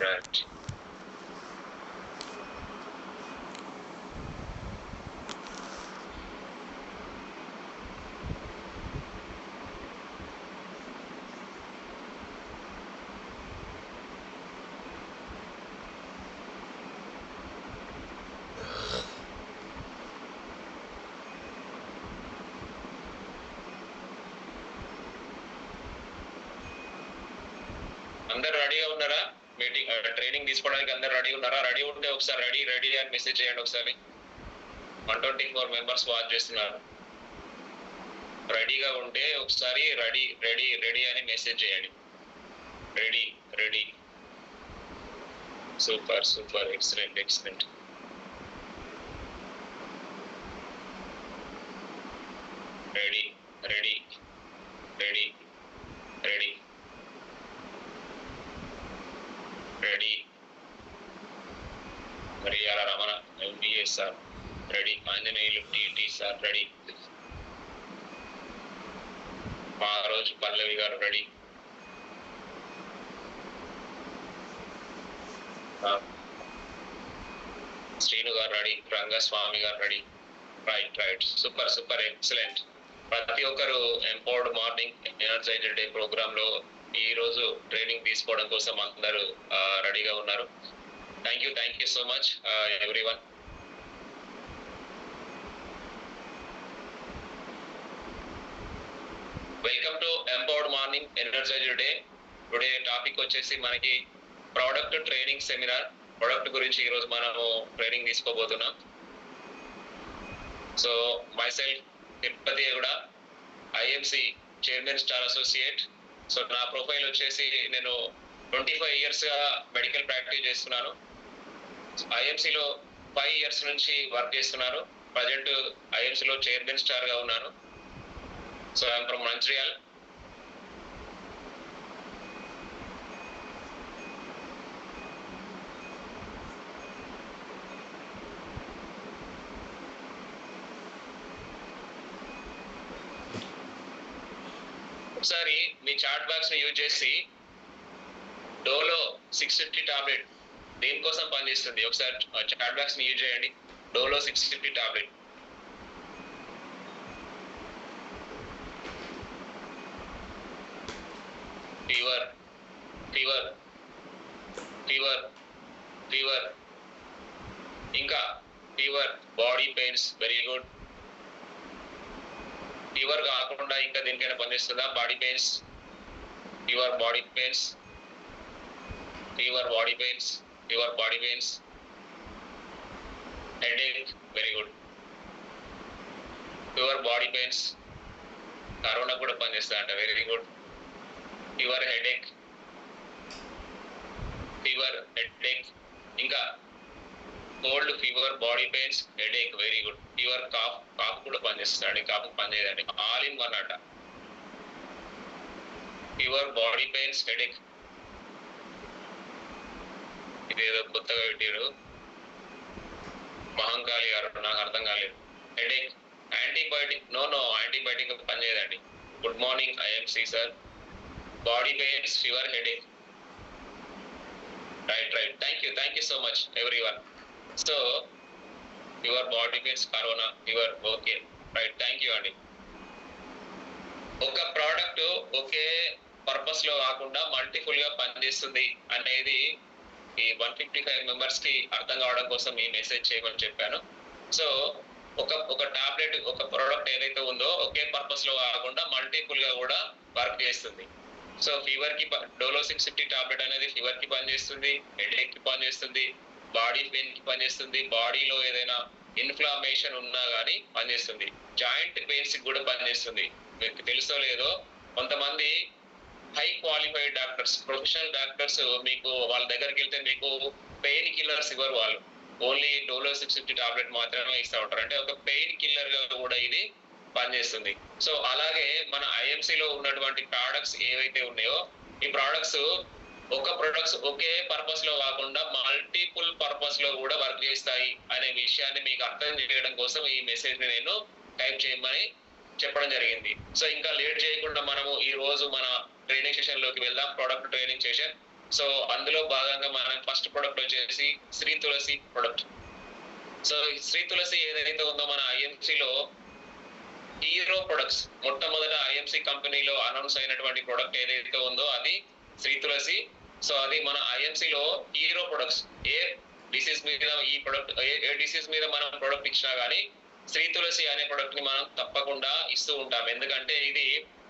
Right. అందరు రెడీగా ఉన్నారా? మీటింగ్ ట్రైనింగ్ తీసుకోవడానికి అందరు రెడీ ఉన్నారా? రెడీ ఉంటే ఒకసారి రెడీ అని మెసేజ్ చేయండి. ఒకసారి 124 మెంబర్స్ వాచ్ చేస్తున్నారు. రెడీగా ఉంటే ఒకసారి రెడీ అని మెసేజ్ చేయండి. Ready. Super excellent. Ready. Mariyala Ramana MBA sir ready. Anjaneyulu TT sir ready. మా రోజు పల్లవి గారు రెడీ. శ్రీను గారు రెడీ. రంగస్వామి గారు రెడీ. రైట్. Super excellent. ప్రతి ఒక్కరు empowered morning energized day program లో ఈ రోజు ట్రైనింగ్ తీసుకోవడం కోసం అందరూ రెడీగా ఉన్నారు. Thank you so much everyone. Welcome to empowered morning energized day. Today topic వచ్చేసి మనకి ప్రోడక్ట్ ట్రైనింగ్ సెమినార్. ప్రొడక్ట్ గురించి ఈరోజు మనము ట్రైనింగ్ తీసుకోబోతున్నాం. సో myself తిరుపతి కూడా IMC chairman star associate. So నా ప్రొఫైల్ వచ్చేసి నేను 25 years గా మెడికల్ ప్రాక్టీస్ చేస్తున్నాను. IMCలో 5 years నుంచి వర్క్ చేస్తున్నాను. ప్రజెంట్ IMCలో చైర్మన్ స్టార్ గా ఉన్నాను. So I'm from Mancherial. ఒకసారి మీ చాట్ బాక్స్ ని యూజ్ చేసి డోలో 650 టాబ్లెట్ దేనికోసం పనిచేస్తుంది ఒకసారి చాట్ బాక్స్ ని యూజ్ చేయండి. డోలో 650 టాబ్లెట్. ఫీవర్ ఇంకా fever, body pains. Very good. Fever కాకుండా ఇంకా దేనికైనా పనిచేస్తుందా? Body pains, fever body pains, headache. Very good. Fever body pains corona కూడా పనిచేస్తా అంట. వెరీ గుడ్. ఫీవర్ హెడేక్ ఇంకా cold, fever, body pains, headache. Very good. Fever, cough కూడా పనిచేస్తాడు. కాఫ్ పనిచేయదండి. ఆల్ ఇన్ వన్ అట. Fever, body pains, headache. ఇదేదో కొత్తగా పెట్టారు మహంకాళి గారు, నాకు అర్థం కాలేదు. Headache antibiotic. నో యాంటీబయాటిక్ పనిచేయదండి. Good morning IMC sir. Body pains, fever, headache. Right. Thank you so much everyone. So your body pains, corona, fever. Okay right. Thank you అండి. ఒక ప్రోడక్ట్ ఒకే పర్పస్ లో కాకుండా మల్టిపుల్ గా పనిచేస్తుంది అనేది ఈ 155 members కి అర్థం కావడం కోసం ఈ మెసేజ్ చేయమని చెప్పాను. సో ఒక టాబ్లెట్, ఒక ప్రోడక్ట్ ఏదైతే ఉందో ఒకే పర్పస్ లో కాకుండా మల్టిపుల్ గా కూడా వర్క్ చేస్తుంది. సో ఫీవర్ కి డోలో 650 టాబ్లెట్ అనేది ఫీవర్ కి పనిచేస్తుంది, హెడేక్ కి పనిచేస్తుంది, బాడీ పెయిన్ కి పనిచేస్తుంది, బాడీలో ఏదైనా ఇన్ఫ్లామేషన్ ఉన్నా కానీ పనిచేస్తుంది, జాయింట్ పెయిన్స్ కి కూడా పనిచేస్తుంది. మీకు తెలుసో లేదో కొంతమంది high qualified doctors, professional doctors మీకు వాళ్ళ దగ్గరికి వెళ్తే మీకు పెయిన్ కిల్లర్స్ ఇవ్వరు. వాళ్ళు ఓన్లీ డోలో 650 టాబ్లెట్ మాత్రమే ఇస్తూ ఉంటారు. అంటే ఒక పెయిన్ కిల్లర్ గా కూడా ఇది పనిచేస్తుంది. సో అలాగే మన IMCలో ఉన్నటువంటి ప్రోడక్ట్స్ ఏవైతే ఉన్నాయో ఈ ప్రోడక్ట్స్ ఒకే పర్పస్ లో కాకుండా మల్టిపుల్ పర్పస్ లో కూడా వర్క్ చేస్తాయి అనే విషయాన్ని మీకు అర్థం చేయడం కోసం ఈ మెసేజ్ ని నేను టైప్ చేయమని చెప్పడం జరిగింది. సో ఇంకా లేట్ చేయకుండా మనము ఈ రోజు మన ట్రైనింగ్ సెషన్ లోకి వెళ్దాం. Product training session. సో అందులో భాగంగా మనం ఫస్ట్ ప్రొడక్ట్ వచ్చేసి శ్రీ తులసి ప్రొడక్ట్. సో శ్రీ తులసి ఏదైతే ఉందో మన ఐఎంసీలో హీరో ప్రొడక్ట్స్, మొట్టమొదట ఐఎంసీ కంపెనీలో అనౌన్స్ అయినటువంటి ప్రొడక్ట్ ఏదైతే ఉందో అది శ్రీ తులసి. సో అది మన ఐఎంసీలో హీరో ప్రొడక్ట్స్. ఏ డిసీజ్ మీద ఈ ప్రొడక్ట్ ఏ డిసీజ్ మీద మనం ప్రొడక్ట్ ఇచ్చినా కానీ శ్రీ తులసి అనే ప్రొడక్ట్ ని మనం తప్పకుండా ఇస్తూ ఉంటాం. ఎందుకంటే ఇది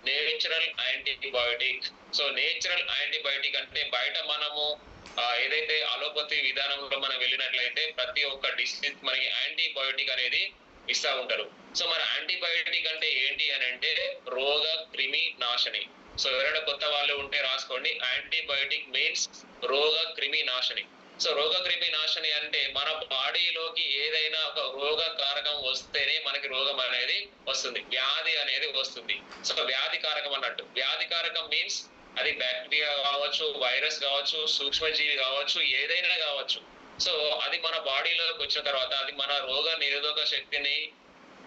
natural antibiotic. So natural antibiotic అంటే బయట మనము ఏదైతే అలోపతి విధానంలో మనం వెళ్ళినట్లయితే ప్రతి ఒక్క డిసీజ్ మనకి యాంటీబయోటిక్ అనేది ఇస్తా ఉంటారు. సో మన యాంటీబయోటిక్ అంటే ఏంటి అని అంటే రోగ క్రిమి నాశని. సో ఎవరైనా కొత్త వాళ్ళు ఉంటే రాసుకోండి, యాంటీబయోటిక్ మీన్స్ రోగ క్రిమి నాశని. సో రోగ క్రిమి నాశని అంటే మన బాడీలోకి ఏదైనా ఒక రోగ కారకం వస్తేనే మనకి రోగం అనేది వస్తుంది, వ్యాధి అనేది వస్తుంది. సో వ్యాధి కారకం అన్నట్టు. వ్యాధి కారకం మీన్స్ అది బ్యాక్టీరియా కావచ్చు, వైరస్ కావచ్చు, సూక్ష్మజీవి కావచ్చు, ఏదైనా కావచ్చు. సో అది మన బాడీలోకి వచ్చిన తర్వాత అది మన రోగ నిరోధక శక్తిని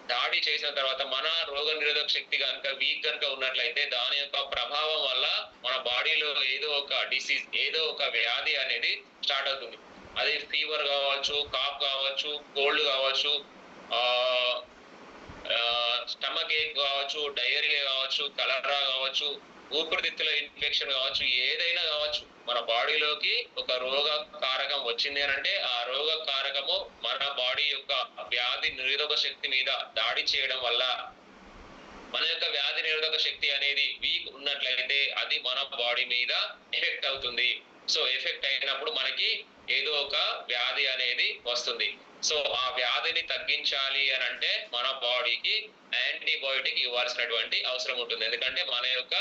దాడి చేసిన తర్వాత మన రోగ నిరోధక శక్తి కనుక వీక్ కనుక ఉన్నట్లయితే దాని యొక్క ప్రభావం వల్ల మన బాడీలో ఏదో ఒక డిసీజ్, ఏదో ఒక వ్యాధి అనేది స్టార్ట్ అవుతుంది. అది ఫీవర్ కావచ్చు, కాఫ్ కావచ్చు, కోల్డ్ కావచ్చు, స్టమక్ ఏక్ కావచ్చు, డయేరియా కావచ్చు, కలరా కావచ్చు, ఊపిరితిత్తుల ఇన్ఫెక్షన్ కావచ్చు, ఏదైనా కావచ్చు. మన బాడీలోకి ఒక రోగ కారకం వచ్చింది అని అంటే ఆ రోగ కారకము మన బాడీ యొక్క వ్యాధి నిరోధక శక్తి మీద దాడి చేయడం వల్ల మన యొక్క వ్యాధి నిరోధక శక్తి అనేది వీక్ ఉన్నట్లయితే అది మన బాడీ మీద ఎఫెక్ట్ అవుతుంది. సో ఎఫెక్ట్ అయినప్పుడు మనకి ఏదో ఒక వ్యాధి అనేది వస్తుంది. సో ఆ వ్యాధిని తగ్గించాలి అని అంటే మన బాడీకి యాంటీబయోటిక్ ఇవ్వాల్సినటువంటి అవసరం ఉంటుంది. ఎందుకంటే మన యొక్క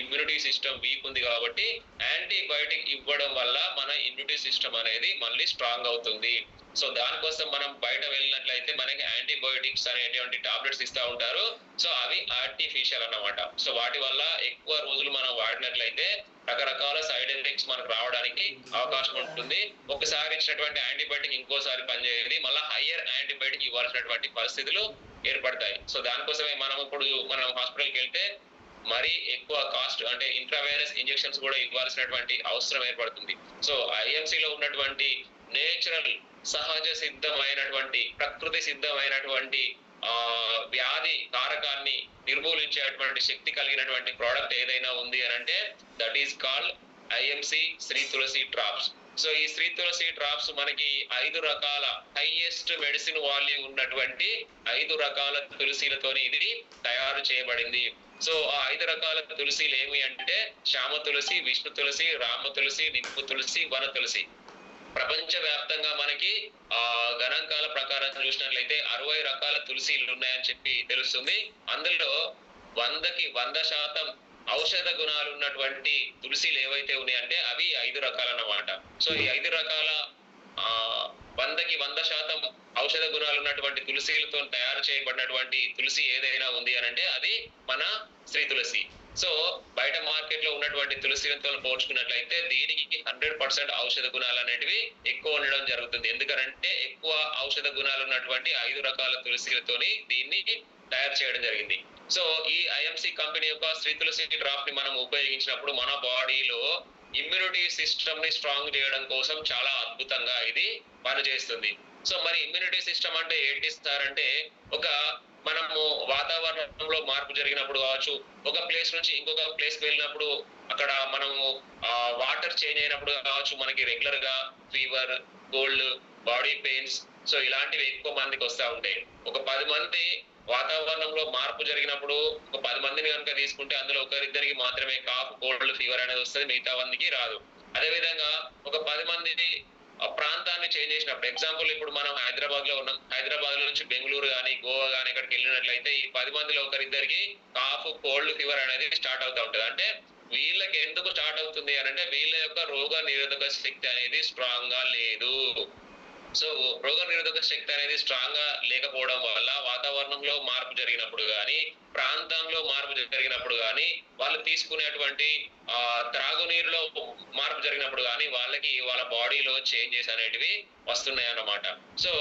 ఇమ్యూనిటీ సిస్టమ్ వీక్ ఉంది కాబట్టి యాంటీబయోటిక్ ఇవ్వడం వల్ల మన ఇమ్యూనిటీ సిస్టమ్ అనేది మళ్ళీ స్ట్రాంగ్ అవుతుంది. సో దానికోసం మనం బయట వెళ్ళినట్లయితే మనకి యాంటీబయోటిక్స్ అనేటువంటి టాబ్లెట్స్ ఇస్తూ ఉంటారు. సో అవి ఆర్టిఫిషియల్ అన్నమాట. సో వాటి వల్ల ఎక్కువ రోజులు మనం వాడినట్లయితే రకరకాల సైడ్ ఎఫెక్ట్స్ మనకు రావడానికి అవకాశం ఉంటుంది. ఒకసారి ఇచ్చినటువంటి యాంటీబయోటిక్ ఇంకోసారి పనిచేయదు, మళ్ళీ హయ్యర్ యాంటీబయోటిక్ ఇవ్వాల్సినటువంటి పరిస్థితులు ఏర్పడతాయి. సో దానికోసమే మనం హాస్పిటల్కి వెళ్తే మరీ ఎక్కువ కాస్ట్ అంటే ఇంట్రావైరస్ ఇంజెక్షన్స్ కూడా ఇవ్వాల్సినటువంటి అవసరం ఏర్పడుతుంది. సో ఐఎంసీలో ఉన్నటువంటి నేచురల్, సహజ సిద్ధమైనటువంటి, ప్రకృతి సిద్ధమైనటువంటి వ్యాధి కారకాన్ని నిర్మూలించేటువంటి శక్తి కలిగినటువంటి ప్రోడక్ట్ ఏదైనా ఉంది అని అంటే that is called IMC Shri Tulasi drops. So ఈ శ్రీ తులసి డ్రాప్స్ మనకి 5 రకాల హైయెస్ట్ మెడిసిన్ వాల్యూ ఉన్నటువంటి 5 రకాల తులసిలతోని ఇది తయారు చేయబడింది. సో ఆ 5 రకాల తులసిలు ఏమి అంటే శ్యామ తులసి, విష్ణు తులసి, రామ తులసి, నిప్పు తులసి, వన తులసి. ప్రపంచ వ్యాప్తంగా మనకి గణాంకాల ప్రకారం చూసినట్లయితే 60 రకాల తులసిలు ఉన్నాయని చెప్పి తెలుస్తుంది. అందులో 100కి 100% ఔషధ గుణాలు ఉన్నటువంటి తులసిలు ఏవైతే ఉన్నాయంటే అవి 5 రకాలు అన్నమాట. సో ఈ 5 రకాల 100కి 100% ఔషధ గుణాలు ఉన్నటువంటి తులసిలతో తయారు చేయబడినటువంటి తులసి ఏదైనా ఉంది అని అంటే అది మన శ్రీ తులసి. సో బయట మార్కెట్ లో ఉన్నటువంటి తులసిలతో పోల్చుకున్నట్లయితే దీనికి 100% ఔషధ గుణాలు అనేటివి ఎక్కువ ఉండడం జరుగుతుంది. ఎందుకంటే ఎక్కువ ఔషధ గుణాలు ఉన్నటువంటి 5 రకాల తులసిలతోని దీన్ని తయారు చేయడం జరిగింది. సో ఈ ఐఎంసి కంపెనీ యొక్క శ్రీ తులసి డ్రాప్ ని మనం ఉపయోగించినప్పుడు మన బాడీలో ఇమ్యూనిటీ సిస్టమ్ ని స్ట్రాంగ్ చేయడం కోసం చాలా అద్భుతంగా ఇది పనిచేస్తుంది. సో మరి ఇమ్యూనిటీ సిస్టమ్ అంటే ఏంటి సార్ అంటే మనము వాతావరణంలో మార్పు జరిగినప్పుడు కావచ్చు, ఒక ప్లేస్ నుంచి ఇంకొక ప్లేస్ కి వెళ్ళినప్పుడు అక్కడ మనము వాటర్ చేంజ్ అయినప్పుడు కావచ్చు, మనకి రెగ్యులర్ గా fever, cold, body pains, so ఇలాంటివి ఎక్కువ మందికి వస్తూ ఉంటాయి. ఒక 10 మంది వాతావరణంలో మార్పు జరిగినప్పుడు ఒక 10 మందిని కనుక తీసుకుంటే అందులో ఒకరిద్దరికి మాత్రమే కాఫ్, కోల్డ్, ఫీవర్ అనేది వస్తుంది, మిగతా మందికి రాదు. అదేవిధంగా ఒక 10 మందిని ప్రాంతాన్ని చేంజ్ చేసినప్పుడు, ఎగ్జాంపుల్ ఇప్పుడు మనం హైదరాబాద్ లో ఉన్నాం, హైదరాబాద్ నుంచి బెంగళూరు కానీ గోవా కానీ ఇక్కడికి వెళ్ళినట్లయితే ఈ 10 మందిలో ఒకరిద్దరికి కాఫ్, కోల్డ్, ఫీవర్ అనేది స్టార్ట్ అవుతూ ఉంటుంది. అంటే వీళ్ళకి ఎందుకు స్టార్ట్ అవుతుంది అని అంటే వీళ్ళ యొక్క రోగ నిరోధక శక్తి అనేది స్ట్రాంగ్ గా లేదు. సో రోగ నిరోధక శక్తి అనేది స్ట్రాంగ్ గా లేకపోవడం వల్ల వాతావరణంలో మార్పు జరిగినప్పుడు కానీ, ప్రాంతంలో మార్పు జరిగినప్పుడు కానీ వాళ్ళు తీసుకునేటువంటి త్రాగునీరులో మార్పు జరిగినప్పుడు కానీ వాళ్ళకి వాళ్ళ బాడీలో చేంజెస్ అనేటివి వస్తున్నాయి అన్నమాట. సో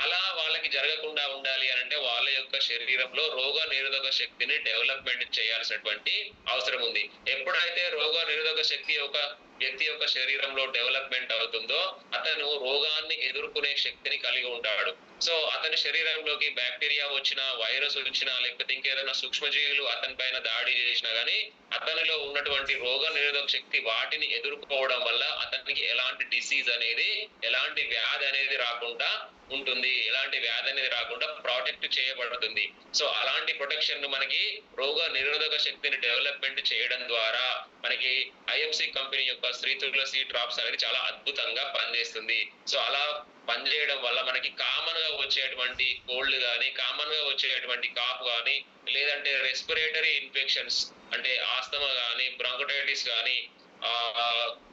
అలా వాళ్ళకి జరగకుండా ఉండాలి అని అంటే వాళ్ళ యొక్క శరీరంలో రోగ నిరోధక శక్తిని డెవలప్మెంట్ చేయాల్సినటువంటి అవసరం ఉంది. ఎప్పుడైతే రోగ నిరోధక శక్తి ఒక వ్యక్తి యొక్క శరీరంలో డెవలప్మెంట్ అవుతుందో అతను రోగాన్ని ఎదుర్కొనే శక్తిని కలిగి ఉంటాడు. సో అతని శరీరంలోకి బ్యాక్టీరియా వచ్చినా, వైరస్ వచ్చినా, లేకపోతే ఇంకేదైనా సూక్ష్మజీవులు అతని పైన దాడి చేసినా గానీ అతనిలో ఉన్నటువంటి రోగ నిరోధక శక్తి వాటిని ఎదుర్కోవడం వల్ల అతనికి ఎలాంటి డిసీజ్ అనేది, ఎలాంటి వ్యాధి అనేది రాకుండా ఉంటుంది. ఎలాంటి వ్యాధి అనేది రాకుండా ప్రొటెక్ట్ చేయబడుతుంది. సో అలాంటి ప్రొటెక్షన్ ను మనకి రోగ నిరోధక శక్తిని డెవలప్మెంట్ చేయడం ద్వారా మనకి ఐఎంసి కంపెనీ యొక్క శ్రీ తులసి డ్రాప్స్ అనేది చాలా అద్భుతంగా పనిచేస్తుంది. సో అలా పనిచేయడం వల్ల మనకి కామన్ గా వచ్చేటువంటి కోల్డ్ గానీ, కామన్ గా వచ్చేటువంటి కాఫ్ గానీ, లేదంటే రెస్పిరేటరీ ఇన్ఫెక్షన్స్ అంటే ఆస్తమా గానీ, బ్రాంకైటిస్ గానీ,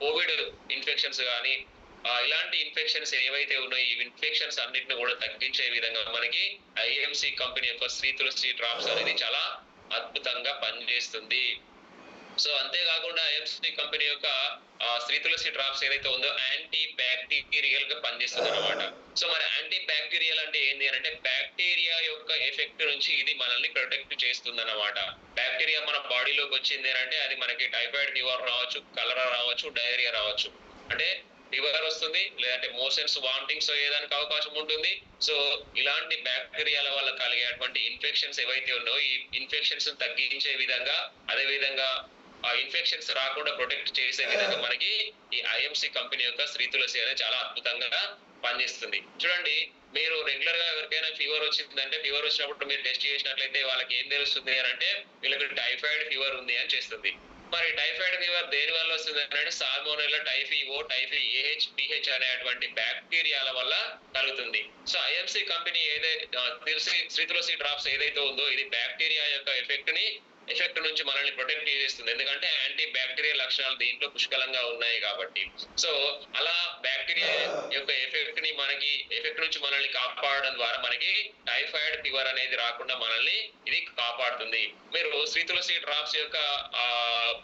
కోవిడ్ ఇన్ఫెక్షన్స్ గానీ, ఇలాంటి ఇన్ఫెక్షన్స్ ఏవైతే ఉన్నాయో ఈ ఇన్ఫెక్షన్స్ అన్నిటిని కూడా తగ్గించే విధంగా మనకి ఐఎంసి కంపెనీ యొక్క శ్రీ తులసి డ్రాప్స్ అనేది చాలా అద్భుతంగా పనిచేస్తుంది. సో అంతేకాకుండా ఐఎంసి కంపెనీ యొక్క శ్రీ తులసి డ్రాప్స్ ఏదైతే ఉందో యాంటీ బ్యాక్టీరియల్ గా పనిచేస్తుంది అనమాట. సో మరి యాంటీ బ్యాక్టీరియల్ అంటే ఏంటి అని అంటే బ్యాక్టీరియా యొక్క ఎఫెక్ట్ నుంచి ఇది మనల్ని ప్రొటెక్ట్ చేస్తుంది అన్నమాట. బ్యాక్టీరియా మన బాడీలోకి వచ్చింది అంటే అది మనకి టైఫాయిడ్ ఫీవర్ రావచ్చు, కలరా రావచ్చు, డయేరియా రావచ్చు. అంటే ఫీవర్ వస్తుంది, లేదంటే మోషన్స్, వామిటింగ్స్ అయ్యేదానికి అవకాశం ఉంటుంది. సో ఇలాంటి బ్యాక్టీరియాల వల్ల కలిగేటువంటి ఇన్ఫెక్షన్స్ ఏవైతే ఉన్నాయో ఈ ఇన్ఫెక్షన్స్ తగ్గించే విధంగా, అదే విధంగా ఆ ఇన్ఫెక్షన్స్ రాకుండా ప్రొటెక్ట్ చేసే విధంగా మనకి ఈ ఐఎంసి కంపెనీ యొక్క శ్రీ తులసి అనేది చాలా అద్భుతంగా పనిచేస్తుంది. చూడండి, మీరు రెగ్యులర్ గా ఎవరికైనా ఫీవర్ వచ్చిందంటే ఫీవర్ వచ్చినప్పుడు మీరు టెస్ట్ చేసినట్లయితే వాళ్ళకి ఏం తెలుస్తుంది అని అంటే వీళ్ళకి టైఫాయిడ్ ఫీవర్ ఉంది అని చేస్తుంది. మరి టైఫాయిడ్ ఫీవర్ దేని వల్ల వస్తుంది అంటే సాల్మోనెల్లా టైఫిఓ, టైఫీ ఏహెచ్, పిహెచ్ అనేటువంటి బ్యాక్టీరియాల వల్ల కలుగుతుంది. సో ఐఎంసి కంపెనీ ఏదైతే శ్రీ తులసి డ్రాప్స్ ఏదైతే ఉందో ఇది బ్యాక్టీరియా యొక్క ఎఫెక్ట్ నుంచి మనల్ని ప్రొటెక్ట్ చేస్తుంది. ఎందుకంటే యాంటీ బ్యాక్టీరియా లక్షణాలు దీంట్లో పుష్కలంగా ఉన్నాయి కాబట్టి. సో అలా బ్యాక్టీరియా యొక్క ఎఫెక్ట్ నుంచి మనల్ని కాపాడడం ద్వారా మనకి టైఫాయిడ్ ఫీవర్ అనేది రాకుండా మనల్ని ఇది కాపాడుతుంది. మీరు శ్రీ తులసి డ్రాప్స్ యొక్క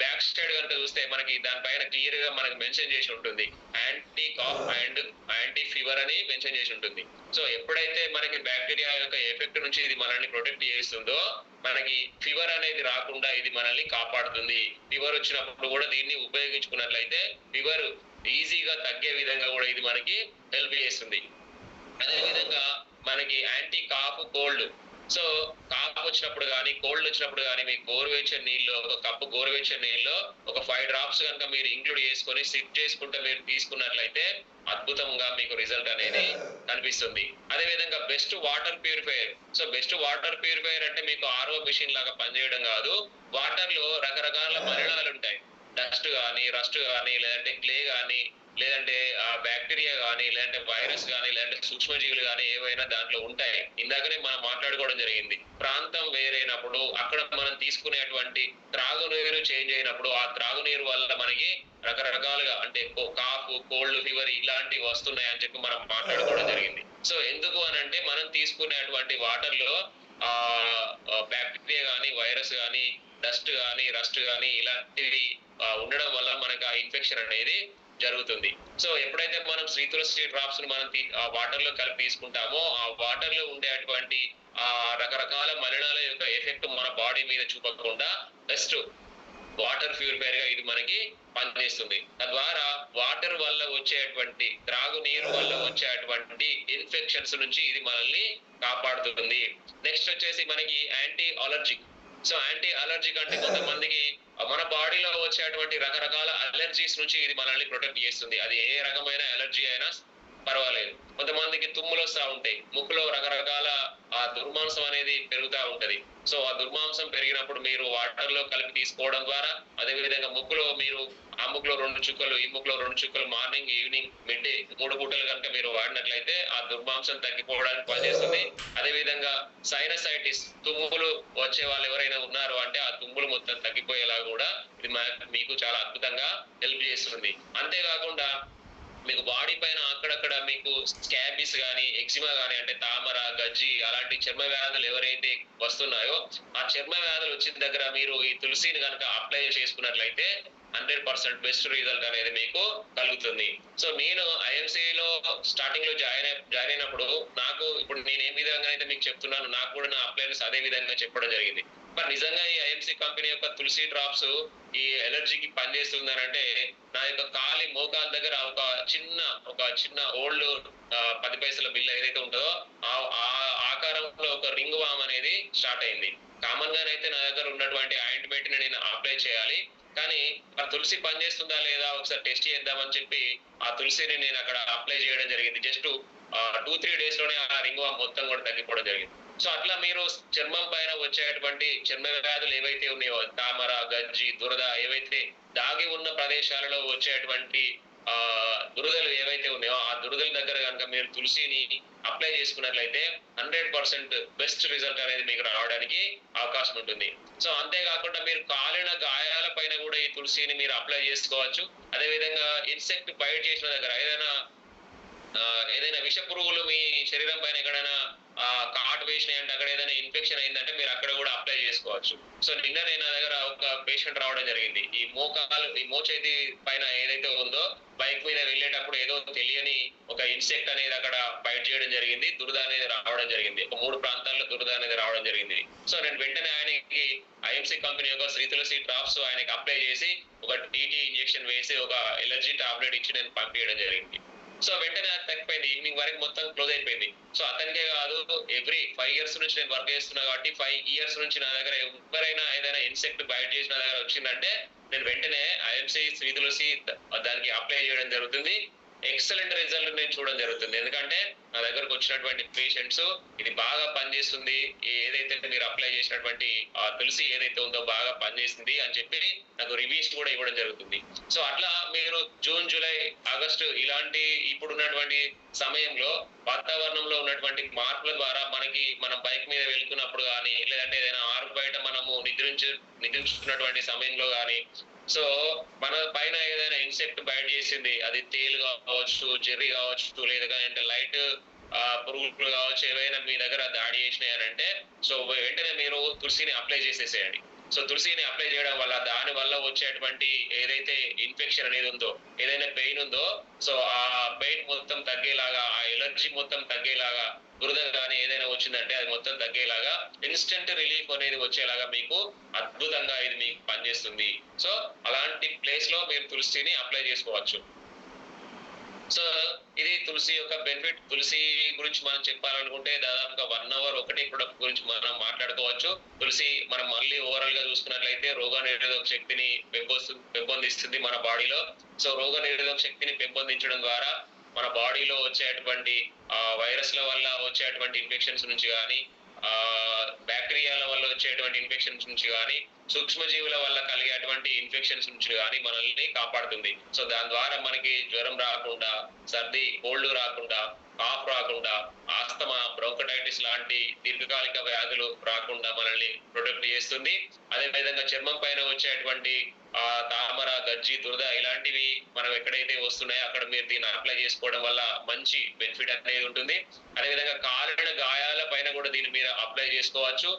బ్యాక్ సైడ్ కనుక చూస్తే మనకి దానిపైన క్లియర్ గా మనకి మెన్షన్ చేసి ఉంటుంది anti cough and anti fever అని మెన్షన్ చేసి ఉంటుంది. సో ఎప్పుడైతే మనకి బ్యాక్టీరియా యొక్క ఎఫెక్ట్ నుంచి ఇది మనల్ని ప్రొటెక్ట్ చేస్తుందో మనకి ఫీవర్ అనేది రాకుండా ఇది మనల్ని కాపాడుతుంది. ఫీవర్ వచ్చినప్పుడు కూడా దీన్ని ఉపయోగించుకున్నట్లయితే ఫీవర్ ఈజీగా తగ్గే విధంగా కూడా ఇది మనకి హెల్ప్ చేస్తుంది. అదే విధంగా మనకి anti cough, cold. So cough వచ్చినప్పుడు కానీ, కోల్డ్ వచ్చినప్పుడు కానీ మీకు గోరువెచ్చని నీళ్ళు, ఒక కప్పు గోరువెచ్చని నీళ్ళు ఒక 5 డ్రాప్స్ కనుక మీరు ఇంక్లూడ్ చేసుకొని సిప్ చేసుకుంటే మీరు తీసుకున్నట్లయితే అద్భుతంగా మీకు రిజల్ట్ అనేది కనిపిస్తుంది. అదే విధంగా best water purifier. So best water purifier అంటే మీకు ఆర్ఓ మిషన్ లాగా పనిచేయడం కాదు. వాటర్ లో రకరకాల మలినాలు ఉంటాయి. డస్ట్ కానీ, రస్ట్ కానీ, లేదంటే క్లే కానీ, లేదంటే బ్యాక్టీరియా కానీ, లేదంటే వైరస్ కానీ, లేదంటే సూక్ష్మజీవులు కానీ ఏవైనా దాంట్లో ఉంటాయి. ఇందాకనే మనం మాట్లాడుకోవడం జరిగింది. ప్రాంతం వేరైనప్పుడు అక్కడ మనం తీసుకునేటువంటి త్రాగునీరు చేంజ్ అయినప్పుడు ఆ త్రాగునీరు వల్ల మనకి రకరకాలుగా అంటే కాఫ్, కోల్డ్, ఫీవర్ ఇలాంటివి వస్తున్నాయి అని చెప్పి మనం మాట్లాడుకోవడం జరిగింది. సో ఎందుకు అని అంటే మనం తీసుకునేటువంటి వాటర్ లో బ్యాక్టీరియా కానీ, వైరస్ కానీ, డస్ట్ కానీ, రస్ట్ కానీ ఇలాంటివి ఉండడం వల్ల మనకి ఆ ఇన్ఫెక్షన్ అనేది జరుగుతుంది. సో ఎప్పుడైతే మనం శ్రీ తులసి డ్రాప్స్ ను మనం వాటర్ లో కలిపి తీసుకుంటామో ఆ వాటర్ లో ఉండేటువంటి రకరకాల మలినాల యొక్క ఎఫెక్ట్ మన బాడీ మీద చూపకుండా బెస్ట్ వాటర్ ప్యూరిఫైయర్ గా ఇది మనకి పనిచేస్తుంది. తద్వారా వాటర్ వల్ల వచ్చేటువంటి త్రాగునీరు వల్ల వచ్చేటువంటి ఇన్ఫెక్షన్స్ నుంచి ఇది మనల్ని కాపాడుతుంది. నెక్స్ట్ వచ్చేసి మనకి anti allergic. So anti allergic అంటే కొంతమందికి మన బాడీలో వచ్చేటువంటి రకరకాల అలర్జీస్ నుంచి ఇది మనల్ని ప్రొటెక్ట్ చేస్తుంది. అది ఏ రకమైన అలర్జీ అయినా పర్వాలేదు. కొంతమందికి తుమ్ములు వస్తూ ఉంటాయి, ముక్కులో రకరకాల దుర్మాంసం అనేది పెరుగుతూ ఉంటది. సో ఆ దుర్మాంసం పెరిగినప్పుడు మీరు వాటర్ లో కలిపి తీసుకోవడం ద్వారా, అదే విధంగా ముక్కులో మీరు ఆ ముక్కులో 2 చుక్కలు, ఈ ముక్కులో 2 చుక్కలు మార్నింగ్, ఈవినింగ్, మిడ్ డే 3 పూటలు కనుక మీరు వాడినట్లయితే ఆ దుర్మాంసం తగ్గిపోవడానికి పనిచేస్తుంది. అదే విధంగా సైనసైటిస్, తుమ్ములు వచ్చే వాళ్ళు ఎవరైనా ఉన్నారు అంటే ఆ తుమ్ములు మొత్తం తగ్గిపోయేలా కూడా ఇది మీకు చాలా అద్భుతంగా హెల్ప్ చేస్తుంది. అంతేకాకుండా మీకు బాడీ పైన అక్కడక్కడ మీకు స్కాబీస్ కానీ, ఎక్సిమా కానీ అంటే తామర, గజ్జి అలాంటి చర్మ వ్యాధులు ఎవరైతే వస్తున్నాయో ఆ చర్మ వ్యాధులు వచ్చిన దగ్గర మీరు ఈ తులసిని కనుక అప్లై చేసుకున్నట్లయితే 100% బెస్ట్ రిజల్ట్ అనేది మీకు కలుగుతుంది. సో నేను ఐఎంసీలో స్టార్టింగ్ లో జాయిన్ అయినప్పుడు నాకు ఇప్పుడు నేను ఏ విధంగా అయితే మీకు చెప్తున్నాను, నాకు కూడా నా అప్లైనెస్ అదే విధంగా చెప్పడం జరిగింది. మరి నిజంగా ఈ ఐఎంసీ కంపెనీ యొక్క తులసి డ్రాప్స్ ఈ ఎలర్జీకి పనిచేస్తుందని అంటే, నా యొక్క కాలి మోకాల దగ్గర ఒక చిన్న ఓల్డ్ 10 పైసల బిల్ ఏదైతే ఉంటుందో ఆ ఆకారంలో ఒక రింగ్ వామ్ అనేది స్టార్ట్ అయింది. కామన్ గానైతే నా దగ్గర ఉన్నటువంటి ఆయింట్మెంట్ ని నేను అప్లై చేయాలి, కానీ ఆ తులసి పనిచేస్తుందా లేదా ఒకసారి టెస్ట్ చేద్దామని చెప్పి ఆ తులసిని నేను అక్కడ అప్లై చేయడం జరిగింది. జస్ట్ 2-3 డేస్ లోనే ఆ రింగ్ వామ్ మొత్తం కూడా తగ్గిపోవడం జరిగింది. సో అట్లా మీరు చర్మం పైన వచ్చేటువంటి చర్మ వ్యాధులు ఏవైతే ఉన్నాయో, తామర, గజ్జి, దురద, ఏవైతే దాగి ఉన్న ప్రదేశాలలో వచ్చేటువంటి దురదలు ఏవైతే ఉన్నాయో ఆ దురదల దగ్గర కనుక మీరు తులసిని అప్లై చేసుకున్నట్లయితే 100% బెస్ట్ రిజల్ట్ అనేది మీకు రావడానికి అవకాశం ఉంటుంది. సో అంతేకాకుండా మీరు కాలిన గాయాల పైన కూడా ఈ తులసిని మీరు అప్లై చేసుకోవచ్చు. అదేవిధంగా ఇన్సెక్ట్ బైట్ చేసిన దగ్గర ఏదైనా విష పురుగులు మీ శరీరం పైన ఎక్కడైనా కాటు వేసినాయి అంటే, అక్కడ ఏదైనా ఇన్ఫెక్షన్ అయిందంటే మీరు అక్కడ కూడా అప్లై చేసుకోవచ్చు. సో నిన్ననే నా దగ్గర ఒక పేషెంట్ రావడం జరిగింది. ఈ మోచేతి పైన ఏదైతే ఉందో బైక్ మీద వెళ్ళేటప్పుడు ఏదో తెలియని ఒక ఇన్సెక్ట్ అనేది అక్కడ బైట్ చేయడం జరిగింది, దురద అనేది రావడం జరిగింది. ఒక 3 ప్రాంతాల్లో దురద అనేది రావడం జరిగింది. సో నేను వెంటనే ఆయనకి ఐఎంసీ కంపెనీ యొక్క శ్రీ తులసి డ్రాప్స్ ఆయనకి అప్లై చేసి ఒక టీటీ ఇంజెక్షన్ వేసి ఒక ఎలర్జీ టాబ్లెట్ ఇచ్చి నేను పంపించడం జరిగింది. సో వెంటనే అది తగ్గిపోయింది. ఈవినింగ్ వరకు మొత్తం క్లోజ్ అయిపోయింది. సో అతనికే కాదు, ఎవ్రీ 5 years నుంచి నేను వర్క్ చేస్తున్నా కాబట్టి 5 years నుంచి నా దగ్గర ఎవరైనా ఏదైనా ఇన్సెక్ట్ బైట్ చేసి నా దగ్గర వచ్చిందంటే నేను వెంటనే ఐఎంసీ శ్రీ తులసి దానికి అప్లై చేయడం జరుగుతుంది. ఎక్సలెంట్ రిజల్ట్ నేను చూడడం జరుగుతుంది. ఎందుకంటే నా దగ్గరకు వచ్చినటువంటి పేషెంట్స్ ఇది బాగా పనిచేస్తుంది, ఏదైతే మీరు అప్లై చేసినటువంటి తులసి ఏదైతే ఉందో బాగా పనిచేస్తుంది అని చెప్పి నాకు రివ్యూస్ కూడా ఇవ్వడం జరుగుతుంది. సో అట్లా మీరు జూన్, జూలై, ఆగస్టు ఇలాంటి ఇప్పుడున్నటువంటి సమయంలో వాతావరణంలో ఉన్నటువంటి మార్పుల ద్వారా మనం బైక్ మీద వెళ్తున్నప్పుడు కానీ, లేదంటే ఏదైనా ఆరు బయట మనము నిద్రించుకున్నటువంటి సమయంలో కానీ, సో మన పైన ఏదైనా ఇన్సెక్ట్ బైట్ చేసింది, అది తేలు కావచ్చు, జెర్రీ కావచ్చు, లేదా లైట్ పురుగులు కావచ్చు, ఏవైనా మీ దగ్గర దాడి చేసినాయి అని అంటే, సో వెంటనే మీరు తులసిని అప్లై చేసేసేయండి. సో తులసిని అప్లై చేయడం వల్ల దాని వల్ల వచ్చేటువంటి ఏదైతే ఇన్ఫెక్షన్ అనేది ఉందో, ఏదైనా పెయిన్ ఉందో, సో ఆ పెయిన్ మొత్తం తగ్గేలాగా, ఆ ఎలర్జీ మొత్తం తగ్గేలాగా, దురద కానీ ఏదైనా వచ్చిందంటే అది మొత్తం తగ్గేలాగా, ఇన్స్టెంట్ రిలీఫ్ అనేది వచ్చేలాగా మీకు అద్భుతంగా ఇది మీకు పనిచేస్తుంది. సో అలాంటి ప్లేస్ లో మీరు తులసిని అప్లై చేసుకోవచ్చు. సో ఇది తులసి యొక్క బెనిఫిట్. తులసి గురించి మనం చెప్పాలనుకుంటే దాదాపుగా 1 hour ఒకటి ప్రొడక్ట్ గురించి మనం మాట్లాడుకోవచ్చు. తులసి మనం మళ్ళీ ఓవరాల్ గా చూసుకున్నట్లయితే రోగనిరోధక శక్తిని పెంపొందిస్తుంది మన బాడీలో. సో రోగనిరోధక శక్తిని పెంపొందించడం ద్వారా మన బాడీలో వచ్చేటువంటి వైరస్ల వల్ల వచ్చేటువంటి ఇన్ఫెక్షన్స్ నుంచి కానీ, బ్యాక్టీరియాల వల్ల వచ్చేటువంటి ఇన్ఫెక్షన్స్ నుంచి కానీ, సూక్ష్మజీవుల వల్ల కలిగేటువంటి ఇన్ఫెక్షన్స్ నుంచి కానీ మనల్ని కాపాడుతుంది. సో దాని ద్వారా మనకి జ్వరం రాకుండా, సర్ది, కోల్డ్ రాకుండా, కాఫ్ రాకుండా, ఆస్తమా, బ్రోంకటైటిస్ లాంటి దీర్ఘకాలిక వ్యాధులు రాకుండా మనల్ని ప్రొటెక్ట్ చేస్తుంది. అదే విధంగా చర్మం పైన వచ్చేటువంటి తామర, గజ్జి, దురద ఇలాంటివి మనం ఎక్కడైతే వస్తున్నాయో అక్కడ మీరు దీన్ని అప్లై చేసుకోవడం వల్ల మంచి బెనిఫిట్ అనేది ఉంటుంది. అదేవిధంగా కాలిన గాయాల పైన కూడా దీన్ని మీరు అప్లై చేసుకోవచ్చు.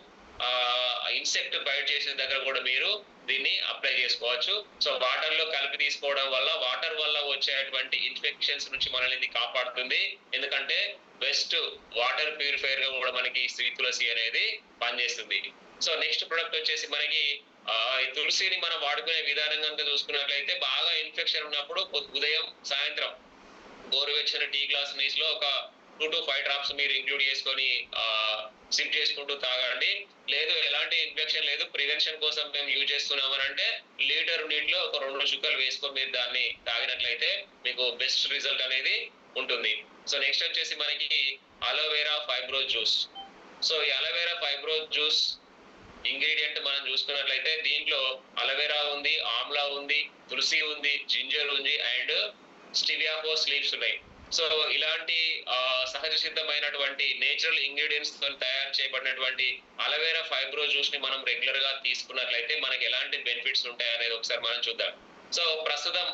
ఇన్సెక్ట్ బైట్ చేసిన దగ్గర కూడా మీరు దీన్ని అప్లై చేసుకోవచ్చు. సో వాటర్ లో కలిపి తీసుకోవడం వల్ల వాటర్ వల్ల వచ్చేటువంటి ఇన్ఫెక్షన్స్ నుంచి మనల్ని ఇది కాపాడుతుంది. ఎందుకంటే బెస్ట్ వాటర్ ప్యూరిఫైయర్ గా కూడా మనకి శ్రీ తులసి అనేది పనిచేస్తుంది. సో నెక్స్ట్ ప్రొడక్ట్ వచ్చేసి మనకి ఈ తులసిని మనం వాడుకునే విధానం కనుక చూసుకున్నట్లయితే, బాగా ఇన్ఫెక్షన్ ఉన్నప్పుడు ఉదయం, సాయంత్రం గోరువెచ్చని టీ గ్లాస్ నీస్ లో ఒక 2 to 5 drops మీరు ఇంక్లూడ్ చేసుకొని సిప్ చేసుకుంటూ తాగండి. లేదు ఎలాంటి ఇన్ఫెక్షన్ లేదు, ప్రివెన్షన్ కోసం మేము యూజ్ చేస్తున్నామని అంటే లీటర్ నీటిలో ఒక 2 చుక్కలు వేసుకొని మీరు దాన్ని తాగినట్లయితే మీకు బెస్ట్ రిజల్ట్ అనేది ఉంటుంది. సో నెక్స్ట్ వచ్చేసి మనకి అలోవెరా ఫైబ్రో జ్యూస్. సో ఈ అలోవెరా ఫైబ్రో జ్యూస్ ఇంగ్రీడియంట్ మనం చూసుకున్నట్లయితే దీంట్లో అలోవెరా ఉంది, ఆమ్లా ఉంది, తులసి ఉంది, జింజర్ ఉంది అండ్ స్టివియాకో లీవ్స్ ఉన్నాయి. సో ఇలాంటి సహజ సిద్ధమైనటువంటి నేచురల్ ఇంగ్రీడియంట్స్ తో తయారు చేయబడినటువంటి అలోవెరా ఫైబ్రో జ్యూస్ ని మనం రెగ్యులర్ గా తీసుకున్నట్లయితే మనకి ఎలాంటి బెనిఫిట్స్ ఉంటాయి అనేది ఒకసారి మనం చూద్దాం. సో ప్రస్తుతం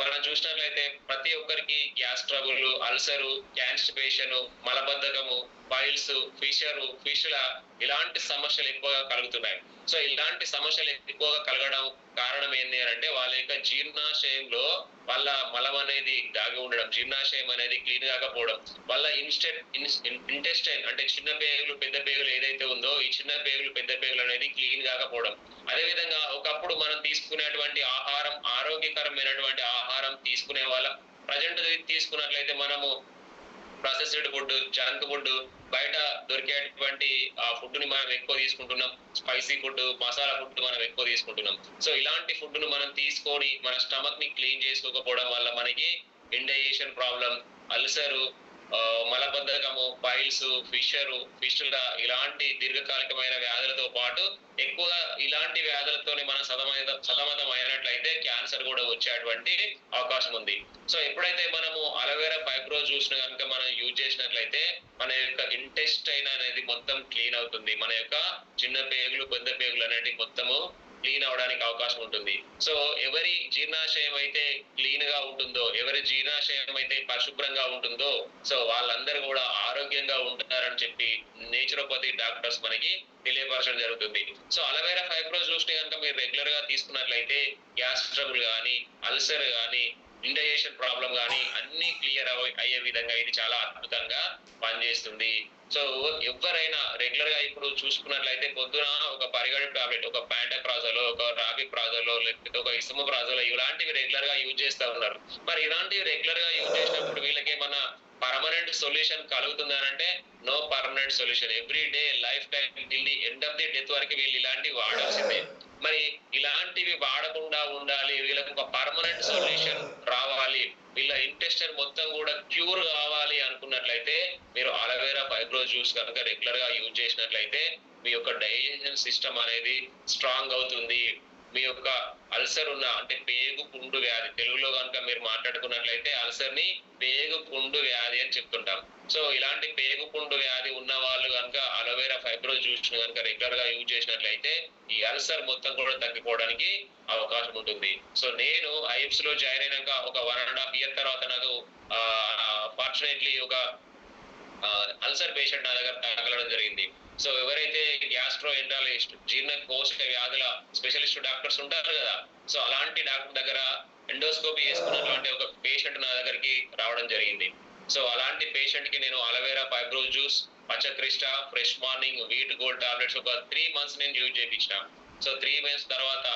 మనం చూసినట్లయితే ప్రతి ఒక్కరికి గ్యాస్ ట్రబుల్, అల్సరు, కాన్స్టిపేషన్, మలబద్ధకము, పైల్స్, ఫిషుల ఇలాంటి సమస్యలు ఎక్కువగా కలుగుతున్నాయి. సో ఇలాంటి సమస్యలు ఎక్కువగా కలగడం కారణం ఏంటి అని అంటే వాళ్ళ యొక్క జీర్ణాశయంలో వాళ్ళ మలం అనేది దాగి ఉండడం, జీర్ణాశయం అనేది క్లీన్ కాకపోవడం వల్ల ఇంటెస్టైన్ అంటే చిన్న పేగులు పెద్ద పేగులు ఏదైతే ఉందో ఈ చిన్న పేగులు పెద్ద పేగులు అనేది క్లీన్ కాకపోవడం. అదే విధంగా ఒకప్పుడు మనం తీసుకునేటువంటి ఆహారం ఆరోగ్యకరమైనటువంటి ఆహారం తీసుకునే వాళ్ళం. ప్రజెంట్ తీసుకున్నట్లయితే మనము ప్రాసెస్డ్ ఫుడ్, జంక్ ఫుడ్, బయట దొరికేటువంటి ఆ ఫుడ్ ని మనం ఎక్కువ తీసుకుంటున్నాం. స్పైసీ ఫుడ్, మసాలా ఫుడ్ మనం ఎక్కువ తీసుకుంటున్నాం. సో ఇలాంటి ఫుడ్ ను మనం తీసుకొని మన స్టమక్ ని క్లీన్ చేసుకోకపోవడం వల్ల మనకి ఇండైజెషన్ ప్రాబ్లం, అల్సరు, మలబద్ధకము, పైల్స్, ఫిషులా ఇలాంటి దీర్ఘకాలికమైన వ్యాధులతో పాటు ఎక్కువగా ఇలాంటి వ్యాధులతోని మనం సతమతం అయినట్లయితే క్యాన్సర్ కూడా వచ్చేటువంటి అవకాశం ఉంది. సో ఎప్పుడైతే మనము అలోవెరా ఫైబ్రో జ్యూస్ ను కనుక మనం యూజ్ చేసినట్లయితే మన యొక్క ఇంటెస్టైన్ అనేది మొత్తం క్లీన్ అవుతుంది. మన యొక్క చిన్న పేగులు పెద్ద పేగులు అనేవి మొత్తము క్లీన్ అవడానికి అవకాశం ఉంటుంది. సో ఎవరి జీర్ణాశయం అయితే క్లీన్ గా ఉంటుందో, ఎవరి జీర్ణాశయం అయితే పరిశుభ్రంగా ఉంటుందో సో వాళ్ళందరూ కూడా ఆరోగ్యంగా ఉంటారని చెప్పి నేచురోపతి డాక్టర్స్ మనకి తెలియపరచడం జరుగుతుంది. సో అలోవెరా ఫైబ్రో జ్యూస్ ని కనుక మీరు రెగ్యులర్ గా తీసుకున్నట్లయితే గ్యాస్ ట్రబుల్ కానీ, అల్సర్ కానీ, ఇండైజెషన్ ప్రాబ్లం కానీ అన్ని క్లియర్ అయ్యే విధంగా ఇది చాలా అద్భుతంగా పనిచేస్తుంది. సో ఎవరైనా రెగ్యులర్ గా ఇప్పుడు చూసుకున్నట్లయితే పొద్దున ఒక పరిగణ టాబ్లెట్, ఒక ప్యాంటప్రాజోలో, ఒక రాబిప్రాజోలో, లేకపోతే ఒక ఇసమోప్రాజోలో ఇలాంటివి రెగ్యులర్ గా యూజ్ చేస్తా ఉన్నారు. మరి ఇలాంటివి రెగ్యులర్ గా యూజ్ చేసినప్పుడు వీళ్ళకి ఏమన్నా పర్మనెంట్ సొల్యూషన్ కలుగుతుందా అంటే no permanent solution. Every day life time till the end of the death వరకు వీళ్ళు ఇలాంటివి వాడాల్సిందే. మరి ఇలాంటివి వాడకుండా ఉండాలి, వీళ్ళకి ఒక పర్మనెంట్ సొల్యూషన్ రావాలి, వీళ్ళ ఇంటెస్టైన్ మొత్తం కూడా క్యూర్ కావాలి అనుకున్నట్లయితే మీరు అలోవెరా ఫైబ్రో జ్యూస్ కనుక రెగ్యులర్ గా యూజ్ చేసినట్లయితే మీ యొక్క డైజెషన్ సిస్టమ్ అనేది స్ట్రాంగ్ అవుతుంది. మీ యొక్క అల్సర్ ఉన్న అంటే పేగు పుండు వ్యాధి, తెలుగులో కనుక మీరు మాట్లాడుకున్నట్లయితే అల్సర్ ని పేగు పుండు వ్యాధి అని చెప్తుంటాం. సో ఇలాంటి పేగు పుండు వ్యాధి ఉన్న వాళ్ళు కనుక అలోవెరా ఫైబ్రో జ్యూస్ ను కనుక రెగ్యులర్ గా యూజ్ చేసినట్లయితే ఈ అల్సర్ మొత్తం కూడా తగ్గిపోవడానికి అవకాశం ఉంటుంది. సో నేను ఐఎఫ్స్ లో జాయిన్ అయినాక ఒక 1.5 year తర్వాత నాకు ఫార్చునేట్లీ ఒక అల్సర్ పేషెంట్ నా దగ్గర తగలడం జరిగింది. సో ఎవరైతే గ్యాస్ట్రో ఎంట్రాలజిస్ట్, జీర్ణకోశ వ్యాధుల స్పెషలిస్ట్ డాక్టర్స్ ఉంటారు కదా, సో అలాంటి డాక్టర్ దగ్గర ఎండోస్కోపీ చేసుకున్నటువంటి ఒక పేషెంట్ నా దగ్గరికి రావడం జరిగింది. సో అలాంటి పేషెంట్ కి నేను అలోవెరా ఫైబ్రో జ్యూస్, పచ్చక్రిస్టా, fresh morning, wheat gold tablets ఒక 3 months నేను యూజ్ చేయించిన. సో 3 months తర్వాత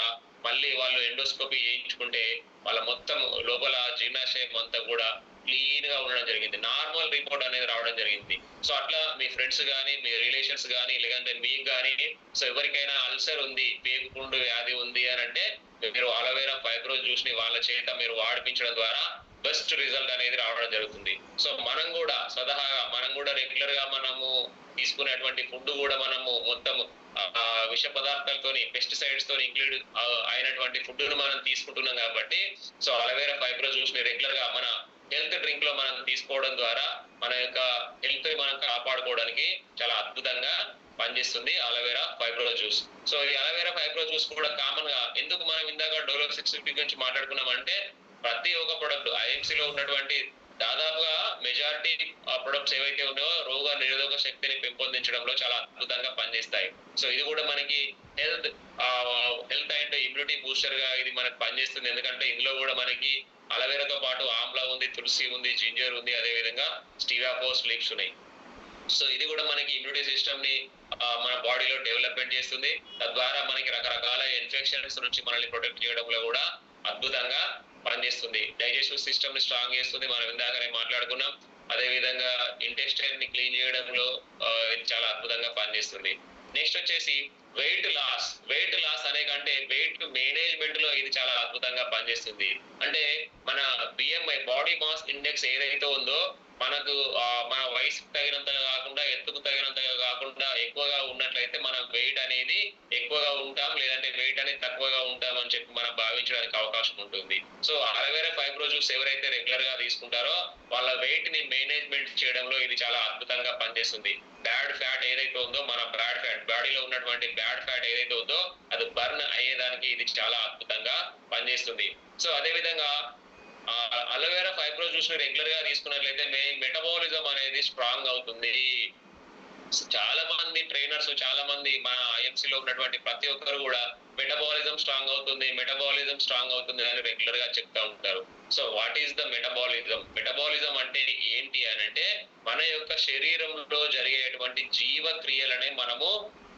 మళ్ళీ వాళ్ళు ఎండోస్కోపీ చేయించుకుంటే వాళ్ళ మొత్తం లోపల జీర్ణాశయం అంతా కూడా క్లీన్ గా ఉండడం జరిగింది. నార్మల్ రిపోర్ట్ అనేది రావడం జరిగింది. సో అట్లా మీ ఫ్రెండ్స్ కానీ, మీ రిలేషన్స్ కానీ, లేదంటే మీకు కానీ సో ఎవరికైనా అల్సర్ ఉంది, పేగు పుండు వ్యాధి ఉంది అని అంటే మీరు అలోవెరా ఫైబ్రో జ్యూస్ ని వాళ్ళ చేత మీరు వాడిపించడం ద్వారా బెస్ట్ రిజల్ట్ అనేది రావడం జరుగుతుంది. సో మనం కూడా స్వతహాగా మనం కూడా రెగ్యులర్ గా మనము తీసుకునేటువంటి ఫుడ్ కూడా మనము మొత్తం విష పదార్థాలతోని, పెస్టిసైడ్స్ తోని ఇంక్లూడ్ అయినటువంటి ఫుడ్ ను మనం తీసుకుంటున్నాం కాబట్టి సో అలోవెరా ఫైబ్రో జ్యూస్ ని రెగ్యులర్ గా మన హెల్త్ డ్రింక్ లో మనం తీసుకోవడం ద్వారా మన యొక్క హెల్త్ ని మనం కాపాడుకోవడానికి చాలా అద్భుతంగా పనిచేస్తుంది అలోవెరా ఫైబ్రో జ్యూస్. సో ఈ అలోవెరా ఫైబ్రో జ్యూస్ కూడా కామన్ గా ఎందుకు మనం ఇందాక డోలో 650 గురించి మాట్లాడుకున్నాం అంటే ప్రతి ఒక్క ప్రొడక్ట్ ఐఎంసీ లో ఉన్నటువంటి దాదాపుగా మెజారిటీ ప్రొడక్ట్స్ ఏవైతే ఉన్నాయో రోగ నిరోధక శక్తిని పెంపొందించడంలో చాలా అద్భుతంగా పనిచేస్తాయి. సో ఇది కూడా మనకి హెల్త్ అండ్ ఇమ్యూనిటీ బూస్టర్ గా ఇది మనకు పనిచేస్తుంది. ఎందుకంటే ఇందులో కూడా మనకి అలోవెరాతో పాటు ఆమ్లా ఉంది, తులసి ఉంది, జింజర్ ఉంది, అదే విధంగా స్టీరాపోస్ లీవ్స్ ఉన్నాయి. సో ఇది కూడా మనకి ఇమ్యూనిటీ సిస్టమ్ ని మన బాడీలో డెవలప్మెంట్ చేస్తుంది. తద్వారా మనకి రకరకాల ఇన్ఫెక్షన్స్ నుంచి మనల్ని ప్రొటెక్ట్ చేయడంలో కూడా అద్భుతంగా పనిచేస్తుంది. డైజెస్టివ్ సిస్టమ్ ని స్ట్రాంగ్ చేస్తుంది, మనం ఇందాకనే మాట్లాడుకున్నాం. అదే విధంగా ఇంటెస్టైన్ ని క్లీన్ చేయడంలో ఇది చాలా అద్భుతంగా పనిచేస్తుంది. నెక్స్ట్ వచ్చేసి వెయిట్ లాస్ అనే కంటే వెయిట్ మేనేజ్మెంట్ లో ఇది చాలా అద్భుతంగా పనిచేస్తుంది. అంటే మన బిఎంఐ బాడీ మాస్ ఇండెక్స్ ఏదైతే ఉందో మనకు మన వయసుకు తగినంతగా కాకుండా, ఎత్తుకు తగినంతగా కాకుండా ఎక్కువగా ఉన్నట్లయితే మనం వెయిట్ అనేది ఎక్కువగా ఉంటాం, లేదంటే వెయిట్ అనేది తక్కువగా ఉంటాం అని చెప్పి మనం భావించడానికి అవకాశం ఉంటుంది. సో అలోవెరా ఫైబ్రో జ్యూస్ ఎవరైతే రెగ్యులర్ గా తీసుకుంటారో వాళ్ళ వెయిట్ ని మేనేజ్మెంట్ చేయడంలో ఇది చాలా అద్భుతంగా పనిచేస్తుంది. బ్యాడ్ ఫ్యాట్ ఏదైతే ఉందో మన బ్యాడ్ ఫ్యాట్ బాడీలో ఉన్నటువంటి బ్యాడ్ ఫ్యాట్ ఏదైతే ఉందో అది బర్న్ అయ్యేదానికి ఇది చాలా అద్భుతంగా పనిచేస్తుంది. సో అదే విధంగా అలోవెరా ఫైబ్రో జ్యూస్ ని రెగ్యులర్ గా తీసుకున్నట్లయితే మెటబాలిజం అనేది స్ట్రాంగ్ అవుతుంది. చాలా మంది ట్రైనర్స్, చాలా మంది మన ఐఎంసీ లో ఉన్నటువంటి ప్రతి ఒక్కరు కూడా మెటబాలిజం స్ట్రాంగ్ అవుతుంది అని రెగ్యులర్ గా చెప్తా ఉంటారు. So what is the metabolism? Metabolism అంటే ఏంటి అని అంటే మన యొక్క శరీరంలో జరిగేటువంటి జీవక్రియలనే మనము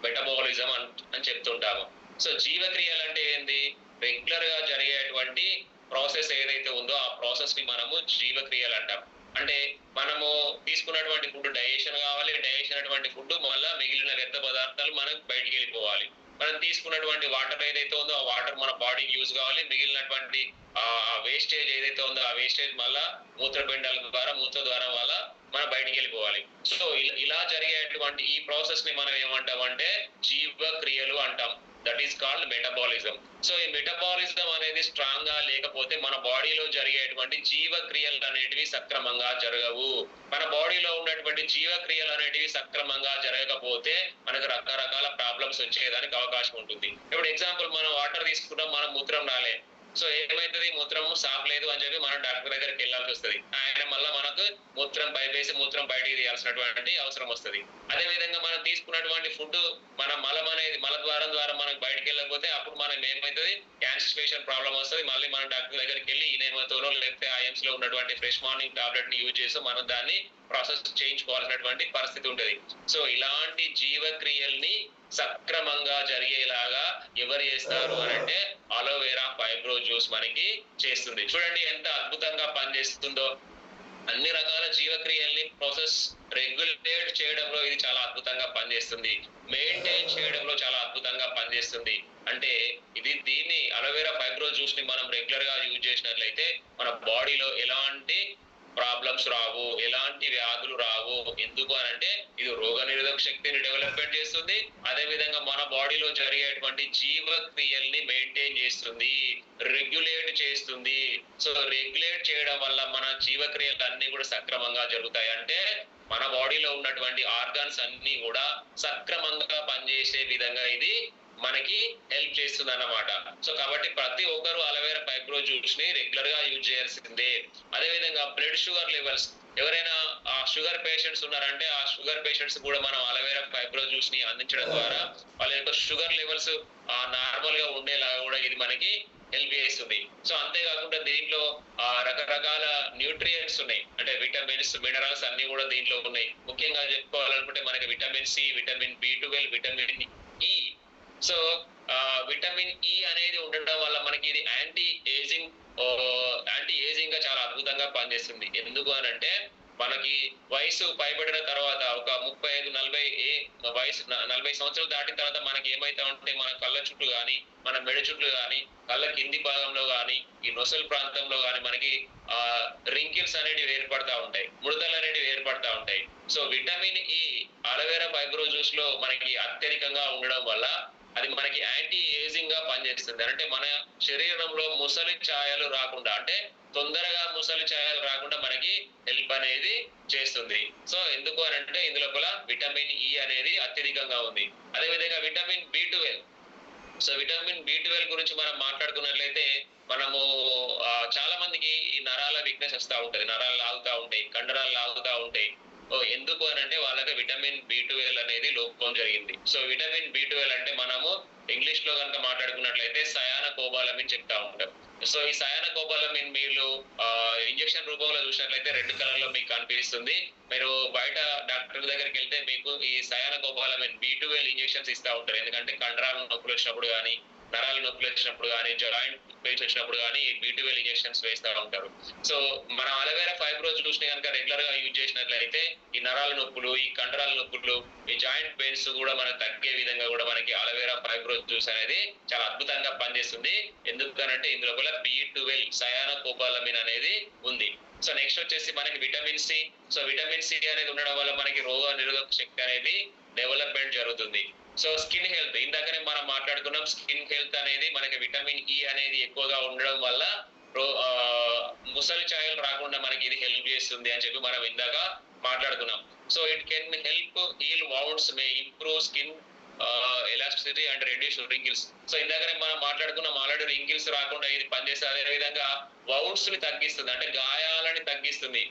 మెటబాలిజం అని చెప్తుంటాము. సో జీవక్రియలు అంటే ఏంది? రెగ్యులర్ గా జరిగేటువంటి ప్రాసెస్ ఏదైతే ఉందో ఆ ప్రాసెస్ ని మనము జీవక్రియలు అంటాం. అంటే మనము తీసుకున్నటువంటి ఫుడ్ డైజెషన్ కావాలి, డైజెషన్ అయినటువంటి ఫుడ్ మళ్ళా మిగిలిన వ్యర్థ పదార్థాలు మనకు బయటికి వెళ్ళిపోవాలి. మనం తీసుకున్నటువంటి వాటర్ ఏదైతే ఉందో ఆ వాటర్ మన బాడీకి యూజ్ కావాలి, మిగిలినటువంటి ఆ వేస్టేజ్ ఏదైతే ఉందో ఆ వేస్టేజ్ మళ్ళా మూత్రపిండాల ద్వారా మూత్ర ద్వారం వల్ల మన బయటికి వెళ్ళిపోవాలి. సో ఇలా జరిగేటువంటి ఈ ప్రాసెస్ ని మనం ఏమంటామంటే జీవక్రియలు అంటాం. That is called metabolism. So ఈ మెటబాలిజం అనేది స్ట్రాంగ్ గా లేకపోతే మన బాడీలో జరిగేటువంటి జీవక్రియలు అనేటివి సక్రమంగా జరగవు. మన బాడీలో ఉన్నటువంటి జీవక్రియలు అనేటివి సక్రమంగా జరగకపోతే మనకు రకరకాల ప్రాబ్లమ్స్ వచ్చేదానికి అవకాశం ఉంటుంది. ఇప్పుడు ఎగ్జాంపుల్ మనం వాటర్ తీసుకుంటాం, మనం మూత్రం రాలే, సో ఏమైతుంది? మూత్రం సాఫ్ లేదు అని చెప్పి మనం డాక్టర్ దగ్గరికి వెళ్ళాల్సి వస్తుంది. ఆయన మళ్ళీ మనకు మూత్రం పైపేసి మూత్రం బయటికి తీయాల్సినటువంటి అవసరం వస్తుంది. అదే విధంగా మనం తీసుకున్నటువంటి ఫుడ్ మన మలం అనేది మలద్వారం ద్వారా మనకు బయటకు వెళ్ళకపోతే అప్పుడు మనం ఏమవుతుంది? కాన్స్టిపేషన్ ప్రాబ్లం వస్తుంది. మళ్ళీ మనం డాక్టర్ దగ్గరికి వెళ్ళి ఈనేమతోనో లేకపోతే ఐఎంస్ లో ఉన్నటువంటి ఫ్రెష్ మార్నింగ్ టాబ్లెట్ ని యూజ్ చేసి మనం దాన్ని ప్రాసెస్ చేయించుకోవాల్సినటువంటి పరిస్థితి ఉంటుంది. సో ఇలాంటి జీవక్రియల్ని సక్రమంగా జరిగేలాగా ఎవరు చేస్తారు అని అంటే అలోవెరా ఫైబ్రో జ్యూస్ మనకి చేస్తుంది. చూడండి ఎంత అద్భుతంగా పనిచేస్తుందో. అన్ని రకాల జీవక్రియల్ని ప్రాసెస్ రెగ్యులేట్ చేయడంలో ఇది చాలా అద్భుతంగా పనిచేస్తుంది, మెయింటైన్ చేయడంలో చాలా అద్భుతంగా పనిచేస్తుంది. అంటే దీన్ని అలోవెరా ఫైబ్రో జ్యూస్ ని మనం రెగ్యులర్ గా యూజ్ చేసినట్లయితే మన బాడీలో ఎలాంటి ప్రాబ్లమ్స్ రావు, ఎలాంటి వ్యాధులు రావు. ఎందుకు అని అంటే ఇది రోగ నిరోధక శక్తిని డెవలప్మెంట్ చేస్తుంది, అదే విధంగా మన బాడీలో జరిగేటువంటి జీవక్రియల్ని మెయింటైన్ చేస్తుంది, రెగ్యులేట్ చేస్తుంది. సో రెగ్యులేట్ చేయడం వల్ల మన జీవక్రియలు అన్ని కూడా సక్రమంగా జరుగుతాయి. అంటే మన బాడీలో ఉన్నటువంటి ఆర్గాన్స్ అన్ని కూడా సక్రమంగా పనిచేసే విధంగా ఇది మనకి హెల్ప్ చేస్తుంది అన్నమాట. సో కాబట్టి ప్రతి ఒక్కరు అలోవెరా ఫైబ్రో జ్యూస్ ని రెగ్యులర్ గా యూజ్ చేయాల్సిందే. అదే విధంగా బ్లడ్ షుగర్ లెవెల్స్, ఎవరైనా ఆ షుగర్ పేషెంట్స్ ఉన్నారంటే ఆ షుగర్ పేషెంట్స్ కూడా మనం అలోవెరా ఫైబ్రో జ్యూస్ ని అందించడం ద్వారా వాళ్ళ యొక్క షుగర్ లెవెల్స్ నార్మల్ గా ఉండేలాగా కూడా ఇది మనకి హెల్ప్ చేస్తుంది. సో అంతేకాకుండా దీంట్లో రకరకాల న్యూట్రియంట్స్ ఉన్నాయి, అంటే విటమిన్స్ మినరల్స్ అన్ని కూడా దీంట్లో ఉన్నాయి. ముఖ్యంగా చెప్పుకోవాలనుకుంటే మనకి vitamin C, vitamin B12, vitamin E. So vitamin E అనేది ఉండడం వల్ల మనకి ఇది యాంటీ ఏజింగ్ గా చాలా అద్భుతంగా పనిచేస్తుంది. ఎందుకు అని అంటే మనకి వయసు పైబడిన తర్వాత ఒక 35-40 సంవత్సరాలు దాటిన తర్వాత మనకి ఏమైతా ఉంటే మన కళ్ళ చుట్టూ కానీ మన మెడ చుట్టూ కానీ కళ్ళ కింది భాగంలో కానీ ఈ నొసల్ ప్రాంతంలో కానీ మనకి రింకిల్స్ అనేటివి ఏర్పడతా ఉంటాయి, ముడతలు అనేటివి ఏర్పడతా ఉంటాయి. సో విటమిన్ ఈ అలోవెరా ఫైబ్రో జ్యూస్ లో మనకి అత్యధికంగా ఉండడం వల్ల అది మనకి యాంటీ ఏజింగ్ గా పనిచేస్తుంది. అంటే మన శరీరంలో ముసలి ఛాయలు రాకుండా, అంటే తొందరగా ముసలి ఛాయలు రాకుండా మనకి హెల్ప్ అనేది చేస్తుంది. సో ఎందుకు అని అంటే ఇందులోపల విటమిన్ ఈ అనేది అత్యధికంగా ఉంది. అదే విధంగా vitamin B12. So vitamin B12 గురించి మనం మాట్లాడుకున్నట్లయితే మనము చాలా మందికి ఈ నరాల వీక్నెస్ వస్తూ ఉంటది, నరాలు లాగుతూ ఉంటాయి, కండరాలు లాగుతూ ఉంటాయి. ఎందుకు అని అంటే వాళ్ళకి విటమిన్ B12 అనేది లోపం జరిగింది. సో విటమిన్ B12 అంటే మనము ఇంగ్లీష్ లో కనుక మాట్లాడుకున్నట్లయితే సయానోకోబాలమిన్ చెప్తా ఉంటాం. సో ఈ సయానోకోబాలమిన్ మీరు ఇంజెక్షన్ రూపంలో చూసినట్లయితే రెడ్ కలర్ లో మీకు కనిపిస్తుంది. మీరు బయట డాక్టర్ దగ్గరికి వెళ్తే మీకు ఈ సయానోకోబాలమిన్ B12 ఇంజెక్షన్స్ ఇస్తా ఉంటారు. ఎందుకంటే కండరాలు నొప్పులు వచ్చినప్పుడు కానీ నరాలు నొప్పులు వచ్చినప్పుడు కానీ జాయింట్ పెయిన్స్ వచ్చినప్పుడు కానీ ఈ B12 ఇంజెక్షన్స్ వేస్తూ ఉంటారు. సో మన అలోవెరా ఫైబ్రో జ్యూస్ ని కనుక రెగ్యులర్ గా యూజ్ చేసినట్లయితే ఈ నరాల నొప్పులు, ఈ కండరాల నొప్పులు, ఈ జాయింట్ పెయిన్స్ కూడా మనకు తగ్గే విధంగా కూడా మనకి అలోవెరా ఫైబ్రో జ్యూస్ అనేది చాలా అద్భుతంగా పనిచేస్తుంది. ఎందుకనంటే ఇందులో కూడా B12 సయానోకోబాలమిన్ అనేది ఉంది. సో నెక్స్ట్ వచ్చేసి మనకి vitamin C. So vitamin C అనేది ఉండడం వల్ల మనకి రోగ నిరోధక శక్తి అనేది డెవలప్మెంట్ జరుగుతుంది. సో స్కిన్ హెల్త్, ఇందాకనే మనం మాట్లాడుకున్నాం, స్కిన్ హెల్త్ అనేది మనకి విటమిన్ ఈ అనేది ఎక్కువగా ఉండడం వల్ల ముసలి ఛాయలు రాకుండా మనకి ఇది హెల్ప్ చేస్తుంది అని చెప్పి మనం ఇందాక మాట్లాడుకున్నాం. So it can help heal wounds, may improve skin elasticity and reduce wrinkles. So ఇందాకనే మనం మాట్లాడుకున్నాం ఆల్రెడీ రింకిల్స్ రాకుండా ఇది పనిచేస్తుంది. అదే విధంగా వౌండ్స్ ని తగ్గిస్తుంది, అంటే గాయాలని తగ్గిస్తుంది.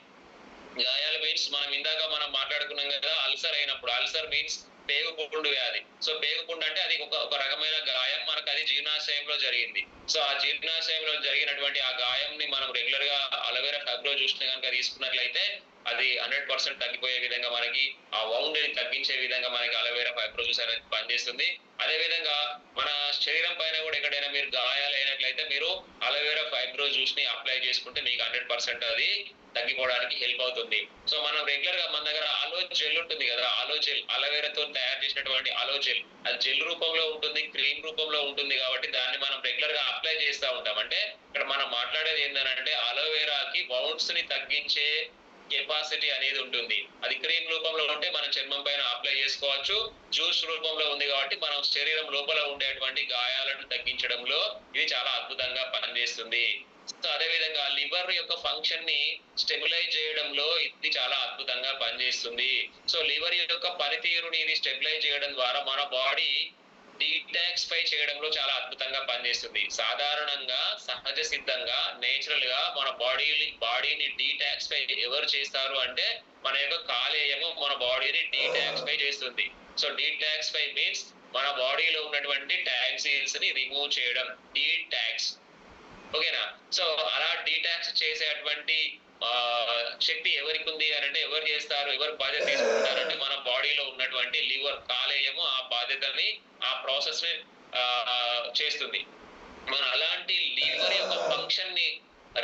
గాయాలు మీన్స్ మనం మాట్లాడుకున్నాం కదా, అల్సర్ అయినప్పుడు. అల్సర్ మీన్స్ పేగుపుండు వ్యాధి. సో పేగుపుండు అంటే అది ఒక రకమైన గాయం, మనకు అది జీర్ణాశయంలో జరిగింది. సో ఆ జీర్ణాశయంలో జరిగినటువంటి ఆ గాయంని మనం రెగ్యులర్ గా అలోవెరా ఫైబ్రో జ్యూస్ ని కనుక తీసుకున్నట్లయితే అది 100% తగ్గిపోయే విధంగా, మనకి ఆ వౌండ్ ని తగ్గించే విధంగా మనకి అలోవెరా ఫైబ్రో జ్యూస్ అనేది పనిచేస్తుంది. అదే విధంగా మన శరీరం పైన కూడా ఎక్కడైనా మీరు గాయాలు అయినట్లయితే మీరు అలోవెరా ఫైబ్రో జ్యూస్ ని అప్లై చేసుకుంటే మీకు 100% అది తగ్గిపోవడానికి హెల్ప్ అవుతుంది. సో మనం రెగ్యులర్ గా మన దగ్గర ఆలో జెల్ ఉంటుంది కదా, ఆలో జెల్, అలోవెరాతో తయారు చేసినటువంటి ఆలో జెల్, అది జెల్ రూపంలో ఉంటుంది, క్రీమ్ రూపంలో ఉంటుంది. కాబట్టి దాన్ని మనం రెగ్యులర్ గా అప్లై చేస్తూ ఉంటాం. అంటే ఇక్కడ మనం మాట్లాడేది ఏంటంటే అలోవెరాకి వౌండ్స్ ని తగ్గించే కెపాసిటీ అనేది ఉంటుంది. అది క్రీమ్ రూపంలో ఉంటే మనం చర్మం పైన అప్లై చేసుకోవచ్చు. జ్యూస్ రూపంలో ఉంది కాబట్టి మనం శరీరం లోపల ఉండేటువంటి గాయాలను తగ్గించడంలో ఇది చాలా అద్భుతంగా పనిచేస్తుంది. సో అదే విధంగా లివర్ యొక్క ఫంక్షన్ ని స్టెబిలైజ్ చేయడంలో ఇది చాలా అద్భుతంగా పనిచేస్తుంది. సో లివర్ యొక్క పనితీరుని ఇది స్టెబిలైజ్ చేయడం ద్వారా మన బాడీ డీటాక్సిఫై చేయడంలో చాలా అద్భుతంగా పనిచేస్తుంది. సాధారణంగా సహజ సిద్ధంగా నేచురల్ గా మన బాడీని డీటాక్సిఫై ఎవరు చేస్తారు అంటే మన యొక్క కాలేయము మన బాడీని డీటాక్సిఫై చేస్తుంది. సో డీటాక్సిఫై మీన్స్ మన బాడీలో ఉన్నటువంటి టాక్సిన్స్ ని రిమూవ్ చేయడం, డీటాక్స్. ఓకేనా? సో అలా డీటాక్స్ చేసేటువంటి శక్తి ఎవరికి ఉంది అని అంటే, ఎవరు చేస్తారు, ఎవరు బాధ్యత తీసుకుంటారంటే మన బాడీలో ఉన్నటువంటి లివర్, కాలేయము ఆ బాధ్యతని, ఆ ప్రాసెస్ ని చేస్తుంది. మన అలాంటి లివర్ యొక్క ఫంక్షన్ ని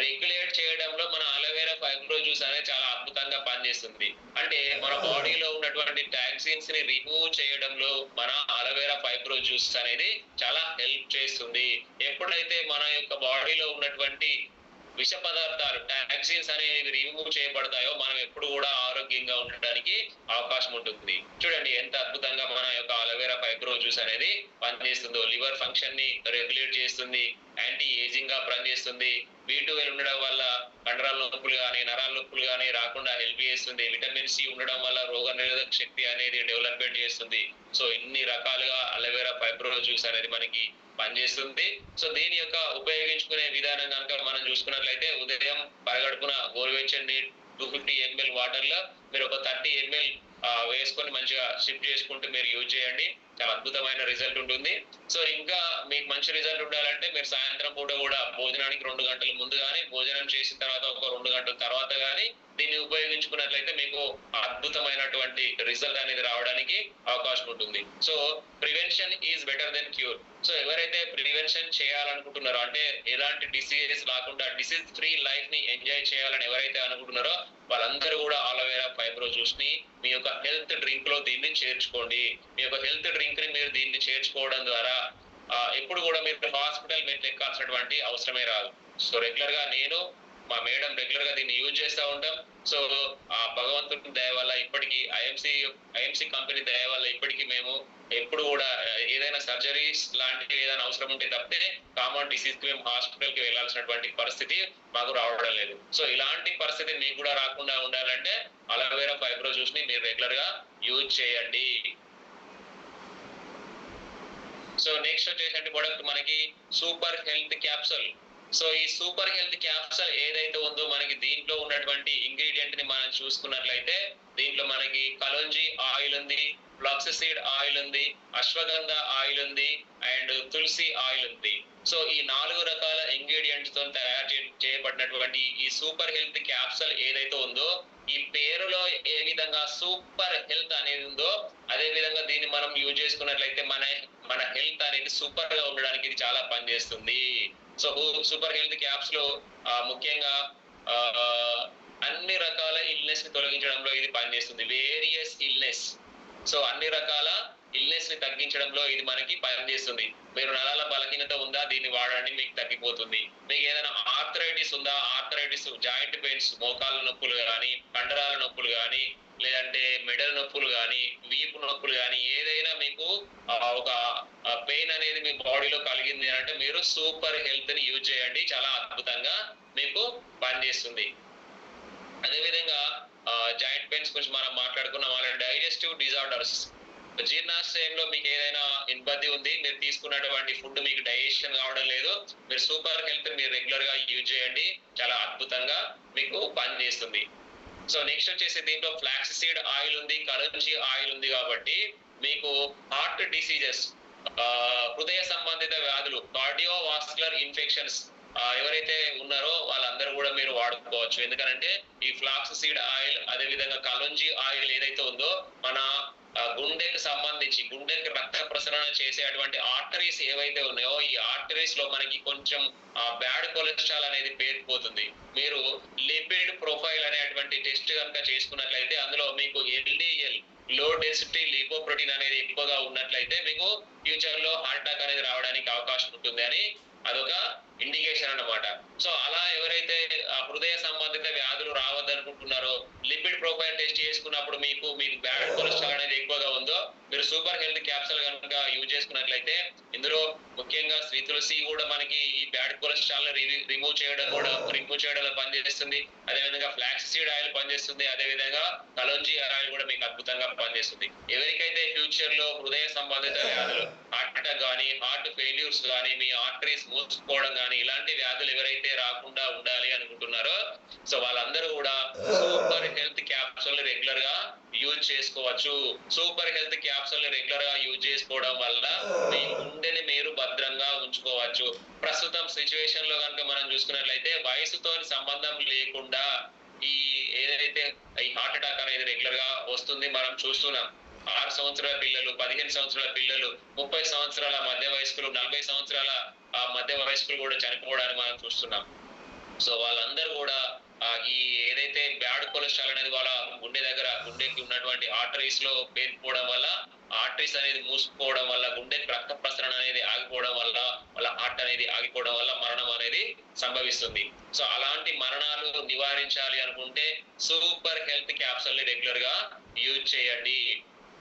రెగ్యులేట్ చేయడంలో మన అలోవెరా ఫైబ్రో జ్యూస్ అనేది చాలా అద్భుతంగా పనిచేస్తుంది. అంటే మన బాడీలో ఉన్నటువంటి టాక్సిన్స్ ని రిమూవ్ చేయడంలో మన అలోవెరా ఫైబ్రో జ్యూస్ అనేది చాలా హెల్ప్ చేస్తుంది. ఎప్పుడైతే మన యొక్క బాడీలో ఉన్నటువంటి విష పదార్థాలు, టాక్సిన్స్ అనేవి రిమూవ్ చేయబడతాయో మనం ఎప్పుడు కూడా ఆరోగ్యంగా ఉండడానికి అవకాశం ఉంటుంది. చూడండి ఎంత అద్భుతంగా మన యొక్క అలోవెరా ఫైబ్రో జ్యూస్ అనేది పనిచేస్తుందో. లివర్ ఫంక్షన్ ని రెగ్యులేట్ చేస్తుంది, యాంటీ ఏజింగ్ గా పనిచేస్తుంది. B12 ఉండడం వల్ల కండరాల నొప్పులు కానీ, నరాల నొప్పులు కానీ రాకుండా హెల్ప్ చేస్తుంది. విటమిన్ సి ఉండడం వల్ల రోగ నిరోధక శక్తి అనేది డెవలప్మెంట్ చేస్తుంది. సో ఇన్ని రకాలుగా అలోవెరా ఫైబ్రో జ్యూస్ అనేది మనకి పనిచేస్తుంది. సో దీని యొక్క ఉపయోగించుకునే విధానం కనుక మనం చూసుకున్నట్లయితే, ఉదయం పరగడుపున గోరువెచ్చని నీరు 250 ml వాటర్ లో మీరు ఒక 30 ml వేసుకొని మంచిగా సిప్ చేసుకుంటూ మీరు యూజ్ చేయండి. చాలా అద్భుతమైన రిజల్ట్ ఉంటుంది. సో ఇంకా మీకు మంచి రిజల్ట్ ఉండాలంటే మీరు సాయంత్రం పూట కూడా భోజనానికి 2 గంటల ముందు కానీ, భోజనం చేసిన తర్వాత ఒక 2 గంటల తర్వాత కానీ దీన్ని ఉపయోగించుకున్నట్లయితే మీకు అద్భుతమైనటువంటి రిజల్ట్ అనేది రావడానికి అవకాశం ఉంటుంది. So prevention is better than cure. So ఎవరైతే ప్రివెన్షన్ చేయాలనుకుంటున్నారో, అంటే ఎలాంటి డిసీజెస్ రాకుండా డిసీజ్ ఫ్రీ లైఫ్ ని ఎంజాయ్ చేయాలని ఎవరైతే అనుకుంటున్నారో వాళ్ళందరూ కూడా అలోవెరా ఫైబ్రో జ్యూస్ ని మీ యొక్క హెల్త్ డ్రింక్ లో దీన్ని చేర్చుకోండి. మీ యొక్క హెల్త్ డ్రింక్ ని మీరు దీన్ని చేర్చుకోవడం ద్వారా ఎప్పుడు కూడా మీరు హాస్పిటల్ మెట్లు ఎక్కాల్సినటువంటి అవసరమే రాదు. సో రెగ్యులర్ గా నేను, మా మేడం రెగ్యులర్ గా దీన్ని యూజ్ చేస్తూ ఉంటాం. సో ఆ భగవంతుడి దయ వల్ల ఇప్పటికీ ఐఎంసీ కంపెనీ దయ వల్ల ఇప్పటికీ మేము ఎప్పుడు కూడా ఏదైనా సర్జరీస్ లాంటివి ఏదైనా అవసరం ఉంటే తప్పితే కామన్ డిసీజ్ కి మేము హాస్పిటల్ కి వెళ్లాల్సినటువంటి పరిస్థితి మాకు రావడం లేదు. సో ఇలాంటి పరిస్థితి మీకు కూడా రాకుండా ఉండాలంటే అలోవెరా ఫైబ్రో జ్యూస్ ని మీరు రెగ్యులర్ గా యూజ్ చేయండి. సో నెక్స్ట్ వచ్చేసి ప్రొడక్ట్ మనకి సూపర్ హెల్త్ క్యాప్సూల్. సో ఈ సూపర్ హెల్త్ క్యాప్సూల్ ఏదైతే ఉందో మనకి దీంట్లో ఉన్నటువంటి ఇంగ్రీడియంట్ ని మనం చూసుకున్నట్లయితే దీంట్లో మనకి కలోంజీ ఆయిల్ ఉంది, ఫ్లాక్స్ సీడ్ ఆయిల్ ఉంది, అశ్వగంధ ఆయిల్ ఉంది అండ్ తులసి ఆయిల్ ఉంది. సో ఈ 4 రకాల ఇంగ్రీడియంట్స్ తో తయారు చేయబడినటువంటి ఈ సూపర్ హెల్త్ క్యాప్సూల్ ఏదైతే ఉందో, ఈ పేరులో ఏ విధంగా సూపర్ హెల్త్ అనేది ఉందో అదే విధంగా దీన్ని మనం యూజ్ చేసుకున్నట్లయితే మన హెల్త్ అనేది సూపర్ గా ఉండడానికి ఇది చాలా పనిచేస్తుంది. సో సూపర్ హెల్త్ క్యాప్స్ లో ముఖ్యంగా అన్ని రకాల ఇల్నెస్ ని తొలగించడంలో ఇది పనిచేస్తుంది. వేరియస్ ఇల్నెస్, సో అన్ని రకాల ఇల్నెస్ ని తగ్గించడంలో ఇది మనకి పనిచేస్తుంది. మీరు నరాల బలహీనత ఉందా, దీన్ని వాడండి, మీకు తగ్గిపోతుంది. మీకు ఏదైనా ఆర్థరైటిస్ ఉందా, ఆర్థరైటిస్, జాయింట్ పెయిన్స్, మోకాళ్ళ నొప్పులు కానీ, కండరాల నొప్పులు కానీ, లేదంటే మెడల నొప్పులు కానీ, వీపు నొప్పులు కానీ, ఏదైనా మీకు ఒక పెయిన్ అనేది మీ బాడీలో కలిగింది అంటే మీరు సూపర్ హెల్త్ ని యూజ్ చేయండి, చాలా అద్భుతంగా మీకు పనిచేస్తుంది. అదేవిధంగా జాయింట్ పెయిన్స్ గురించి మనం మాట్లాడుకున్నాం. అలాగే డైజెస్టివ్ డిజార్డర్స్, జీర్ణాశయంలో మీకు ఏదైనా ఇబ్బంది ఉంది, మీరు తీసుకున్నటువంటి ఫుడ్ మీకు డైజెషన్ కావడం లేదు, మీరు సూపర్ హెల్త్ మీరు రెగ్యులర్ గా యూజ్ చేయండి, చాలా అద్భుతంగా మీకు పనిచేస్తుంది. సో నెక్స్ట్ వచ్చేసి దీంట్లో ఫ్లాక్స్ సీడ్ ఆయిల్ ఉంది, కలంజీ ఆయిల్ ఉంది కాబట్టి మీకు హార్ట్ డిసీజెస్, హృదయ సంబంధిత వ్యాధులు, కార్డియోవాస్కులర్ ఇన్ఫెక్షన్స్ ఎవరైతే ఉన్నారో వాళ్ళందరూ కూడా మీరు వాడుకోవచ్చు. ఎందుకంటే ఈ ఫ్లాక్స్ సీడ్ ఆయిల్ అదే విధంగా కలంజీ ఆయిల్ ఏదైతే ఉందో మన గుండెకి సంబంధించి గుండెకి రక్త ప్రసరణ చేసేటువంటి ఆర్టరీస్ ఏవైతే ఉన్నాయో ఈ ఆర్టరీస్ లో మనకి కొంచెం బ్యాడ్ కొలెస్ట్రాల్ అనేది పేరుకుపోతుంది. మీరు లిపిడ్ ప్రొఫైల్ అనేటువంటి టెస్ట్ కనుక చేసుకున్నట్లయితే అందులో మీకు ఎల్డిఎల్ లో డెన్సిటీ లిపోప్రోటీన్ అనేది ఎక్కువగా ఉన్నట్లయితే మీకు ఫ్యూచర్ లో హార్ట్ అటాక్ అనేది రావడానికి అవకాశం ఉంటుంది అని అదొక ఇండికేషన్ అన్నమాట. సో అలా ఎవరైతే హృదయ సంబంధిత వ్యాధులు రావద్దనుకుంటున్నారో లిపిడ్ ప్రొఫైల్ టెస్ట్ చేసుకున్నప్పుడు మీకు బ్యాడ్ కొలెస్ట్రాల్ అనేది ఎక్కువగా ఉందో మీరు సూపర్ హెల్త్ క్యాప్సూల్ కనుక యూజ్ చేసుకున్నట్లయితే ఇందులో ముఖ్యంగా శ్రీ తులసి కూడా మనకి ఈ బ్యాడ్ కొలెస్ట్రాల్ రిమూవ్ చేయడంలో పనిచేస్తుంది. అదేవిధంగా ఫ్లాక్స్ సీడ్ ఆయిల్ పనిచేస్తుంది. అదేవిధంగా కలంజీ ఆయిల్ కూడా మీకు అద్భుతంగా పనిచేస్తుంది. ఎవరికైతే ఫ్యూచర్ లో హృదయ సంబంధిత వ్యాధులు, హార్ట్ అటాక్ కానీ, హార్ట్ ఫెయిల్యూర్స్ కానీ, మీ ఆర్టరీస్ మూసుకోవడం కానీ ఇలాంటి వ్యాధులు ఎవరైతే రాకుండా ఉండాలి అనుకుంటున్నారో సో వాళ్ళందరూ కూడా సూపర్ హెల్త్ క్యాప్సూల్ రెగ్యులర్ గా యూజ్ చేసుకోవచ్చు. సూపర్ హెల్త్ క్యాప్సూల్ రెగ్యులర్ గా యూజ్ చేసుకోవడం వల్ల మీ గుండెని మీరు భద్రంగా ఉంచుకోవచ్చు. ప్రస్తుతం సిచ్యువేషన్ లో కనుక మనం చూసుకున్నట్లయితే వయసుతో సంబంధం లేకుండా ఈ ఏదైతే ఈ హార్ట్ అటాక్ అనేది రెగ్యులర్ గా వస్తుంది మనం చూస్తున్నాం. 6 సంవత్సరాల పిల్లలు, 15 సంవత్సరాల పిల్లలు, 30 సంవత్సరాల మధ్య వయస్కులు, 40 సంవత్సరాల మధ్య వయస్కులు కూడా చనిపోవడాన్ని మనం చూస్తున్నాం. సో వాళ్ళందరూ కూడా ఈ ఏదైతే బ్యాడ్ కొలెస్ట్రాల్ అనేది వాళ్ళ గుండెకి ఉన్నటువంటి ఆర్టరీస్ లో పేరుకోవడం వల్ల, ఆర్టరీస్ అనేది మూసుకుపోవడం వల్ల, గుండెకి రక్త ప్రసరణ అనేది ఆగిపోవడం వల్ల, వాళ్ళ హార్ట్ అనేది ఆగిపోవడం వల్ల మరణం అనేది సంభవిస్తుంది. సో అలాంటి మరణాలు నివారించాలి అనుకుంటే సూపర్ హెల్త్ క్యాప్సూల్ ని రెగ్యులర్ గా యూజ్ చేయండి.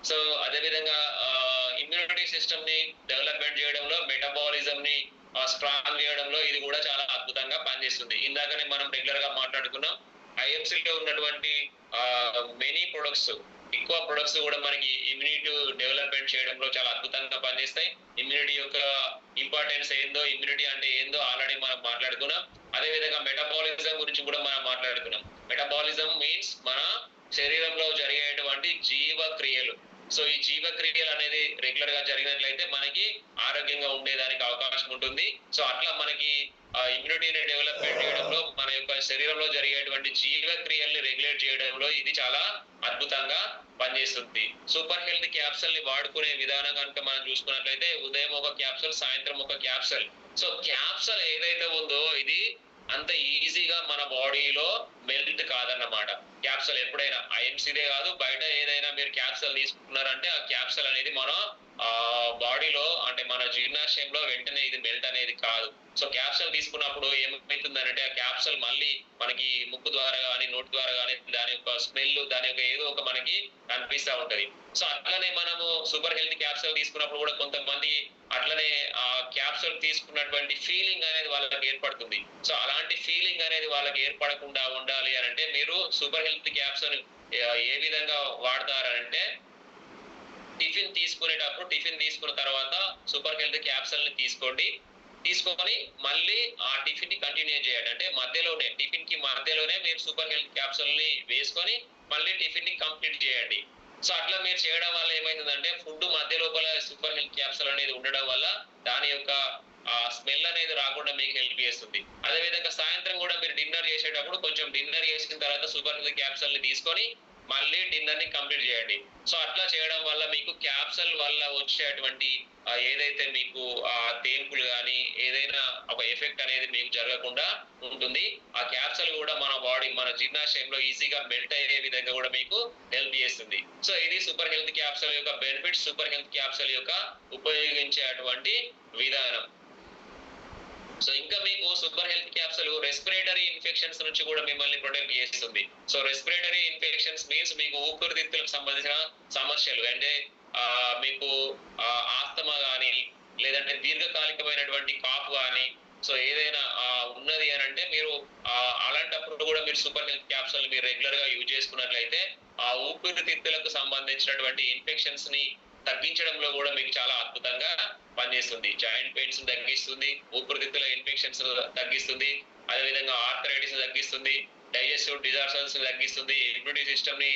సో అదే విధంగా ఇమ్యూనిటీ సిస్టమ్ ని డెవలప్మెంట్ చేయడంలో, మెటబాలిజం ని స్ట్రాంగ్ చేయడంలో ఇది కూడా చాలా అద్భుతంగా పనిచేస్తుంది. ఇందాకనే మనం రెగ్యులర్ గా మాట్లాడుకున్నాం ఐఎంసీ లో ఉన్నటువంటి మెనీ ప్రొడక్ట్స్, ఎక్కువ ప్రొడక్ట్స్ కూడా మనకి ఇమ్యూనిటీ డెవలప్మెంట్ చేయడంలో చాలా అద్భుతంగా పనిచేస్తాయి. ఇమ్యూనిటీ యొక్క ఇంపార్టెన్స్ ఏందో, ఇమ్యూనిటీ అంటే ఏందో ఆల్రెడీ మనం మాట్లాడుకున్నాం. అదే విధంగా మెటబాలిజం గురించి కూడా మనం మాట్లాడుకున్నాం. మెటబాలిజం మీన్స్ మన శరీరంలో జరిగేటువంటి జీవక్రియలు. సో ఈ జీవక్రియలు అనేది రెగ్యులర్ గా జరిగినట్లయితే మనకి ఆరోగ్యంగా ఉండేదానికి అవకాశం ఉంటుంది. సో అట్లా మనకి ఇమ్యూనిటీని డెవలప్మెంట్ చేయడంలో, మన యొక్క శరీరంలో జరిగేటువంటి జీవక్రియల్ని రెగ్యులేట్ చేయడంలో ఇది చాలా అద్భుతంగా పనిచేస్తుంది. సూపర్ హెల్త్ క్యాప్సూల్ ని వాడుకునే విధానం కనుక మనం చూసుకున్నట్లయితే ఉదయం ఒక క్యాప్సూల్, సాయంత్రం ఒక క్యాప్సూల్. సో క్యాప్సూల్ ఏదైతే ఉందో ఇది అంత ఈజీగా మన బాడీలో మెల్ట్ కాదన్నమాట. క్యాప్సూల్ ఎప్పుడైనా ఐఎంసీదే కాదు, బయట ఏదైనా మీరు క్యాప్సూల్ తీసుకున్నారంటే ఆ క్యాప్సూల్ అనేది మన బాడీలో అంటే మన జీర్ణాశయంలో వెంటనే ఇది మెల్ట్ అనేది కాదు. సో క్యాప్సూల్ తీసుకున్నప్పుడు ఏమవుతుందంటే ఆ క్యాప్సూల్ మళ్ళీ మనకి ముక్కు ద్వారా కానీ, నోటి ద్వారా కానీ దాని యొక్క స్మెల్, దాని యొక్క ఏదో ఒక మనకి అనిపిస్తూ ఉంటది. సో అట్లనే మనము సూపర్ హెల్త్ క్యాప్సూల్ తీసుకున్నప్పుడు కూడా కొంతమంది అట్లనే ఆ క్యాప్సూల్ తీసుకున్నటువంటి ఫీలింగ్ అనేది వాళ్ళకి ఏర్పడుతుంది. సో అలాంటి ఫీలింగ్ అనేది వాళ్ళకి ఏర్పడకుండా ఉండాలి అని అంటే మీరు సూపర్ హెల్త్ క్యాప్సూల్ ఏ విధంగా వాడతారంటే టిఫిన్ తీసుకునేటప్పుడు, టిఫిన్ తీసుకున్న తర్వాత సూపర్ హెల్త్ క్యాప్సూల్ ని తీసుకొని మళ్ళీ ఆ టిఫిన్ ని కంటిన్యూ చేయండి. అంటే మధ్యలోనే టిఫిన్ కి మధ్యలోనే మీరు సూపర్ హెల్త్ క్యాప్సూల్ ని వేసుకొని మళ్ళీ టిఫిన్ ని కంప్లీట్ చేయండి. సో అట్లా మీరు చేయడం వల్ల ఏమైతుందంటే ఫుడ్ మధ్య లోపల సూపర్ హెల్త్ క్యాప్సూల్ అనేది ఉండడం వల్ల దాని యొక్క స్మెల్ అనేది రాకుండా మీకు హెల్ప్ చేస్తుంది. అదే విధంగా సాయంత్రం కూడా మీరు డిన్నర్ చేసేటప్పుడు కొంచెం డిన్నర్ చేసిన తర్వాత సూపర్ హెల్త్ క్యాప్సూల్ ని తీసుకొని మళ్ళీ డిన్నర్ ని కంప్లీట్ చేయండి. సో అట్లా చేయడం వల్ల మీకు క్యాప్సూల్ వల్ల వచ్చేటువంటి ఏదైతే మీకు తేన్పులు కానీ ఏదైనా ఒక ఎఫెక్ట్ అనేది మీకు జరగకుండా ఉంటుంది. ఆ క్యాప్సూల్ కూడా మన జీర్ణాశయంలో ఈజీగా మెల్ట్ అయ్యే విధంగా కూడా మీకు హెల్ప్ చేస్తుంది. సో ఇది సూపర్ హెల్త్ క్యాప్సూల్ యొక్క బెనిఫిట్స్, సూపర్ హెల్త్ క్యాప్సూల్ యొక్క ఉపయోగించేటువంటి విధానం. సో ఇంకా మీకు super health capsule respiratory infections నుంచి కూడా మిమ్మల్ని ప్రొటెక్ట్ చేస్తుంది. సో రెస్పిరేటరీ ఇన్ఫెక్షన్స్ మీన్స్ మీకు ఊపిరితిత్తులకు సంబంధించిన సమస్యలు అంటే మీకు ఆస్తమా కానీ లేదంటే దీర్ఘకాలికమైనటువంటి కాఫ్ కానీ సో ఏదైనా ఉన్నది అని అంటే మీరు అలాంటప్పుడు కూడా మీరు సూపర్ హెల్త్ క్యాప్సూల్ మీరు రెగ్యులర్ గా యూజ్ చేసుకున్నట్లయితే ఆ ఊపిరితిత్తులకు సంబంధించినటువంటి ఇన్ఫెక్షన్స్ ని తగ్గించడంలో కూడా మీకు చాలా అద్భుతంగా పనిచేస్తుంది. జాయింట్ పెయిన్స్ తగ్గిస్తుంది, ఊపిరితిత్తుల ఇన్ఫెక్షన్స్ తగ్గిస్తుంది, అదేవిధంగా ఆర్థరైటిస్ తగ్గిస్తుంది, డైజెస్టివ్ డిజార్డర్స్ తగ్గిస్తుంది, ఇమ్యూనిటీ సిస్టమ్ ని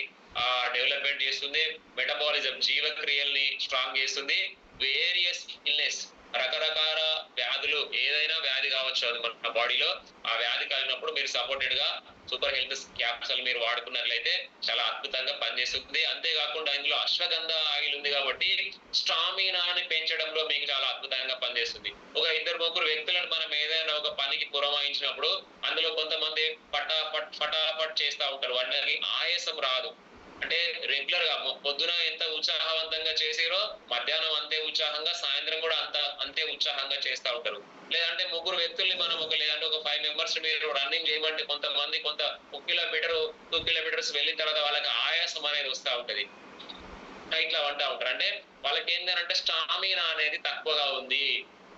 డెవలప్మెంట్ చేస్తుంది, మెటబాలిజం జీవక్రియల్ని స్ట్రాంగ్ చేస్తుంది, వేరియస్ ఇల్నెస్ రకరకాల వ్యాధులు ఏదైనా వ్యాధి కావచ్చు అది మన బాడీలో ఆ వ్యాధి కలిగినప్పుడు మీరు సపోర్టెడ్ గా సూపర్ హెల్త్ క్యాప్సూల్ మీరు వాడుకున్నట్లయితే చాలా అద్భుతంగా పనిచేస్తుంది. అంతేకాకుండా ఇందులో అశ్వగంధ ఆయిల్ ఉంది కాబట్టి స్టామినాని పెంచడంలో మీకు చాలా అద్భుతంగా పనిచేస్తుంది. ఒక ఇద్దరు ముగ్గురు వ్యక్తులను మనం ఏదైనా ఒక పనికి పురమాయించినప్పుడు అందులో కొంతమంది పటాపట్ చేస్తూ ఉంటారు, వాళ్ళకి ఆయాసం రాదు. అంటే రెగ్యులర్ గా పొద్దున ఎంత ఉత్సాహవంతంగా చేసిరో మధ్యాహ్నం అంతే ఉత్సాహంగా, సాయంత్రం కూడా అంతే ఉత్సాహంగా చేస్తూ ఉంటారు. లేదంటే ముగ్గురు వ్యక్తుల్ని మనం లేదంటే ఒక 5 మెంబర్స్ మీరు రన్నింగ్ చేయమంటే కొంతమంది 1 కిలోమీటర్ 2 కిలోమీటర్స్ వెళ్ళిన తర్వాత వాళ్ళకి ఆయాసం అనేది వస్తూ ఉంటది, ఇట్లా అంటూ ఉంటారు. అంటే వాళ్ళకి ఏంటంటే స్టామినా అనేది తక్కువగా ఉంది.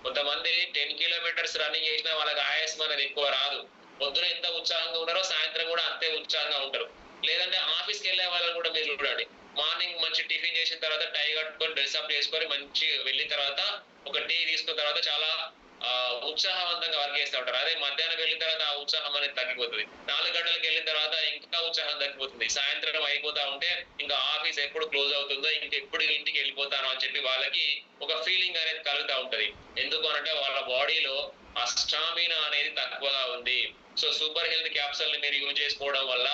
కొంతమంది 10 కిలోమీటర్స్ రన్నింగ్ చేసినా వాళ్ళకి ఆయాసం అనేది ఎక్కువ రాదు. పొద్దున ఎంత ఉత్సాహంగా ఉన్నారో సాయంత్రం కూడా అంతే ఉత్సాహంగా ఉంటారు. లేదంటే ఆఫీస్కి వెళ్ళే వాళ్ళని కూడా మీరు చూడండి, మార్నింగ్ మంచి టిఫిన్ చేసిన తర్వాత టై కట్టుకొని డ్రెస్ అప్ చేసుకొని మంచి వెళ్ళిన తర్వాత ఒక టీ తీసుకున్న తర్వాత చాలా ఉత్సాహవంతంగా వర్క్ చేస్తూ ఉంటారు. అదే మధ్యాహ్నం వెళ్ళిన తర్వాత ఆ ఉత్సాహం అనేది తగ్గిపోతుంది. 4 గంటలకు వెళ్ళిన తర్వాత ఇంకా ఉత్సాహం తగ్గిపోతుంది. సాయంత్రం అయిపోతా ఉంటే ఇంకా ఆఫీస్ ఎప్పుడు క్లోజ్ అవుతుందో, ఇంకెప్పుడు ఇంటికి వెళ్ళిపోతాను అని చెప్పి వాళ్ళకి ఒక ఫీలింగ్ అనేది కలుగుతూ ఉంటది. ఎందుకు అనంటే వాళ్ళ బాడీలో ఆ స్టామినా అనేది తక్కువగా ఉంది. సో సూపర్ హెల్త్ క్యాప్సూల్ ని మీరు యూజ్ చేసుకోవడం వల్ల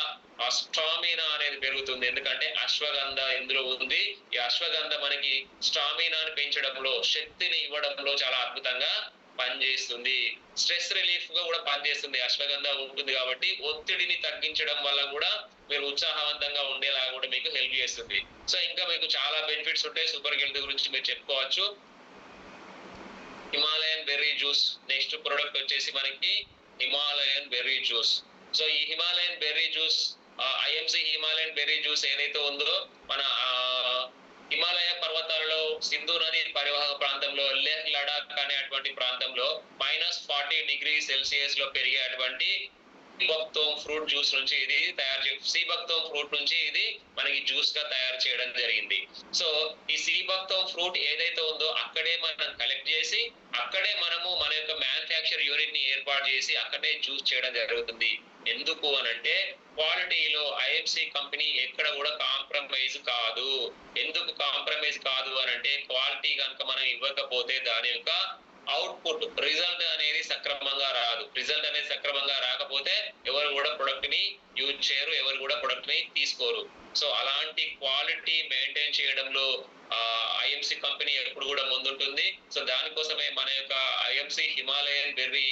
ఆ స్టామినా అనేది పెరుగుతుంది. ఎందుకంటే అశ్వగంధ ఇందులో ఉంది. ఈ అశ్వగంధ మనకి స్టామినాని పెంచడంలో, శక్తిని ఇవ్వడంలో చాలా అద్భుతంగా పనిచేస్తుంది. స్ట్రెస్ రిలీఫ్ గా కూడా పనిచేస్తుంది. అశ్వగంధ ఉంటుంది కాబట్టి ఒత్తిడిని తగ్గించడం వల్ల కూడా మీరు ఉత్సాహవంతంగా ఉండేలా కూడా మీకు హెల్ప్ చేస్తుంది. సో ఇంకా మీకు చాలా బెనిఫిట్స్ ఉంటాయి. సూపర్ హెల్త్ గురించి మీరు చెప్పుకోవచ్చు. Himalayan berry juice next product వచ్చేసి మనకి హిమాలయన్ బెర్రీ జ్యూస్. సో ఈ Himalayan berry juice IMC Himalayan berry juice ఏదైతే ఉందో మన హిమాలయ పర్వతాలలో సింధు నది పరివాహక ప్రాంతంలో లేహ్ లడాక్ అనేటువంటి ప్రాంతంలో -40 డిగ్రీ సెల్సియస్ లో పెరిగే అటువంటి సీబక్తోమ్ ఫ్రూట్ జ్యూస్ నుంచి ఇది సీబక్తోమ్ ఫ్రూట్ నుంచి ఇది మనకి జ్యూస్ గా తయారు చేయడం జరిగింది. సో ఈ సీబక్తోమ్ ఫ్రూట్ ఏదైతే ఉందో అక్కడే మనం కలెక్ట్ చేసి అక్కడే మనము మన యొక్క మ్యానుఫ్యాక్చర్ యూనిట్ ని ఏర్పాటు చేసి అక్కడే జ్యూస్ చేయడం జరుగుతుంది. ఎందుకు అనంటే క్వాలిటీలో ఐఎఫ్సి కంపెనీ ఎక్కడ కూడా కాంప్రమైజ్ కాదు. ఎందుకు కాంప్రమైజ్ కాదు అనంటే క్వాలిటీ కనుక మనం ఇవ్వకపోతే దాని యొక్క అవుట్పుట్ రిజల్ట్ అనేది సక్రమంగా రాదు. రిజల్ట్ అనేది సక్రమంగా రాకపోతే ఎవరు కూడా ప్రొడక్ట్ ని యూజ్ చేయరు, ఎవరు కూడా ప్రొడక్ట్ ని తీసుకోరు. సో అలాంటి క్వాలిటీ మెయింటైన్ చేయడంలో ఐఎంసి కంపెనీ ఎప్పుడు కూడా ముందుంటుంది. సో దానికోసమే మన యొక్క IMC Himalayan berry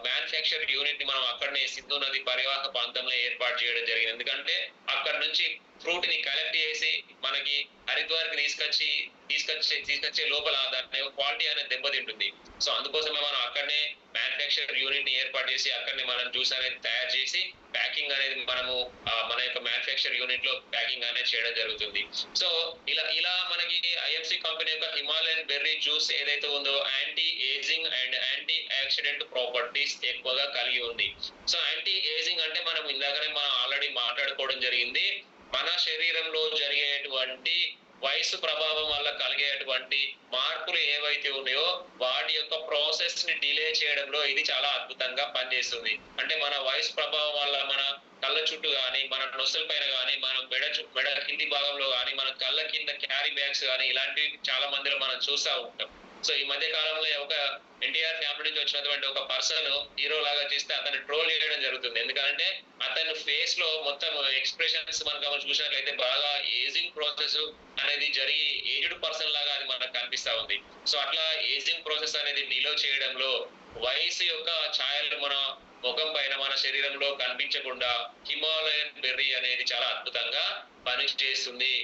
manufacture unit ని మనం అక్కడనే సింధు నది పరివాహక ప్రాంతంలో ఏర్పాటు చేయడం జరిగింది. ఎందుకంటే అక్కడ నుంచి ఫ్రూట్ ని కలెక్ట్ చేసి మనకి హరిద్వార్కి తీసుకొచ్చే లోపల దాని క్వాలిటీ అనేది దెబ్బతింటుంది. సో అందుకోసమే మనం అక్కడనే మ్యానుఫ్యాక్చర్ యూనిట్ ని ఏర్పాటు చేసి అక్కడనే మనం జ్యూస్ అనేది తయారు చేసి ప్యాకింగ్ అనేది మనము మన యొక్క మ్యానుఫ్యాక్చర్ యూనిట్ లో ప్యాకింగ్ అనేది చేయడం జరుగుతుంది. సో ఇలా మనకి ఐఎఫ్సి కంపెనీ యొక్క హిమాలయన్ బెర్రీ జ్యూస్ ఏదైతే ఉందో anti ageing and anti oxidant properties ఎక్కువగా కలిగి ఉంది. సో యాంటీ ఏజింగ్ అంటే మనం ఇందాకనే మనం ఆల్రెడీ మాట్లాడుకోవడం జరిగింది. మన శరీరంలో జరిగేటువంటి వయసు ప్రభావం వల్ల కలిగేటువంటి మార్పులు ఏవైతే ఉన్నాయో వాటి యొక్క ప్రాసెస్ ని డిలే చేయడంలో ఇది చాలా అద్భుతంగా పనిచేస్తుంది. అంటే మన వయసు ప్రభావం వల్ల మన కళ్ళ చుట్టూ కానీ, మన నొసల పైన కానీ, మన మెడ కింది భాగంలో కానీ, మన కళ్ళ కింద క్యారీ బ్యాగ్స్ కానీ ఇలాంటివి చాలా మందిలో మనం చూస్తూ ఉంటాం. సో ఈ మధ్య కాలంలో ఒక ఎన్టీఆర్ ఫ్యామిలీ నుంచి వచ్చినటువంటి ఒక పర్సన్ హీరో లాగా చేస్తే అతన్ని ట్రోల్ చేయడం జరుగుతుంది. ఎందుకంటే అతని ఫేస్ లో మొత్తం ఎక్స్ప్రెషన్స్ మనం చూసినట్లయితే బాగా ఏజింగ్ ప్రాసెస్ అనేది జరిగి ఏజ్డ్ పర్సన్ లాగా అది మనకు కనిపిస్తా ఉంది. సో అట్లా ఏజింగ్ ప్రాసెస్ అనేది డిలే చేయడంలో వయసు యొక్క ఛాయలు మన ముఖం పైన మన శరీరంలో కనిపించకుండా హిమాలయన్ బెర్రీ అనేది చాలా అద్భుతంగా పనిచేస్తుంది.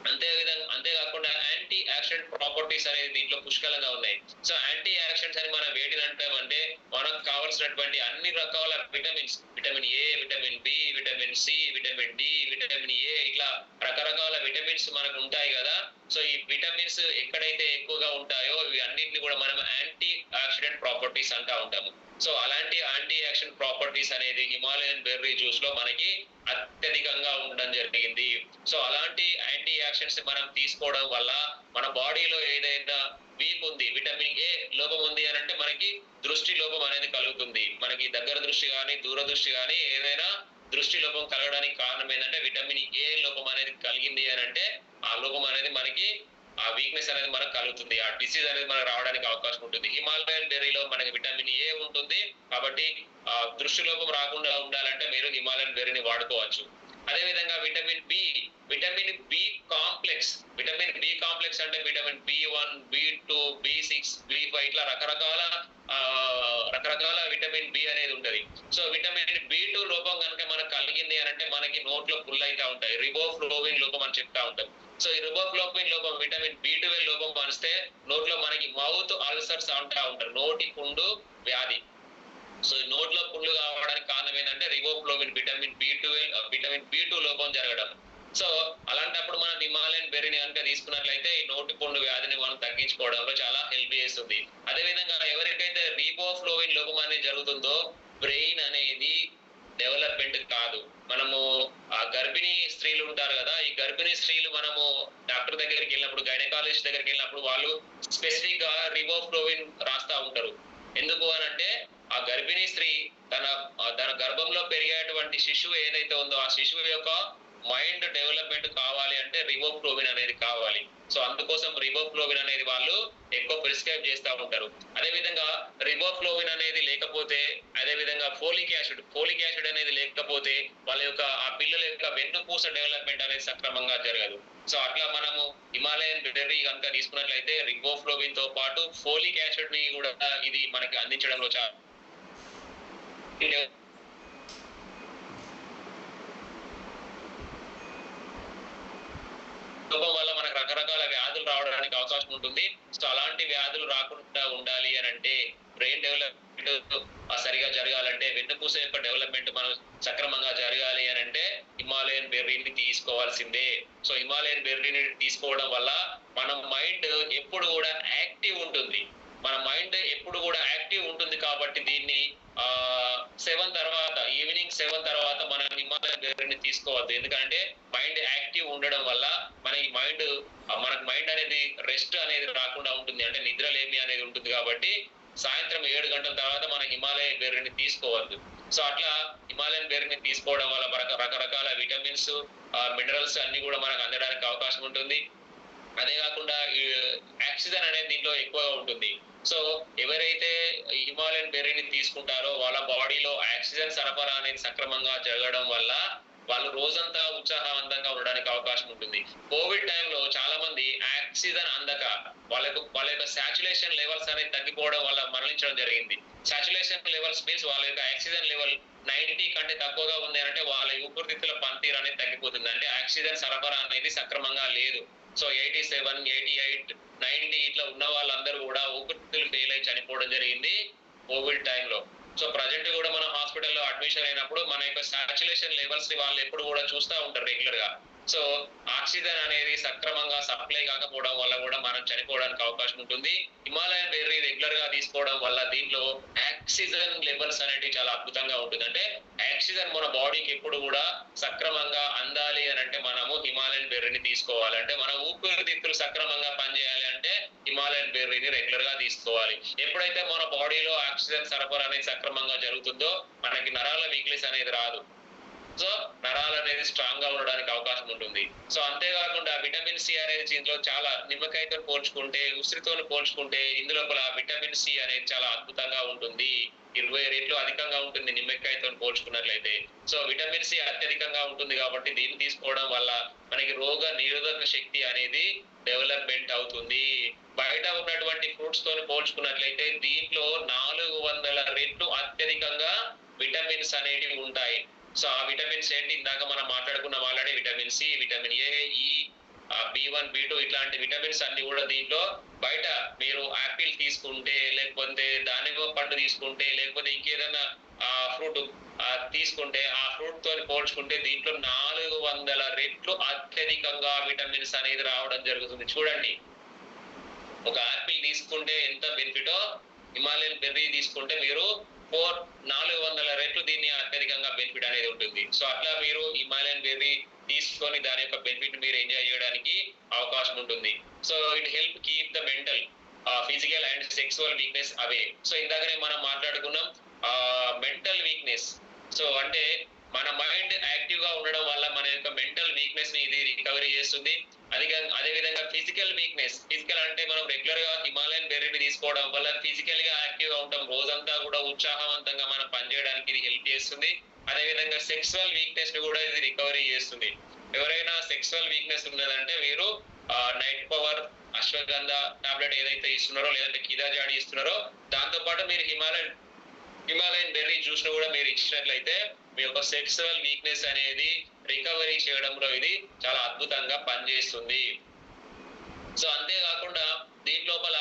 అంతేకాకుండా యాంటీ ఆక్సిడెంట్ ప్రాపర్టీస్ అనేది దీంట్లో పుష్కలంగా ఉన్నాయి. సో యాంటీ ఆక్సిడెంట్స్ అని మనం వేటిని అంటామంటే మనకు కావాల్సినటువంటి అన్ని రకాల vitamins, vitamin A, vitamin B, vitamin C, vitamin D, vitamin A, ఇట్లా రకరకాల విటమిన్స్ మనకు ఉంటాయి కదా. సో ఈ విటమిన్స్ ఎక్కడైతే ఎక్కువగా ఉంటాయో ఇవి అన్నింటిని కూడా మనం యాంటీ ఆక్సిడెంట్ ప్రాపర్టీస్ అంటా ఉంటాము. సో అలాంటి యాంటీ ఆక్సిడెంట్ ప్రాపర్టీస్ అనేది హిమాలయన్ బెర్రీ జ్యూస్ లో మనకి అత్యధికంగా ఉండడం జరిగింది. సో అలాంటి యాంటీ ఆక్సిడెంట్స్ మనం తీసుకోవడం వల్ల మన బాడీలో ఏదైనా వీక్ ఉంది, విటమిన్ ఏ లోపం ఉంది అని అంటే మనకి దృష్టి లోపం అనేది కలుగుతుంది. మనకి దగ్గర దృష్టి కానీ దూర దృష్టి కానీ ఏదైనా దృష్టి లోపం కలగడానికి కారణం ఏంటంటే విటమిన్ ఏ లోపం అనేది కలిగింది అని అంటే ఆ లోపం అనేది మనకి ఆ వీక్నెస్ అనేది మనకు కలుగుతుంది, ఆ డిసీజ్ అనేది మనకు రావడానికి అవకాశం ఉంటుంది. హిమాలయన్ బెర్రీలో మనకి విటమిన్ ఏ ఉంటుంది కాబట్టి ఆ దృష్టి లోపం రాకుండా ఉండాలంటే మీరు హిమాలయన్ బెర్రీని వాడుకోవచ్చు. అదేవిధంగా విటమిన్ బి కాంప్లెక్స్ అంటే vitamin B1, B2, B6, B5 ఇట్లా రకరకాల విటమిన్ బి అనేది ఉంటది. సో విటమిన్ B2 లోపం కనుక మనకు కలిగింది అని అంటే మనకి నోట్లో పుల్ అయితే ఉంటాయి, రిబోఫ్లోవిన్ లోపం అని చెప్తా ఉంటాం. సో ఈ రిబోఫ్లోవిన్ లోపం విటమిన్ B12 లోపం వస్తే నోట్లో మనకి మౌత్ అల్సర్స్ అంటా ఉంటారు, నోటి పుండు వ్యాధి. సో నోట్లో పుండ్లు కావడానికి కారణం ఏంటంటే రిబోఫ్లోవిన్ విటమిన్ B2 లోపం జరగడం. సో అలాంటప్పుడు మనం హిమాలయన్ బెర్రీని కనుక తీసుకున్నట్లయితే ఈ నోటి పుండు వ్యాధిని మనం తగ్గించుకోవడంలో చాలా హెల్ప్ చేస్తుంది. అదేవిధంగా ఎవరికైతే రిబోఫ్లోవిన్ లోపం అనేది జరుగుతుందో బ్రెయిన్ అనేది డెవలప్మెంట్ కాదు. మనము ఆ గర్భిణీ స్త్రీలు ఉంటారు కదా, ఈ గర్భిణీ స్త్రీలు మనము డాక్టర్ దగ్గరికి వెళ్ళినప్పుడు, గైనకాలజిస్ట్ దగ్గరికి వెళ్ళినప్పుడు వాళ్ళు స్పెసిఫిక్ గా రిబోఫ్లోవిన్ రాస్తా ఉంటారు. ఎందుకు అని అంటే ఆ గర్భిణీ స్త్రీ తన గర్భంలో పెరిగేటువంటి శిశువు ఏదైతే ఉందో ఆ శిశువు యొక్క మైండ్ డెవలప్మెంట్ కావాలి అంటే రిబోఫ్లోవిన్ అనేది కావాలి. సో అందుకోసం రిబోఫ్లోవిన్ అనేది వాళ్ళు ఎక్కువ ప్రిస్క్రైబ్ చేస్తూ ఉంటారు. అదేవిధంగా రిబోఫ్లోవిన్ అనేది లేకపోతే, అదేవిధంగా ఫోలిక్ యాసిడ్ అనేది లేకపోతే వాళ్ళ యొక్క ఆ పిల్లల యొక్క వెన్నుపూస డెవలప్మెంట్ అనేది సక్రమంగా జరగదు. సో అట్లా మనము హిమాలయన్ బెర్రీ కనుక తీసుకున్నట్లయితే రిబోఫ్లోవిన్ తో పాటు ఫోలిక్ యాసిడ్ ని కూడా ఇది మనకి అందించడంలో చాలా లోపం వల్ల మనకు రకరకాల వ్యాధులు రావడానికి అవకాశం ఉంటుంది. సో అలాంటి వ్యాధులు రాకుండా ఉండాలి అని అంటే, బ్రెయిన్ డెవలప్మెంట్ సరిగా జరగాలంటే, వెన్నుపూస యొక్క డెవలప్మెంట్ మనం సక్రమంగా జరగాలి అని అంటే హిమాలయన్ బెర్రీని తీసుకోవాల్సిందే. సో హిమాలయన్ బెర్రీని తీసుకోవడం వల్ల మన మైండ్ ఎప్పుడు కూడా యాక్టివ్ ఉంటుంది. కాబట్టి దీన్ని ఈవినింగ్ 7 తర్వాత మనం హిమాలయన్ బెర్రీని తీసుకోవద్దు. ఎందుకంటే మైండ్ యాక్టివ్ ఉండడం వల్ల మనకు మైండ్ అనేది రెస్ట్ అనేది రాకుండా ఉంటుంది, అంటే నిద్రలేమి అనేది ఉంటుంది. కాబట్టి సాయంత్రం 7 గంటల తర్వాత మనం హిమాలయన్ బెర్రీని తీసుకోవద్దు. సో అట్లా హిమాలయన్ బెర్రీని తీసుకోవడం వల్ల రకరకాల విటమిన్స్, మినరల్స్ అన్ని కూడా మనకు అందడానికి అవకాశం ఉంటుంది. అదే కాకుండా ఆక్సిజన్ అనేది దీంట్లో ఎక్కువగా ఉంటుంది. సో ఎవరైతే హిమాలయన్ బెర్రీని తీసుకుంటారో వాళ్ళ బాడీలో ఆక్సిజన్ సరఫరా అనేది సక్రమంగా జరగడం వల్ల వాళ్ళు రోజంతా ఉత్సాహవంతంగా ఉండడానికి అవకాశం ఉంటుంది. కోవిడ్ టైంలో చాలా మంది ఆక్సిజన్ అందక వాళ్ళ యొక్క సాచురేషన్ లెవెల్స్ అనేది తగ్గిపోవడం వల్ల మరణించడం జరిగింది. సాచురేషన్ లెవెల్స్ మీన్స్ వాళ్ళ యొక్క ఆక్సిజన్ లెవెల్ 90 కంటే తక్కువగా ఉంది అంటే వాళ్ళ ఊపిరితిత్తుల పనితీరు అనేది తగ్గిపోతుంది, అంటే ఆక్సిజన్ సరఫరా అనేది సక్రమంగా లేదు. సో 87, 88, 90 ఇట్లా ఉన్న వాళ్ళందరూ కూడా ఊపిరితిత్తులు ఫెయిల్ అయి చనిపోవడం జరిగింది కోవిడ్ టైంలో. సో ప్రజెంట్ కూడా మనం హాస్పిటల్లో అడ్మిషన్ అయినప్పుడు మన యొక్క సాచురేషన్ లెవెల్స్ ని వాళ్ళు ఎప్పుడు కూడా చూస్తూ ఉంటారు రెగ్యులర్ గా. సో ఆక్సిజన్ అనేది సక్రమంగా సప్లై కాకపోవడం వల్ల కూడా మనం చనిపోవడానికి అవకాశం ఉంటుంది. హిమాలయన్ బెర్రీ రెగ్యులర్ గా తీసుకోవడం వల్ల దీంట్లో ఆక్సిజన్ లెవెల్స్ అనేవి చాలా అద్భుతంగా ఉంటుంది. అంటే ఆక్సిజన్ మన బాడీకి ఎప్పుడు కూడా సక్రమంగా అందాలి అని అంటే మనము హిమాలయన్ బెర్రీని తీసుకోవాలి. అంటే మన ఊపిరితిత్తులు సక్రమంగా పనిచేయాలి అంటే హిమాలయన్ బెర్రీని రెగ్యులర్ గా తీసుకోవాలి. ఎప్పుడైతే మన బాడీలో ఆక్సిజన్ సరఫరా అనేది సక్రమంగా జరుగుతుందో మనకి నరాల వీక్నెస్ అనేది రాదు. సో నరాలు అనేది స్ట్రాంగ్ గా ఉండడానికి అవకాశం ఉంటుంది. సో అంతేకాకుండా విటమిన్ సి అనేది దీంట్లో చాలా నిమ్మకాయతో పోల్చుకుంటే, ఉసిరితో పోల్చుకుంటే ఇందులో విటమిన్ సి అనేది చాలా అద్భుతంగా ఉంటుంది. 20 రెట్లు అధికంగా ఉంటుంది నిమ్మకాయతో పోల్చుకున్నట్లయితే. సో విటమిన్ సి అత్యధికంగా ఉంటుంది కాబట్టి దీన్ని తీసుకోవడం వల్ల మనకి రోగ నిరోధక శక్తి అనేది డెవలప్మెంట్ అవుతుంది. బయట ఉన్నటువంటి ఫ్రూట్స్ తో పోల్చుకున్నట్లయితే దీంట్లో 400 రెట్లు అత్యధికంగా విటమిన్స్ అనేవి ఉంటాయి. సో ఆ విటమిన్స్ ఏంటి, ఇందాక మనం మాట్లాడుకున్న already vitamin C, vitamin A, E, B1, B2 ఇట్లాంటి విటమిన్స్ అన్ని కూడా దీంట్లో బయట మీరు యాపిల్ తీసుకుంటే, లేకపోతే దానిమ్మ పండు తీసుకుంటే, లేకపోతే ఇంకేదైనా ఫ్రూట్ తీసుకుంటే ఆ ఫ్రూట్ తో పోల్చుకుంటే దీంట్లో 400 రెట్లు అత్యధికంగా విటమిన్స్ అనేది రావడం జరుగుతుంది. చూడండి, ఒక యాపిల్ తీసుకుంటే ఎంత బెనిఫిటో హిమాలయన్ బెర్రీ తీసుకుంటే మీరు 400 రెట్లు దీన్ని అత్యధికంగా బెనిఫిట్ అనేది ఉంటుంది. సో అట్లా మీరు హిమాలయన్ బెర్రీ తీసుకొని దాని యొక్క బెనిఫిట్ మీరు ఎంజాయ్ చేయడానికి అవకాశం ఉంటుంది. So it help keep the mental physical and sexual weakness away. So ఇందాకనే మనం మాట్లాడుకున్నాం మెంటల్ వీక్నెస్. సో అంటే మన మైండ్ యాక్టివ్ గా ఉండడం వల్ల మన యొక్క మెంటల్ వీక్నెస్ ని ఇది రికవరీ చేస్తుంది. అదే విధంగా ఫిజికల్ వీక్నెస్, ఫిజికల్ అంటే మనం రెగ్యులర్ గా హిమాలయన్ బెర్రీని తీసుకోవడం వల్ల ఫిజికల్ గా యాక్టివ్ గా ఉంటాం, రోజంతా కూడా ఉత్సాహవంతంగా మనం పనిచేయడానికి ఇది హెల్ప్ చేస్తుంది. అదే విధంగా సెక్సువల్ వీక్నెస్ ని కూడా ఇది రికవరీ చేస్తుంది. ఎవరైనా సెక్సువల్ వీక్నెస్ ఉన్నదంటే మీరు నైట్ పవర్, అశ్వగంధ టాబ్లెట్ ఏదైతే ఇస్తున్నారో లేదంటే కిదాజాడి ఇస్తున్నారో దాంతో పాటు మీరు హిమాలయన్ బెర్రీ జ్యూస్ ను కూడా మీరు ఇచ్చినట్లయితే మీ యొక్క సెక్సువల్ వీక్నెస్ అనేది రికవరీ చేయడంలో ఇది చాలా అద్భుతంగా పనిచేస్తుంది. సో అంతేకాకుండా దీని లోపల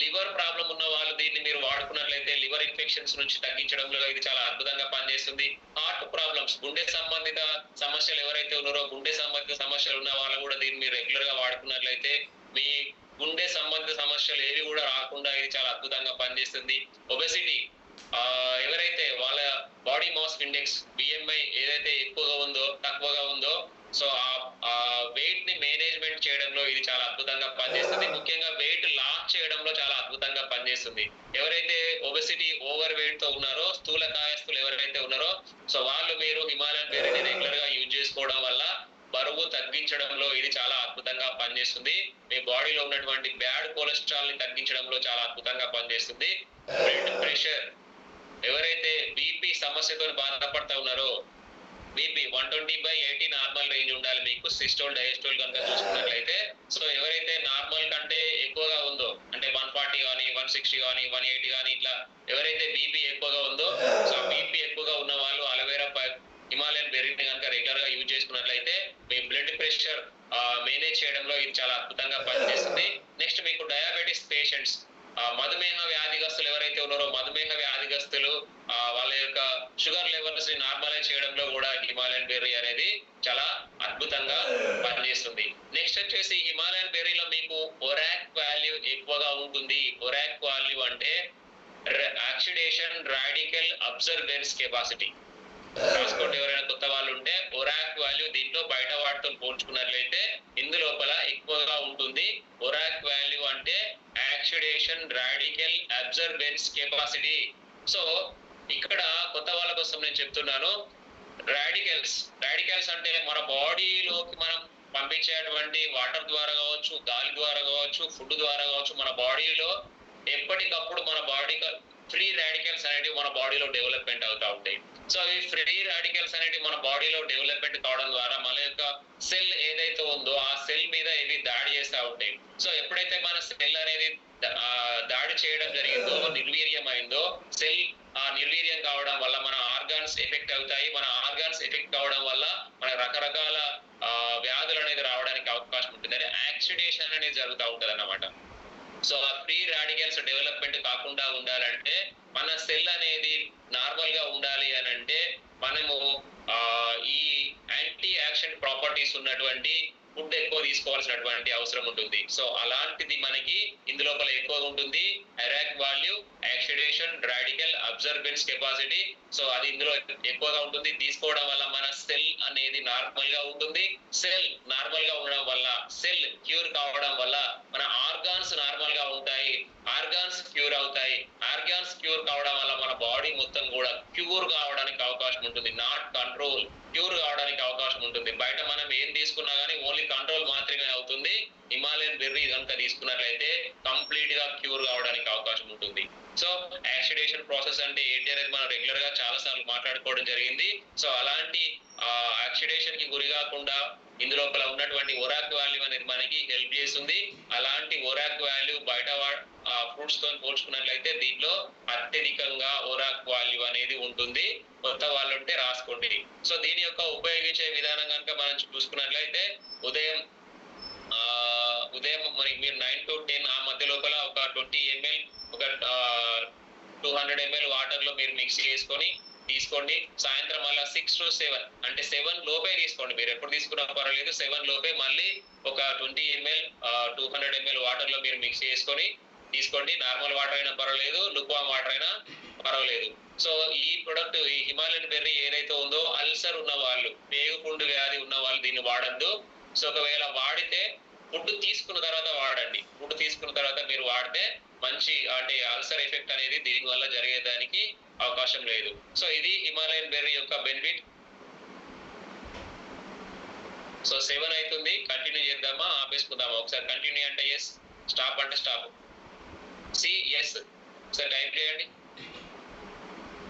లివర్ ప్రాబ్లం ఉన్న వాళ్ళు దీన్ని మీరు వాడుకున్నట్లయితే లివర్ ఇన్ఫెక్షన్స్ నుంచి తగ్గించడంలో ఇది చాలా అద్భుతంగా పనిచేస్తుంది. హార్ట్ ప్రాబ్లమ్స్, గుండె సంబంధిత సమస్యలు ఎవరైతే ఉన్నారో గుండె సంబంధిత సమస్యలు ఉన్న వాళ్ళు కూడా దీన్ని మీరు రెగ్యులర్ గా వాడుకున్నట్లయితే మీ గుండె సంబంధిత సమస్యలు ఏవి కూడా రాకుండా ఇది చాలా అద్భుతంగా పనిచేస్తుంది. ఒబెసిటీ, ఎవరైతే వాళ్ళ బాడీ మాస్ ఇండెక్స్ బిఎంఐ ఏదైతే ఎక్కువగా ఉందో తక్కువగా ఉందో సో ఆ వెయిట్ ని మేనేజ్మెంట్ చేయడంలో ఇది చాలా అద్భుతంగా పనిచేస్తుంది. ముఖ్యంగా వెయిట్ లాస్ చేయడంలో చాలా అద్భుతంగా పనిచేస్తుంది. ఎవరైతే ఒబెసిటీ ఓవర్ వెయిట్ తో ఉన్నారో, స్థూల కాయస్తులు ఎవరైతే ఉన్నారో సో వాళ్ళు మీరు హిమాలయన్ బెర్రీని రెగ్యులర్ గా యూజ్ చేసుకోవడం వల్ల బరువు తగ్గించడంలో ఇది చాలా అద్భుతంగా పనిచేస్తుంది. మీ బాడీలో ఉన్నటువంటి బ్యాడ్ కొలెస్ట్రాల్ ని తగ్గించడంలో చాలా అద్భుతంగా పనిచేస్తుంది. బ్లడ్ ప్రెషర్, ఎవరైతే బీపీ సమస్యతో బాధపడతా ఉన్నారో, బీపీ 120/80 నార్మల్ రేంజ్ ఉండాలి మీకు, సిస్టోల్ డయాస్టోల్ కనుక చూసుకున్నట్లయితే. సో ఎవరైతే నార్మల్ కంటే ఎక్కువగా ఉందో అంటే 140 కానీ 160 కానీ 180 కానీ ఇట్లా ఎవరైతే బీపీ ఎక్కువగా ఉందో సో బీపీ ఎక్కువగా ఉన్న వాళ్ళు అలోవెరా హిమాలయన్ బెర్రీని కనుక రెగ్యులర్ గా యూజ్ చేసుకున్నట్లయితే మీ బ్లడ్ ప్రెషర్ మేనేజ్ చేయడంలో ఇది చాలా అద్భుతంగా పనిచేస్తుంది. నెక్స్ట్ మీకు డయాబెటిస్ పేషెంట్స్, మధుమేహ వ్యాధిగస్తులు ఎవరైతే ఉన్నారో మధుమేహ వ్యాధిగస్తులు వాళ్ళ యొక్క షుగర్ లెవెల్స్ ని నార్మలైజ్ చేయడంలో కూడా హిమాలయన్ బెర్రీ అనేది చాలా అద్భుతంగా పనిచేస్తుంది. నెక్స్ట్ వచ్చేసి హిమాలయన్ బెర్రీలో మీకు ఒరాక్ వాల్యూ ఎక్కువగా ఉంటుంది. ఒరాక్ వాల్యూ అంటే ఆక్సిడేషన్ రాడికల్ అబ్జర్బెన్స్ కెపాసిటీ. రాసుకోండి ఎవరైనా కొత్త వాళ్ళు ఉంటే. ఒరాక్ వాల్యూ దీంట్లో బయట వాటితో పోల్చుకున్నట్లయితే ఇందులోపల ఎక్కువగా ఉంటుంది. ఒరాక్ వాల్యూ అంటే oxidation radical absorbance capacity. So ఇక్కడ కొత్త వాళ్ళ కోసం నేను చెప్తున్నాను, రాడికల్స్ అంటే మన బాడీలోకి మనం పంపించేటువంటి వాటర్ ద్వారా కావచ్చు, గాలి ద్వారా కావచ్చు, ఫుడ్ ద్వారా కావచ్చు, మన బాడీలో ఎప్పటికప్పుడు మన బాడీ ఫ్రీ రాడికల్స్ అనేటివి మన బాడీలో డెవలప్మెంట్ అవుతూ ఉంటాయి. సో ఈ ఫ్రీ రాడికల్స్ అనేటివి మన బాడీలో డెవలప్మెంట్ కావడం ద్వారా మన యొక్క సెల్ ఏదైతే ఉందో ఆ సెల్ మీద ఇవి దాడి చేస్తూ ఉంటాయి. సో ఎప్పుడైతే మన సెల్ అనేది దాడి చేయడం జరిగిందో, నిర్వీర్యమైందో, సెల్ నిర్వీర్యం కావడం వల్ల మన ఆర్గాన్స్ ఎఫెక్ట్ అవుతాయి. మన ఆర్గాన్స్ ఎఫెక్ట్ కావడం వల్ల మన రకరకాల వ్యాధులు అనేది రావడానికి అవకాశం ఉంటుంది. అంటే ఆక్సిడేషన్ అనేది జరుగుతూ ఉంటది అన్నమాట. సో ఆ ఫ్రీ రాడికల్స్ డెవలప్మెంట్ కాకుండా ఉండాలంటే మన సెల్ అనేది నార్మల్ గా ఉండాలి అని అంటే మనము ఈ యాంటీ యాక్షన్ ప్రాపర్టీస్ ఉన్నటువంటి ఫుడ్ ఎక్కువ తీసుకోవాల్సినటువంటి అవసరం ఉంటుంది. సో అలాంటిది మనకి ఇందులోపల ఎక్కువగా ఉంటుంది. ఒరాక్ value, oxidation radical absorbance capacity. So అది ఇందులో ఎక్కువగా ఉంటుంది. తీసుకోవడం వల్ల మన సెల్ అనేది నార్మల్ గా ఉంటుంది. సెల్ నార్మల్ గా ఉండడం వల్ల, సెల్ క్యూర్ కావడం వల్ల మన ఆర్గాన్స్ నార్మల్ గా ఉంటాయి. ఆర్గాన్స్ క్యూర్ అవుతాయి. ఆర్గాన్స్ క్యూర్ కావడం వల్ల మన బాడీ మొత్తం కూడా క్యూర్ కావడానికి అవకాశం ఉంటుంది. నాట్ కంట్రోల్, క్యూర్ కావడానికి అవకాశం ఉంటుంది. బయట మనం ఏం తీసుకున్నా కానీ ఓన్లీ కంట్రోల్ మాత్రమే అవుతుంది. హిమాలయన్ బెర్రీ కనుక తీసుకున్నట్లయితే కంప్లీట్ గా క్యూర్ కావడానికి అవకాశం ఉంటుంది. సో ఆక్సిడేషన్ ప్రాసెస్ అంటే ఏంటి అనేది మనం రెగ్యులర్ గా చాలా సార్లు మాట్లాడుకోవడం జరిగింది. సో అలాంటి ఆక్సిడేషన్ కి గురి కాకుండా ఇందులోపల ఉన్నటువంటి ఒరాక్ వాల్యూ అనేది మనకి హెల్ప్ చేస్తుంది. అలాంటి ఒరాక్ వాల్యూ బయట ఫ్రూట్స్ తో పోల్చుకున్నట్లయితే దీంట్లో అత్యధికంగా ఒరాక్ వాల్యూ అనేది ఉంటుంది. కొత్త వాళ్ళు ఉంటే రాసుకోండి. సో దీని యొక్క ఉపయోగించే విధానం కనుక మనం చూసుకున్నట్లయితే ఉదయం మరి మీరు 9 to 10 ఆ మధ్య లోపల ఒక 20 ml ఒక 200 ml వాటర్ లో మీరు మిక్స్ చేసుకొని తీసుకోండి. సాయంత్రం మళ్ళీ 6 to 7 అంటే 7 లోపే తీసుకోండి. మీరు ఎప్పుడు తీసుకున్నా పర్వాలేదు. 7 లోపే మళ్ళీ ఒక 20 ml 200 ml వాటర్ లో మీరు మిక్స్ చేసుకొని తీసుకోండి. నార్మల్ వాటర్ అయినా పర్వాలేదు, లుక్వామ్ వాటర్ అయినా పర్వాలేదు. సో ఈ ప్రొడక్ట్, ఈ హిమాలయన్ బెర్రీ ఏదైతే ఉందో అల్సర్ ఉన్న వాళ్ళు, పేగుపుండు వ్యాధి ఉన్న వాళ్ళు దీన్ని వాడద్దు. సో ఒకవేళ వాడితే ఫుడ్ తీసుకున్న తర్వాత వాడండి. ఫుడ్ తీసుకున్న తర్వాత మీరు వాడితే మంచి అంటే అల్సర్ ఎఫెక్ట్ అనేది దీని వల్ల జరిగేదానికి అవకాశం లేదు. సో ఇది హిమాలయన్ బెర్రీ యొక్క బెనిఫిట్. సో 7 అవుతుంది. కంటిన్యూ చేద్దామా ఆపేసుకుందామా? ఒకసారి కంటిన్యూ అంటే ఎస్, స్టాప్ అంటే స్టాప్. సి ఎస్ ఒకసారి టైప్ చేయండి.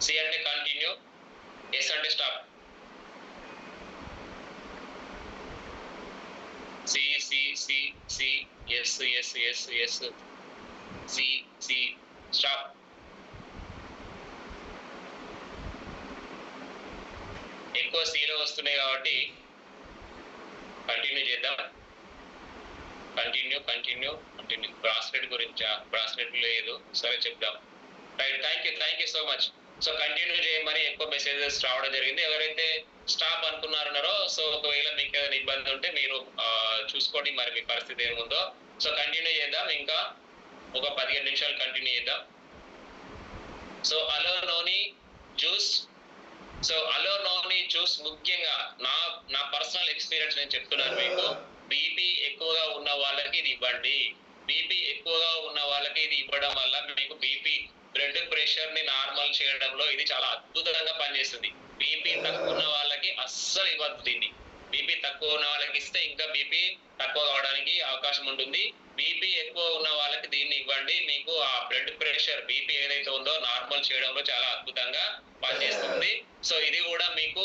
సి అంటే కంటిన్యూ, ఎస్ అంటే stop. C C C C S S S S C C stop. ఎక్కువ సిలో వస్తున్నాయి కాబట్టి కంటిన్యూ చేద్దాం. Continue continue continue. బ్రాస్లెట్ గురించా? బ్రాస్లెట్ లేదు, సరే చెప్దాం. Right, thank you so much. So continue చేయమని ఎక్కువ మెసేజెస్ రావడం జరిగింది. ఎవరైతే స్టాప్ అనుకున్నారన్నారో, సో ఒకవేళ మీకు ఏదైనా ఇబ్బంది ఉంటే మీరు చూసుకోండి మరి మీ పరిస్థితి ఏముందో. సో కంటిన్యూ చేద్దాం, ఇంకా ఒక 15 నిమిషాలు కంటిన్యూ చేద్దాం. So aloe noni juice, so aloe noni juice ముఖ్యంగా నా పర్సనల్ ఎక్స్పీరియన్స్ నేను చెప్తున్నాను మీకు. బీపీ ఎక్కువగా ఉన్న వాళ్ళకి ఇది ఇవ్వండి. బీపీ ఎక్కువగా ఉన్న వాళ్ళకి ఇది ఇవ్వడం వల్ల మీకు బీపీ బ్లడ్ ప్రెషర్ ని నార్మల్ చేయడంలో ఇది చాలా అద్భుతంగా పనిచేస్తుంది. బీపీ తక్కువ ఉన్న వాళ్ళకి అస్సలు ఇవ్వద్దు దీన్ని. బీపీ తక్కువ ఉన్న వాళ్ళకి ఇస్తే ఇంకా బీపీ తక్కువ కావడానికి అవకాశం ఉంటుంది. బీపీ ఎక్కువ ఉన్న వాళ్ళకి దీన్ని ఇవ్వండి. మీకు ఆ బ్లడ్ ప్రెషర్ బీపీ ఏదైతే ఉందో నార్మల్ చేయడంలో చాలా అద్భుతంగా పనిచేస్తుంది. సో ఇది కూడా మీకు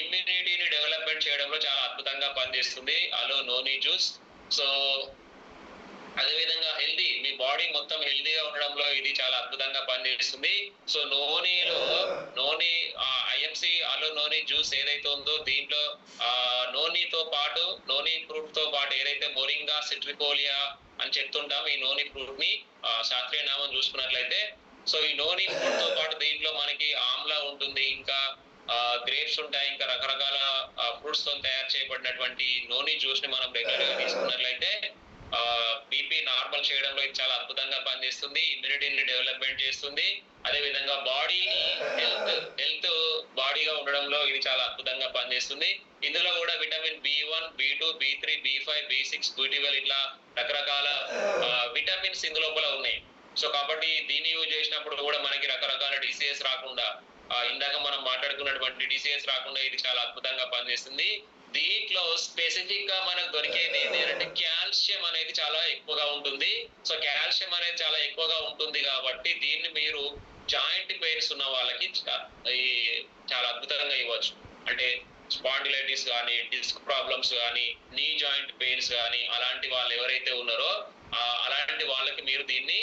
ఇమ్యూనిటీని డెవలప్మెంట్ చేయడంలో చాలా అద్భుతంగా పనిచేస్తుంది అలో నోని జ్యూస్. సో అదేవిధంగా హెల్దీ, మీ బాడీ మొత్తం హెల్దీగా ఉండడంలో ఇది చాలా అద్భుతంగా పనిచేస్తుంది. సో నోని ఐఎంసి అలో నోని జ్యూస్ ఏదైతే ఉందో దీంట్లో నోనితో పాటు నోని ఫ్రూట్ తో పాటు ఏదైతే మొరింగా సిట్రికోలియా అని చెప్తుంటాం, ఈ నోని ఫ్రూట్ ని శాస్త్రీయ నామం చూసుకున్నట్లయితే, సో ఈ నోని ఫ్రూట్ తో పాటు దీంట్లో మనకి ఆమ్లా ఉంటుంది, ఇంకా గ్రేప్స్ ఉంటాయి, ఇంకా రకరకాల ఫ్రూట్స్ తో తయారు చేయబడినటువంటి నోని జ్యూస్ ని మనం రెగ్యులర్ గా తీసుకున్నట్లయితే బీపీ నార్మల్ చేయడంలో ఇది చాలా అద్భుతంగా పనిచేస్తుంది. ఇమ్యూనిటీని డెవలప్మెంట్ చేస్తుంది. అదే విధంగా బాడీని హెల్త్ బాడీగా ఉండడంలో ఇది చాలా అద్భుతంగా పనిచేస్తుంది. ఇందులో కూడా vitamin B1, B2, B3, B5, B6, B12 ఇట్లా రకరకాల విటమిన్స్ ఇందులో కూడా ఉన్నాయి. సో కాబట్టి దీన్ని యూజ్ చేసినప్పుడు కూడా మనకి రకరకాల డిసీజెస్ రాకుండా, ఇందాక మనం మాట్లాడుకున్నటువంటి డిసీజెస్ రాకుండా ఇది చాలా అద్భుతంగా పనిచేస్తుంది. దీంట్లో స్పెసిఫిక్ గా మనకు దొరికేది ఏంటంటే కాల్షియం అనేది చాలా ఎక్కువగా ఉంటుంది. సో కాల్షియం అనేది చాలా ఎక్కువగా ఉంటుంది కాబట్టి దీన్ని మీరు జాయింట్ పెయిన్స్ ఉన్న వాళ్ళకి చాలా అద్భుతంగా ఇవ్వచ్చు. అంటే స్పాండిలైటిస్ కానీ, డిస్క్ ప్రాబ్లమ్స్ కానీ, నీ జాయింట్ పెయిన్స్ కానీ అలాంటి వాళ్ళు ఎవరైతే ఉన్నారో అలాంటి వాళ్ళకి మీరు దీన్ని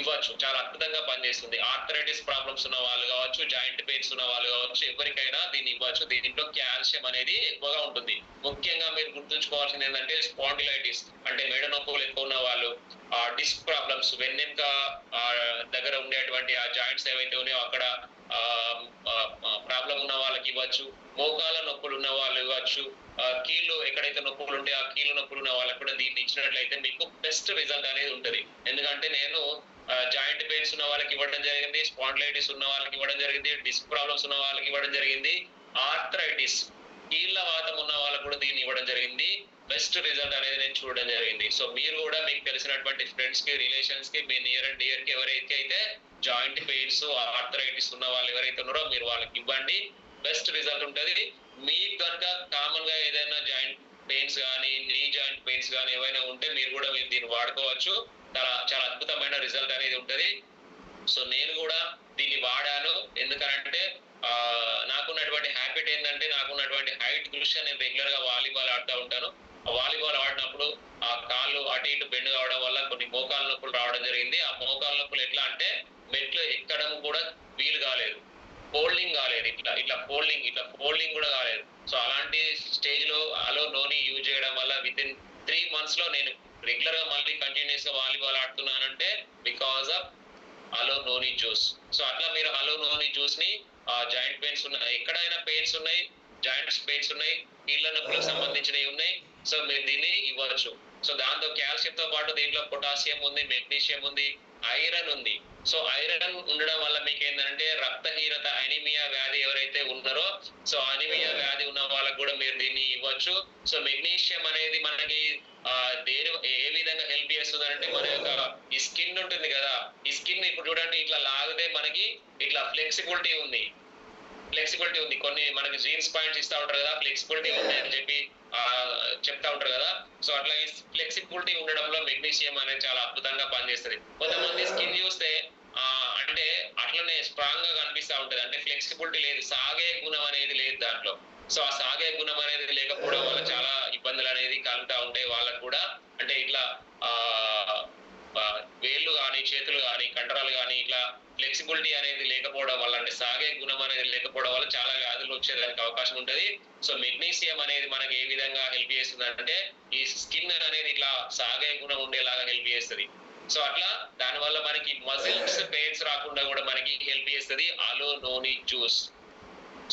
ఇవ్వచ్చు. చాలా అద్భుతంగా పనిచేస్తుంది. ఆర్థరైటిస్ ప్రాబ్లమ్స్ ఉన్న వాళ్ళు కావచ్చు, జాయింట్ పెయిన్స్ ఉన్న వాళ్ళు కావచ్చు, ఎవరికైనా దీన్ని ఇవ్వచ్చు. దీంట్లో కాల్షియం అనేది ఎక్కువగా ఉంటుంది. ముఖ్యంగా మీరు గుర్తుంచుకోవాల్సింది ఏంటంటే స్పాండిలైటిస్ అంటే మెడ నొప్పులు ఎక్కువ ఉన్న వాళ్ళు, డిస్క్ ప్రాబ్లమ్స్ వెన్నెముక దగ్గర ఉండేటువంటి ఆ జాయింట్స్ ఏవైతే ఉన్నాయో అక్కడ ప్రాబ్లం ఉన్న వాళ్ళకి ఇవ్వచ్చు. మోకాల నొప్పులు ఉన్న వాళ్ళు ఇవ్వచ్చు. కీళ్ళు ఎక్కడైతే నొప్పులు ఉంటే ఆ కీళ్ళు నొప్పులు ఉన్న వాళ్ళకి కూడా దీన్ని ఇచ్చినట్లయితే మీకు బెస్ట్ రిజల్ట్ అనేది ఉంటుంది. ఎందుకంటే నేను జాయింట్ పెయిన్స్ ఉన్న వాళ్ళకి ఇవ్వడం జరిగింది, స్పాండిలైటిస్ ఉన్న వాళ్ళకి ఇవ్వడం జరిగింది, డిస్క్ ప్రాబ్లమ్స్ ఉన్న వాళ్ళకి ఇవ్వడం జరిగింది, ఆర్థరైటిస్ కీళ్ళ వాతం ఉన్న వాళ్ళకి కూడా దీన్ని ఇవ్వడం జరిగింది. బెస్ట్ రిజల్ట్ అనేది నేను చూడడం జరిగింది. సో మీరు కూడా మీకు తెలిసినటువంటి ఫ్రెండ్స్ కి, రిలేషన్స్ కి, మీ నియర్ అండ్ డియర్ కి ఎవరైతే అయితే జాయింట్ పెయిన్స్, ఆర్థరైటిస్ ఉన్న వాళ్ళు ఎవరైతే ఉన్నారో మీరు వాళ్ళకి ఇవ్వండి. బెస్ట్ రిజల్ట్ ఉంటుంది. మీకు కనుక కామన్ గా ఏదైనా జాయింట్ పెయిన్స్ కానీ, నీ జాయింట్ పెయిన్స్ కానీ ఏవైనా ఉంటే మీరు కూడా దీన్ని వాడుకోవచ్చు. చాలా అద్భుతమైన రిజల్ట్ అనేది ఉంటుంది. సో నేను కూడా దీన్ని వాడాను. ఎందుకంటే నాకున్నటువంటి హ్యాబిట్ ఏంటంటే, నాకున్నటువంటి హైట్ దృష్ట్యా నేను రెగ్యులర్ గా వాలీబాల్ ఆడుతూ ఉంటాను. వాలీబాల్ ఆడినప్పుడు ఆ కాళ్ళు అటు ఇటు బెండ్ కావడం వల్ల కొన్ని మోకాళ్ళ నొప్పులు రావడం జరిగింది. ఆ మోకాళ్ళ నొప్పులు ఎట్లా అంటే మెట్లు ఎక్కడం కూడా వీలు కాలేదు, ఫోల్డింగ్ కాలేదు, ఇట్లా ఫోల్డింగ్ కూడా కాలేదు. సో అలాంటి స్టేజ్ లో అలో నోని యూజ్ చేయడం వల్ల విత్ ఇన్ 3 months లో నేను రెగ్యులర్ గా మళ్ళీ కంటిన్యూస్ గా వాలీబాల్ ఆడుతున్నానంటే because of aloe noni juice. So అట్లా మీరు అలో నోని జ్యూస్ ని జాయింట్ పెయిన్స్ ఉన్నాయి, ఎక్కడైనా పెయిన్స్ ఉన్నాయి, జాయింట్స్ పెయిన్స్ ఉన్నాయి, కీళ్ళ నొప్పులకు సంబంధించినవి ఉన్నాయి, సో మీరు దీన్ని ఇవ్వచ్చు. సో దాంతో కాల్షియం తో పాటు దీంట్లో పొటాషియం ఉంది, మెగ్నీషియం ఉంది, ఐరన్ ఉంది. సో ఐరన్ ఉండడం వల్ల మీకు ఏంటంటే రక్తహీనత, అనిమియా వ్యాధి ఎవరైతే ఉన్నారో, సో అనిమియా వ్యాధి ఉన్న వాళ్ళకు కూడా మీరు దీన్ని ఇవ్వచ్చు. చూడొచ్చు. సో మెగ్నీషియం అనేది మనకి ఏ విధంగా హెల్ప్ చేస్తుంది అంటే మన యొక్క ఈ స్కిన్ ఉంటుంది కదా, ఈ స్కిన్ ఇప్పుడు చూడండి ఇట్లా లాగితే మనకి ఇట్లా ఫ్లెక్సిబిలిటీ ఉంది. కొన్ని మనకి జీన్స్ పాయింట్స్ ఇస్తా ఉంటారు కదా, ఫ్లెక్సిబిలిటీ ఉంది అని చెప్పి చెప్తా ఉంటారు కదా. సో అట్లా ఈ ఫ్లెక్సిబిలిటీ ఉండడంలో మెగ్నీషియం అనేది చాలా అద్భుతంగా పనిచేస్తుంది. కొంతమంది స్కిన్ చూస్తే అంటే అట్లనే స్ట్రాంగ్ గా కనిపిస్తా ఉంటది, అంటే ఫ్లెక్సిబిలిటీ లేదు, సాగే గుణం అనేది లేదు దాంట్లో. సో ఆ సాగే గుణం అనేది లేకపోవడం వల్ల చాలా ఇబ్బందులు అనేది కలుగుతా ఉంటాయి వాళ్ళకు కూడా. అంటే ఇట్లా వేళ్ళు కానీ, చేతులు కానీ, కండరాలు కానీ ఇట్లా ఫ్లెక్సిబిలిటీ అనేది లేకపోవడం వల్ల, అంటే సాగే గుణం అనేది లేకపోవడం వల్ల చాలా వ్యాధులు వచ్చేదానికి అవకాశం ఉంటది. సో మెగ్నీషియం అనేది మనకి ఏ విధంగా హెల్ప్ చేస్తుంది అంటే ఈ స్కిన్ అనేది ఇట్లా సాగే గుణం ఉండేలాగా హెల్ప్ చేస్తుంది. సో అట్లా దానివల్ల మనకి మజిల్స్ పెయిన్స్ రాకుండా కూడా మనకి హెల్ప్ చేస్తుంది అలోనోని జ్యూస్.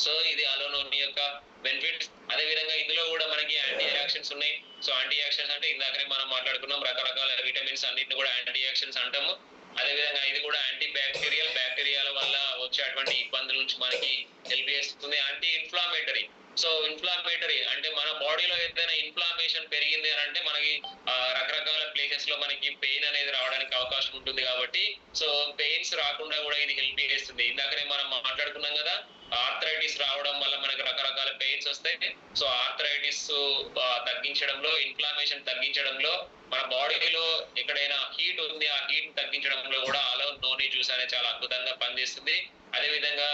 సో ఇది అలోనోని యొక్క బెనిఫిట్స్. అదే విధంగా ఇందులో కూడా మనకి యాంటీ యాక్షన్స్ ఉన్నాయి. సో యాంటీ యాక్షన్స్ అంటే ఇందాకనే మనం మాట్లాడుకున్నాం, రకరకాల విటమిన్స్ అన్నిటిని కూడా యాంటీ యాక్షన్స్ అంటాము. అదే విధంగా ఇది కూడా యాంటీ బ్యాక్టీరియాల వల్ల వచ్చేటువంటి ఇబ్బందుల నుంచి మనకి హెల్ప్ చేస్తుంది. Anti inflammatory. సో ఇన్ఫ్లామేటరీ అంటే మన బాడీలో ఏదైనా ఇన్ఫ్లామేషన్ పెరిగింది అని అంటే మనకి రకరకాల ప్లేసెస్ లో మనకి పెయిన్ అనేది రావడానికి అవకాశం ఉంటుంది కాబట్టి సో పెయిన్స్ రాకుండా కూడా ఇది హెల్ప్ చేస్తుంది. ఇందాకనే మనం మాట్లాడుకున్నాం కదా, ఆర్థరైటిస్ రావడం వల్ల మనకి రకరకాల పెయిన్స్ వస్తాయి. సో ఆర్థరైటిస్ తగ్గించడంలో, ఇన్ఫ్లామేషన్ తగ్గించడంలో, మన బాడీలో ఎక్కడైనా హీట్ ఉంది ఆ హీట్ తగ్గించడంలో కూడా అలోనోని జ్యూస్ అనేది చాలా అద్భుతంగా పనిచేస్తుంది. అదే విధంగా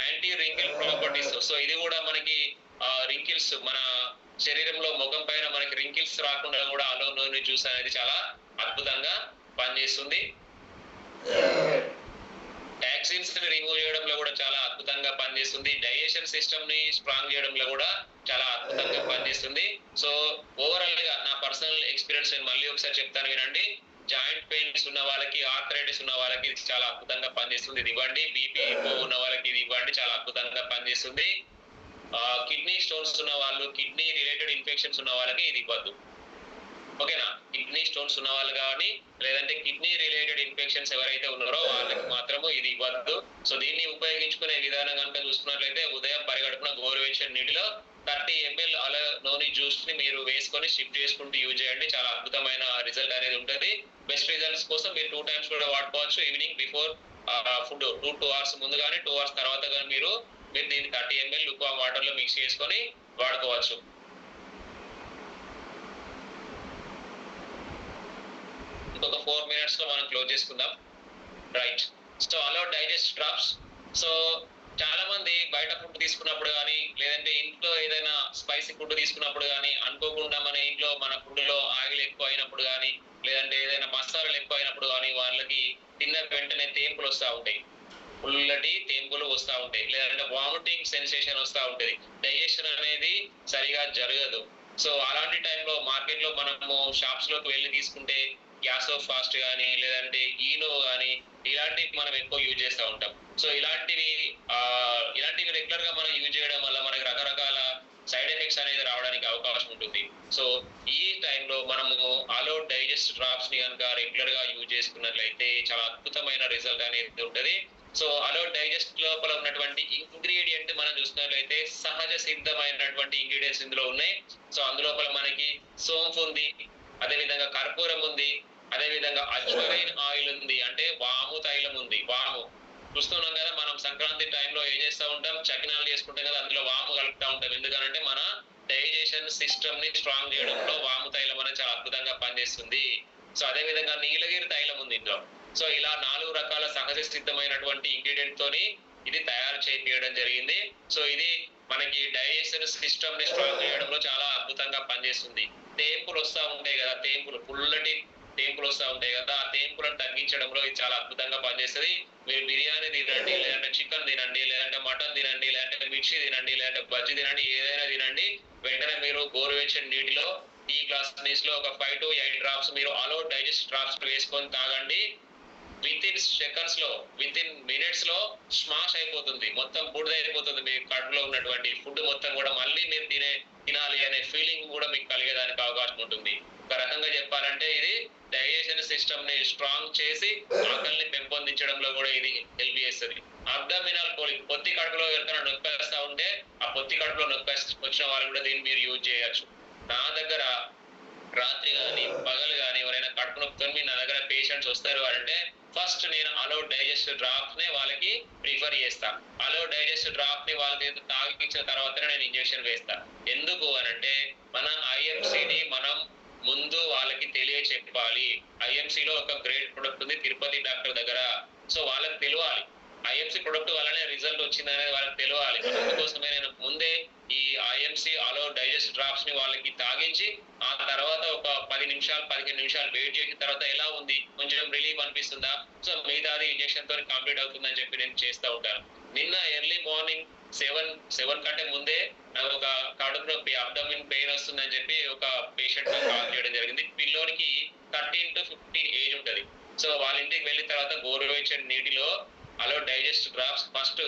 యాంటీ రింకిల్ ప్రాపర్టీస్. సో ఇది కూడా మనకి రింకిల్స్, మన శరీరంలో ముఖం పైన మనకి రింకిల్స్ రాకుండా కూడా అలోనోని జ్యూస్ అనేది చాలా అద్భుతంగా పనిచేస్తుంది. టాక్సిన్స్ ని రిమూవ్ చేయడంలో కూడా చాలా అద్భుతంగా పనిచేస్తుంది. డైజెషన్ సిస్టమ్ ని స్ట్రాంగ్ చేయడంలో కూడా చాలా అద్భుతంగా పనిచేస్తుంది. సో ఓవరాల్ గా నా పర్సనల్ ఎక్స్పీరియన్స్ నేను మళ్ళీ ఒకసారి చెప్తాను వినండి. జాయింట్ పెయిన్స్ ఉన్న వాళ్ళకి, ఆర్థరైటిస్ ఉన్న వాళ్ళకి ఇది చాలా అద్భుతంగా పనిచేస్తుంది. ఇది ఇవ్వండి. బీపీ ఉన్న వాళ్ళకి ఇది ఇవ్వండి, చాలా అద్భుతంగా పనిచేస్తుంది. కిడ్నీ స్టోన్స్ ఉన్న వాళ్ళు, కిడ్నీ రిలేటెడ్ ఇన్ఫెక్షన్స్ ఉన్న వాళ్ళకి ఇది ఇవ్వద్దు, ఓకేనా. కిడ్నీ స్టోన్స్ ఉన్న వాళ్ళు కానీ లేదంటే కిడ్నీ రిలేటెడ్ ఇన్ఫెక్షన్స్ ఎవరైతే ఉన్నారో వాళ్ళకి మాత్రము ఇది ఇవ్వద్దు. సో దీన్ని ఉపయోగించుకునే విధానం కనుక చూసుకున్నట్లయితే ఉదయం పరిగడుపున గోరువెచ్చని నీటిలో 30 ml అలోనోని జ్యూస్ ని మీరు వేసుకొని సిప్ చేసుకుంటూ యూజ్ చేయండి. చాలా అద్భుతమైన రిజల్ట్ అనేది ఉంటుంది. బెస్ట్ రిజల్ట్స్ కోసం మీరు 2 times కూడా వాడుకోవచ్చు. ఈవినింగ్ బిఫోర్ ఫుడ్ 2 hours ముందు కానీ 2 hours తర్వాత కానీ మీరు దీన్ని 30 ml లుక్వామ్ వాటర్ లో మిక్స్ చేసుకొని వాడుకోవచ్చు. ఇంకొక 4 minutes లో మనం క్లోజ్ చేసుకుందాం. Right. So aloe digest drops. So చాలా మంది బయట ఫుడ్ తీసుకున్నప్పుడు కానీ లేదంటే ఇంట్లో ఏదైనా స్పైసీ ఫుడ్ తీసుకున్నప్పుడు కానీ అనుకోకుండా మన ఇంట్లో మన ఫుడ్ లో ఆయిల్ ఎక్కువ అయినప్పుడు కానీ లేదంటే ఏదైనా మసాలాలు ఎక్కువ అయినప్పుడు కానీ వాళ్ళకి తిన్న వెంటనే తేంపులు వస్తూ ఉంటాయి, పుల్లటి తేంపులు వస్తూ ఉంటాయి, లేదంటే వామిటింగ్ సెన్సేషన్ వస్తూ ఉంటుంది, డైజెషన్ అనేది సరిగా జరగదు. సో అలాంటి టైంలో మార్కెట్ లో మనము షాప్స్ లోకి వెళ్ళి తీసుకుంటే గ్యాసో ఫాస్ట్ కానీ లేదంటే ఈనో కానీ ఇలాంటివి మనం ఎక్కువ యూజ్ చేస్తూ ఉంటాం. సో ఇలాంటివి రెగ్యులర్ గా మనం యూజ్ చేయడం వల్ల మనకి రకరకాల సైడ్ ఎఫెక్ట్స్ అనేది రావడానికి అవకాశం ఉంటుంది. సో ఈ టైంలో మనము అలో డైజెస్ట్ డ్రాప్స్ ని కనుక రెగ్యులర్ గా యూజ్ చేసుకున్నట్లయితే చాలా అద్భుతమైన రిజల్ట్ అనేది ఉంటుంది. సో అలో డైజెస్ట్ లోపల ఉన్నటువంటి ఇంగ్రీడియంట్ మనం చూసినట్లయితే సహజ సిద్ధమైనటువంటి ఇంగ్రీడియంట్స్ ఇందులో ఉన్నాయి. సో అందులోపల మనకి సోంపు ఉంది, అదే విధంగా కర్పూరం ఉంది, అదే విధంగా అజ్వైన్ ఆయిల్ ఉంది, అంటే వాము తైలం ఉంది. వాము చూస్తున్నాం కదా, మనం సంక్రాంతి టైంలో ఏం చేస్తూ ఉంటాం, చకినాలు చేసుకుంటాం కదా, అందులో వాము కలుపుతూ ఉంటాం. ఎందుకంటే మన డైజెషన్ సిస్టమ్ ని స్ట్రాంగ్ చేయడంలో వాము తైలం అనేది చాలా అద్భుతంగా పనిచేస్తుంది. సో అదే విధంగా నీలగిరి తైలం ఉంది ఇందులో. సో ఇలా 4 రకాల సహజ సిద్ధమైనటువంటి ఇంగ్రీడియంట్ తోని ఇది తయారు చేయడం జరిగింది. సో ఇది మనకి డైజెషన్ సిస్టమ్ ని స్ట్రాంగ్ చేయడంలో చాలా అద్భుతంగా పనిచేస్తుంది. తేంపులు వస్తూ ఉంటాయి కదా, పుల్లటి తేంపులు వస్తూ ఉంటాయి కదా, ఆ తేంపులను తగ్గించడంలో ఇది చాలా అద్భుతంగా పనిచేస్తుంది. మీరు బిర్యానీ తినండి, లేదంటే చికెన్ తినండి, లేదంటే మటన్ తినండి, లేదంటే మిర్చి తినండి, లేదంటే బజ్జీ తినండి, ఏదైనా తినండి, వెంటనే మీరు గోరువెచ్చని నీటిలో టీ గ్లాస్ నీస్ లో ఒక 5 to 8 drops మీరు అలో డైజెస్ట్ డ్రాప్స్ వేసుకొని తాగండి. విత్ ఇన్ మినిట్స్ లో స్మాష్ అయిపోతుంది, మొత్తం బూడిదైపోతుంది. మీ కడుపులో ఉన్నటువంటి ఫుడ్ మొత్తం కూడా మళ్ళీ మీరు తినాలి అనే ఫీలింగ్ కూడా మీకు కలిగేదానికి అవకాశం ఉంటుంది. ఒక రకంగా చెప్పాలంటే ఇది డైజెషన్ సిస్టమ్ ని స్ట్రాంగ్ చేసి ఆకలిని పెంపొందించడంలో కూడా ఇది హెల్ప్ చేస్తుంది. అబ్డామినల్ కోలిక్, పొత్తి కడుపులో ఎవరికైనా నొప్పి వేస్తా ఉంటే ఆ పొత్తి కడుపులో నొప్పి వచ్చిన వాళ్ళు కూడా దీన్ని మీరు యూజ్ చేయొచ్చు. నా దగ్గర రాత్రి కానీ పగలు కానీ ఎవరైనా కడుపు నొప్పితో నా దగ్గర పేషెంట్స్ వస్తారు అంటే ఫస్ట్ నేను అలో డైజెస్టివ్ డ్రాప్స్ ని వాళ్ళకి ప్రిఫర్ చేస్తా. అలో డైజెస్టివ్ డ్రాప్ ని వాళ్ళకి తాగిపించిన తర్వాతనే నేను ఇంజెక్షన్ వేస్తా. ఎందుకు అనంటే మన ఐఎంసీని మనం ముందు వాళ్ళకి తెలియచెప్పాలి. ఐఎంసీలో ఒక గ్రేట్ ప్రొడక్ట్ ఉంది తిరుపతి డాక్టర్ దగ్గర. సో వాళ్ళకి తెలియాలి ఐఎంసీ ప్రొడక్ట్ వల్లనే రిజల్ట్ వచ్చింది అనేది వాళ్ళకి తెలియాలి. అందుకోసమే నేను ముందే ఈ ఐఎంసీ అలో డైజెస్ట్ డ్రాప్స్ ని వాళ్ళకి తాగించి ఆ తర్వాత ఒక 10 నిమిషాలు 15 నిమిషాలు వెయిట్ చేసిన తర్వాత ఎలా ఉంది కొంచెం రిలీఫ్ అనిపిస్తుందా, సో మిగతాది ఇంజెక్షన్ తో కంప్లీట్ అవుతుందని చెప్పి నేను చేస్తూ ఉంటాను. నిన్న ఎర్లీ మార్నింగ్ 7 కంటే ముందే నాకు ఒక కడుపు నొప్పి అబ్డమిన్ పెయిన్ వస్తుందని చెప్పి ఒక పేషెంట్ కాల్ చేయడం జరిగింది. పిల్లోనికి 13 to 15 ఏజ్ ఉంటది. సో వాళ్ళ ఇంటికి వెళ్ళిన తర్వాత గోరువెచ్చని నీటిలో aloe digest drops first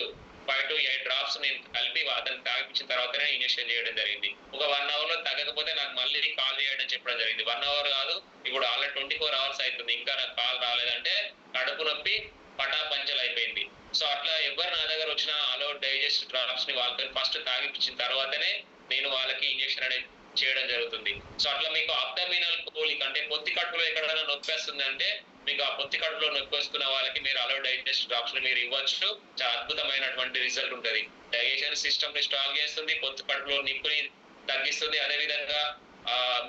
5 to 8 drops నేను కలిపి అతను తాగిపించిన తర్వాతనే ఇంజెక్షన్ చేయడం జరిగింది. ఒక 1 hour లో తగ్గకపోతే నాకు మళ్ళీ కాల్ చేయడం చెప్పడం జరిగింది. 1 hour కాదు, ఇప్పుడు ఆల్రెడీ 24 hours అవుతుంది, ఇంకా నాకు కాల్ రాలేదంటే కడుపు నొప్పి పటాపంచలు అయిపోయింది. సో అట్లా ఎవరు నా దగ్గర వచ్చిన అలో డైజెస్ట్ డ్రాప్స్ ని వాళ్ళతో ఫస్ట్ తాగిపించిన తర్వాతనే నేను వాళ్ళకి ఇంజెక్షన్ అనేది చేయడం జరుగుతుంది. సో అట్లా మీకు అబ్డమినల్ కోలిక్ అంటే పొత్తి కడుపులో ఎక్కడైనా నొప్పి వస్తుంది అంటే మీకు ఆ పొత్తి కడుపులో నొప్పి వస్తున్న వాళ్ళకి మీరు అలో డైజెస్ట్ డ్రాప్స్ ని మీరు ఇవ్వచ్చు. చాలా అద్భుతమైనటువంటి రిజల్ట్ ఉంటుంది. డైజెషన్ సిస్టమ్ ని స్ట్రాంగ్ చేస్తుంది, పొత్తి కడుపులో నిప్పుని తగ్గిస్తుంది. అదే విధంగా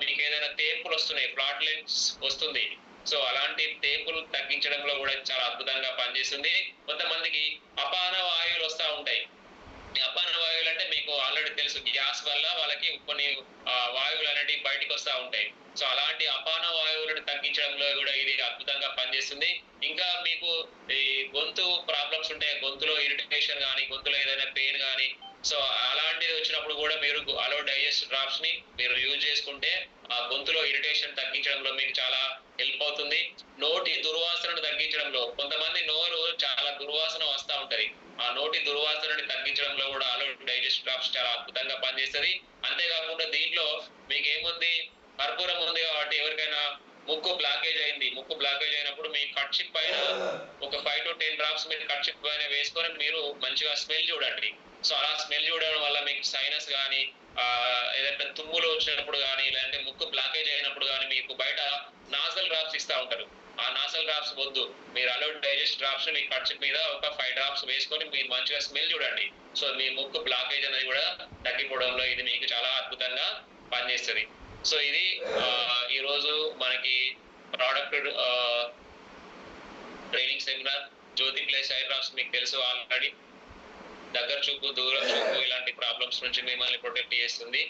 మీకు ఏదైనా తేపులు వస్తున్నాయి, ఫ్లాట్లెన్స్ వస్తుంది, సో అలాంటి తేపులు తగ్గించడంలో కూడా చాలా అద్భుతంగా పనిచేస్తుంది. కొంతమందికి అపాన వాయువులు వస్తూ ఉంటాయి. అపాన వాయువులు అంటే మీకు ఆల్రెడీ తెలుసు, గ్యాస్ వల్ల వాళ్ళకి కొన్ని వాయువులు అనేవి బయటకు వస్తూ ఉంటాయి. సో అలాంటి అపాన వాయువులను తగ్గించడంలో కూడా ఇది అద్భుతంగా పనిచేస్తుంది. ఇంకా మీకు ఈ గొంతు ప్రాబ్లమ్స్ ఉంటాయి, గొంతులో ఇరిటేషన్ కానీ గొంతులో ఏదైనా పెయిన్ కానీ, సో అలాంటిది వచ్చినప్పుడు కూడా మీరు అలో డైజెస్ట్ డ్రాప్స్ ని మీరు యూజ్ చేసుకుంటే ఆ గొంతులో ఇరిటేషన్ తగ్గించడంలో మీకు చాలా హెల్ప్ అవుతుంది. నోటి దుర్వాసనను తగ్గించడంలో, కొంతమంది నోరు చాలా దుర్వాసన వస్తూ ఉంటది, ఆ నోటి దుర్వాసనని తగ్గించడంలో కూడా అలో డైజెస్ట్ డ్రాప్స్ చాలా అద్భుతంగా పనిచేస్తుంది. అంతేకాకుండా దీంట్లో మీకు ఏముంది, కర్పూరం ఉంది కాబట్టి ఎవరికైనా ముక్కు బ్లాకేజ్ అయింది, ముక్కు బ్లాకేజ్ అయినప్పుడు మీ కర్చిప్ పైన ఒక 5 to 10 డ్రాప్స్ మీరు కర్చిప్ పైన వేసుకొని మీరు మంచిగా స్మెల్ చూడండి. సో అలా స్మెల్ చూడడం వల్ల మీకు సైనస్ కానీ ఏదైనా తుమ్ములు వచ్చినప్పుడు కానీ లేదంటే ముక్కు బ్లాకేజ్ అయినప్పుడు కానీ మీకు బయట నాసల్ డ్రాప్స్ ఇస్తూ ఉంటారు, ఆ నాసల్ డ్రాప్స్ వద్దు, మీరు అలో డైజెస్ట్ డ్రాప్స్ మీ కర్చిప్ మీద ఒక 5 డ్రాప్స్ వేసుకొని మీరు మంచిగా స్మెల్ చూడండి. సో మీ ముక్కు బ్లాకేజ్ అనేది కూడా తగ్గిపోవడంలో ఇది మీకు చాలా అద్భుతంగా పనిచేస్తుంది. సో ఇది ఈరోజు మనకి ప్రోడక్ట్ ట్రైనింగ్ సెమినార్. జ్యోతి ప్లేస్ ఐ డ్రాప్స్ మీకు తెలుసు ఆల్రెడీ, దగ్గర చూపు దూరం చూపు ఇలాంటి ప్రాబ్లమ్స్ నుంచి మిమ్మల్ని ప్రొటెక్ట్ చేస్తుంది.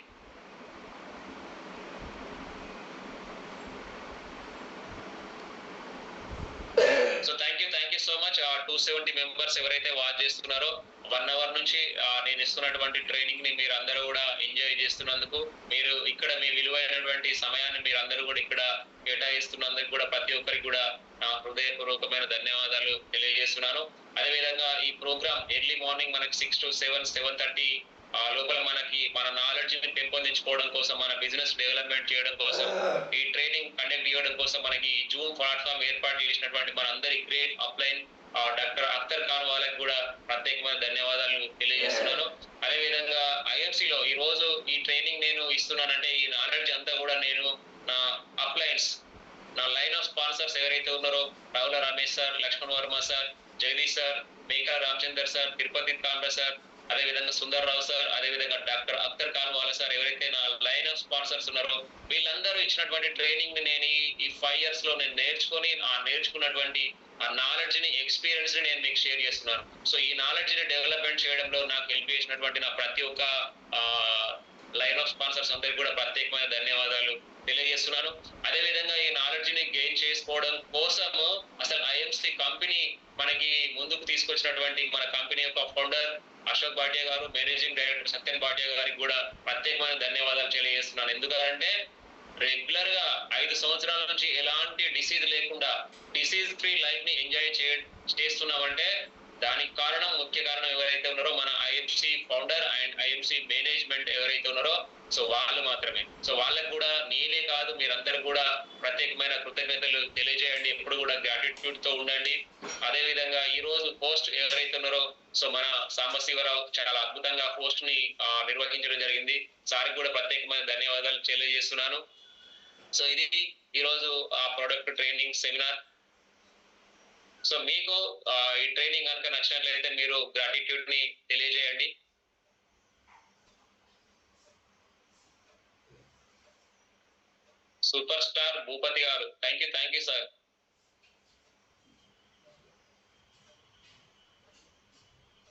So thank you so much. 270 members ఎవరైతే వాచ్ చేస్తున్నారో 1 hour నుంచి నేను ఇస్తున్నటువంటి ట్రైనింగ్ ని మీరు అందరూ కూడా ఎంజాయ్ చేస్తున్నందుకు, మీరు ఇక్కడ మీ విలువైనటువంటి సమయాన్ని మీరు అందరూ కూడా ఇక్కడ కేటాయిస్తున్నందుకు కూడా ప్రతి ఒక్కరికి కూడా నా హృదయపూర్వకమైన ధన్యవాదాలు తెలియజేస్తున్నాను. అదేవిధంగా ఈ ప్రోగ్రామ్ ఎర్లీ మార్నింగ్ మనకి 6 to 7:30 లోపల మనకి మన నాలెడ్జ్ ని పెంపొందించుకోవడం కోసం, మన బిజినెస్ డెవలప్మెంట్ చేయడం కోసం, ఈ ట్రైనింగ్ కండక్ట్ చేయడం కోసం మనకి జూమ్ ప్లాట్ఫామ్ ఏర్పాటు చేసినటువంటి మనందరి great upline doctor Akhtar Khan వాళ్ళకి కూడా ప్రత్యేకమైన ధన్యవాదాలు తెలియజేస్తున్నాను. అదేవిధంగా ఐఎంసీలో ఈ రోజు ఈ ట్రైనింగ్ నేను ఇస్తున్నానంటే ఈ నాలెడ్జ్ అంతా కూడా నేను నా అప్లైన్స్, నా లైన్ ఆఫ్ స్పాన్సర్స్ ఎవరైతే ఉన్నారో Ravula Ramesh sir, Laxman Varma sir, Jagadish sir, Meka Ramachandar sir, Tirupati Kandra sir, అదేవిధంగా సుందర్ రావు సార్, అదేవిధంగా డాక్టర్ అఖ్తర్ ఖాన్ వాళ్ళ సార్ ఎవరైతే నా లైన్ ఆఫ్ స్పాన్సర్స్ ఉన్నారో వీళ్ళందరూ ఇచ్చినటువంటి ట్రైనింగ్ ని నేను ఈ 5 years లో నేను నేర్చుకొని ఆ నేర్చుకున్నటువంటి ఆ నాలెడ్జ్ ని ఎక్స్పీరియన్స్ ని నేను మీకు షేర్ చేస్తున్నాను. సో ఈ నాలెడ్జ్ ని డెవలప్మెంట్ చేయడంలో నాకు హెల్ప్ చేసినటువంటి నా ప్రతి ఒక్క లైన్ ఆఫ్ స్పాన్సర్స్ అందరికి కూడా ప్రత్యేకమైన ధన్యవాదాలు తెలియజేస్తున్నాను. అదేవిధంగా ఈ నాలెడ్జ్ ని గెయిన్ చేసుకోవడం కోసము అసలు ఐఎంసీ కంపెనీ మనకి ముందుకు తీసుకొచ్చినటువంటి మన కంపెనీ యొక్క ఫౌండర్ అశోక్ భాటియా గారు, మేనేజింగ్ డైరెక్టర్ సత్యన్ భాటియా గారికి కూడా ప్రత్యేకమైన ధన్యవాదాలు తెలియజేస్తున్నాను. ఎందుకంటే రెగ్యులర్ గా 5 సంవత్సరాల నుంచి ఎలాంటి డిసీజ్ లేకుండా డిసీజ్ ఫ్రీ లైఫ్ ని ఎంజాయ్ చేస్తున్నామంటే దానికి కారణం, ముఖ్య కారణం ఎవరైతే ఉన్నారో మన IMC founder and IMC management ఎవరైతే ఉన్నారో సో వాళ్ళు మాత్రమే. సో వాళ్ళకు కూడా నేనే కాదు మీరందరూ కూడా ప్రత్యేకమైన కృతజ్ఞతలు తెలియజేయండి, ఎప్పుడు కూడా గ్రాటిట్యూడ్ తో ఉండండి. అదే విధంగా ఈ రోజు పోస్ట్ ఎవరైతే ఉన్నారో సో మన సాంబశివరావు చాలా అద్భుతంగా పోస్ట్ ని నిర్వహించడం జరిగింది. సార్కి కూడా ప్రత్యేకమైన ధన్యవాదాలు తెలియజేస్తున్నాను. సో ఇది ఈరోజు ఆ ప్రొడక్ట్ ట్రైనింగ్ సెమినార్. సో మీకు ఈ ట్రైనింగ్ కనుక నచ్చినట్లయితే మీరు గ్రాటిట్యూడ్ ని తెలియజేయండి. సూపర్ స్టార్ భూపతి గారు, థ్యాంక్ యూ సార్.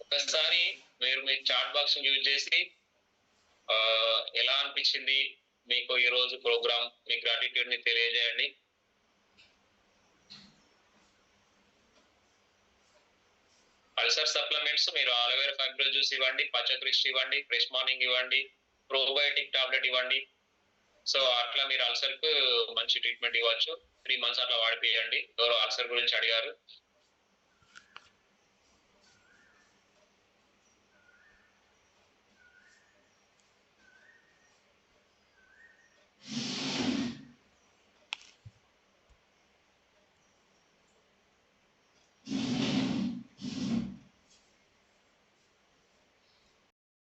ఒకసారి మీరు మీ చాట్ బాక్స్ యూజ్ చేసి ఎలా అనిపించింది మీకు ఈ రోజు ప్రోగ్రామ్, మీ గ్రాటిట్యూడ్ ని తెలియజేయండి. అల్సర్ సప్లిమెంట్స్ మీరు ఆలోవేరా ఫైబ్రో జ్యూస్ ఇవ్వండి, పచ్చక్రిస్ట్ ఇవ్వండి, ఫ్రెష్ మార్నింగ్ ఇవ్వండి, ప్రోబయోటిక్ టాబ్లెట్ ఇవ్వండి. సో అట్లా మీరు అల్సర్ కు మంచి ట్రీట్మెంట్ ఇవ్వచ్చు. 3 months అట్లా వాడిపియండి. ఎవరో అల్సర్ గురించి అడిగారు.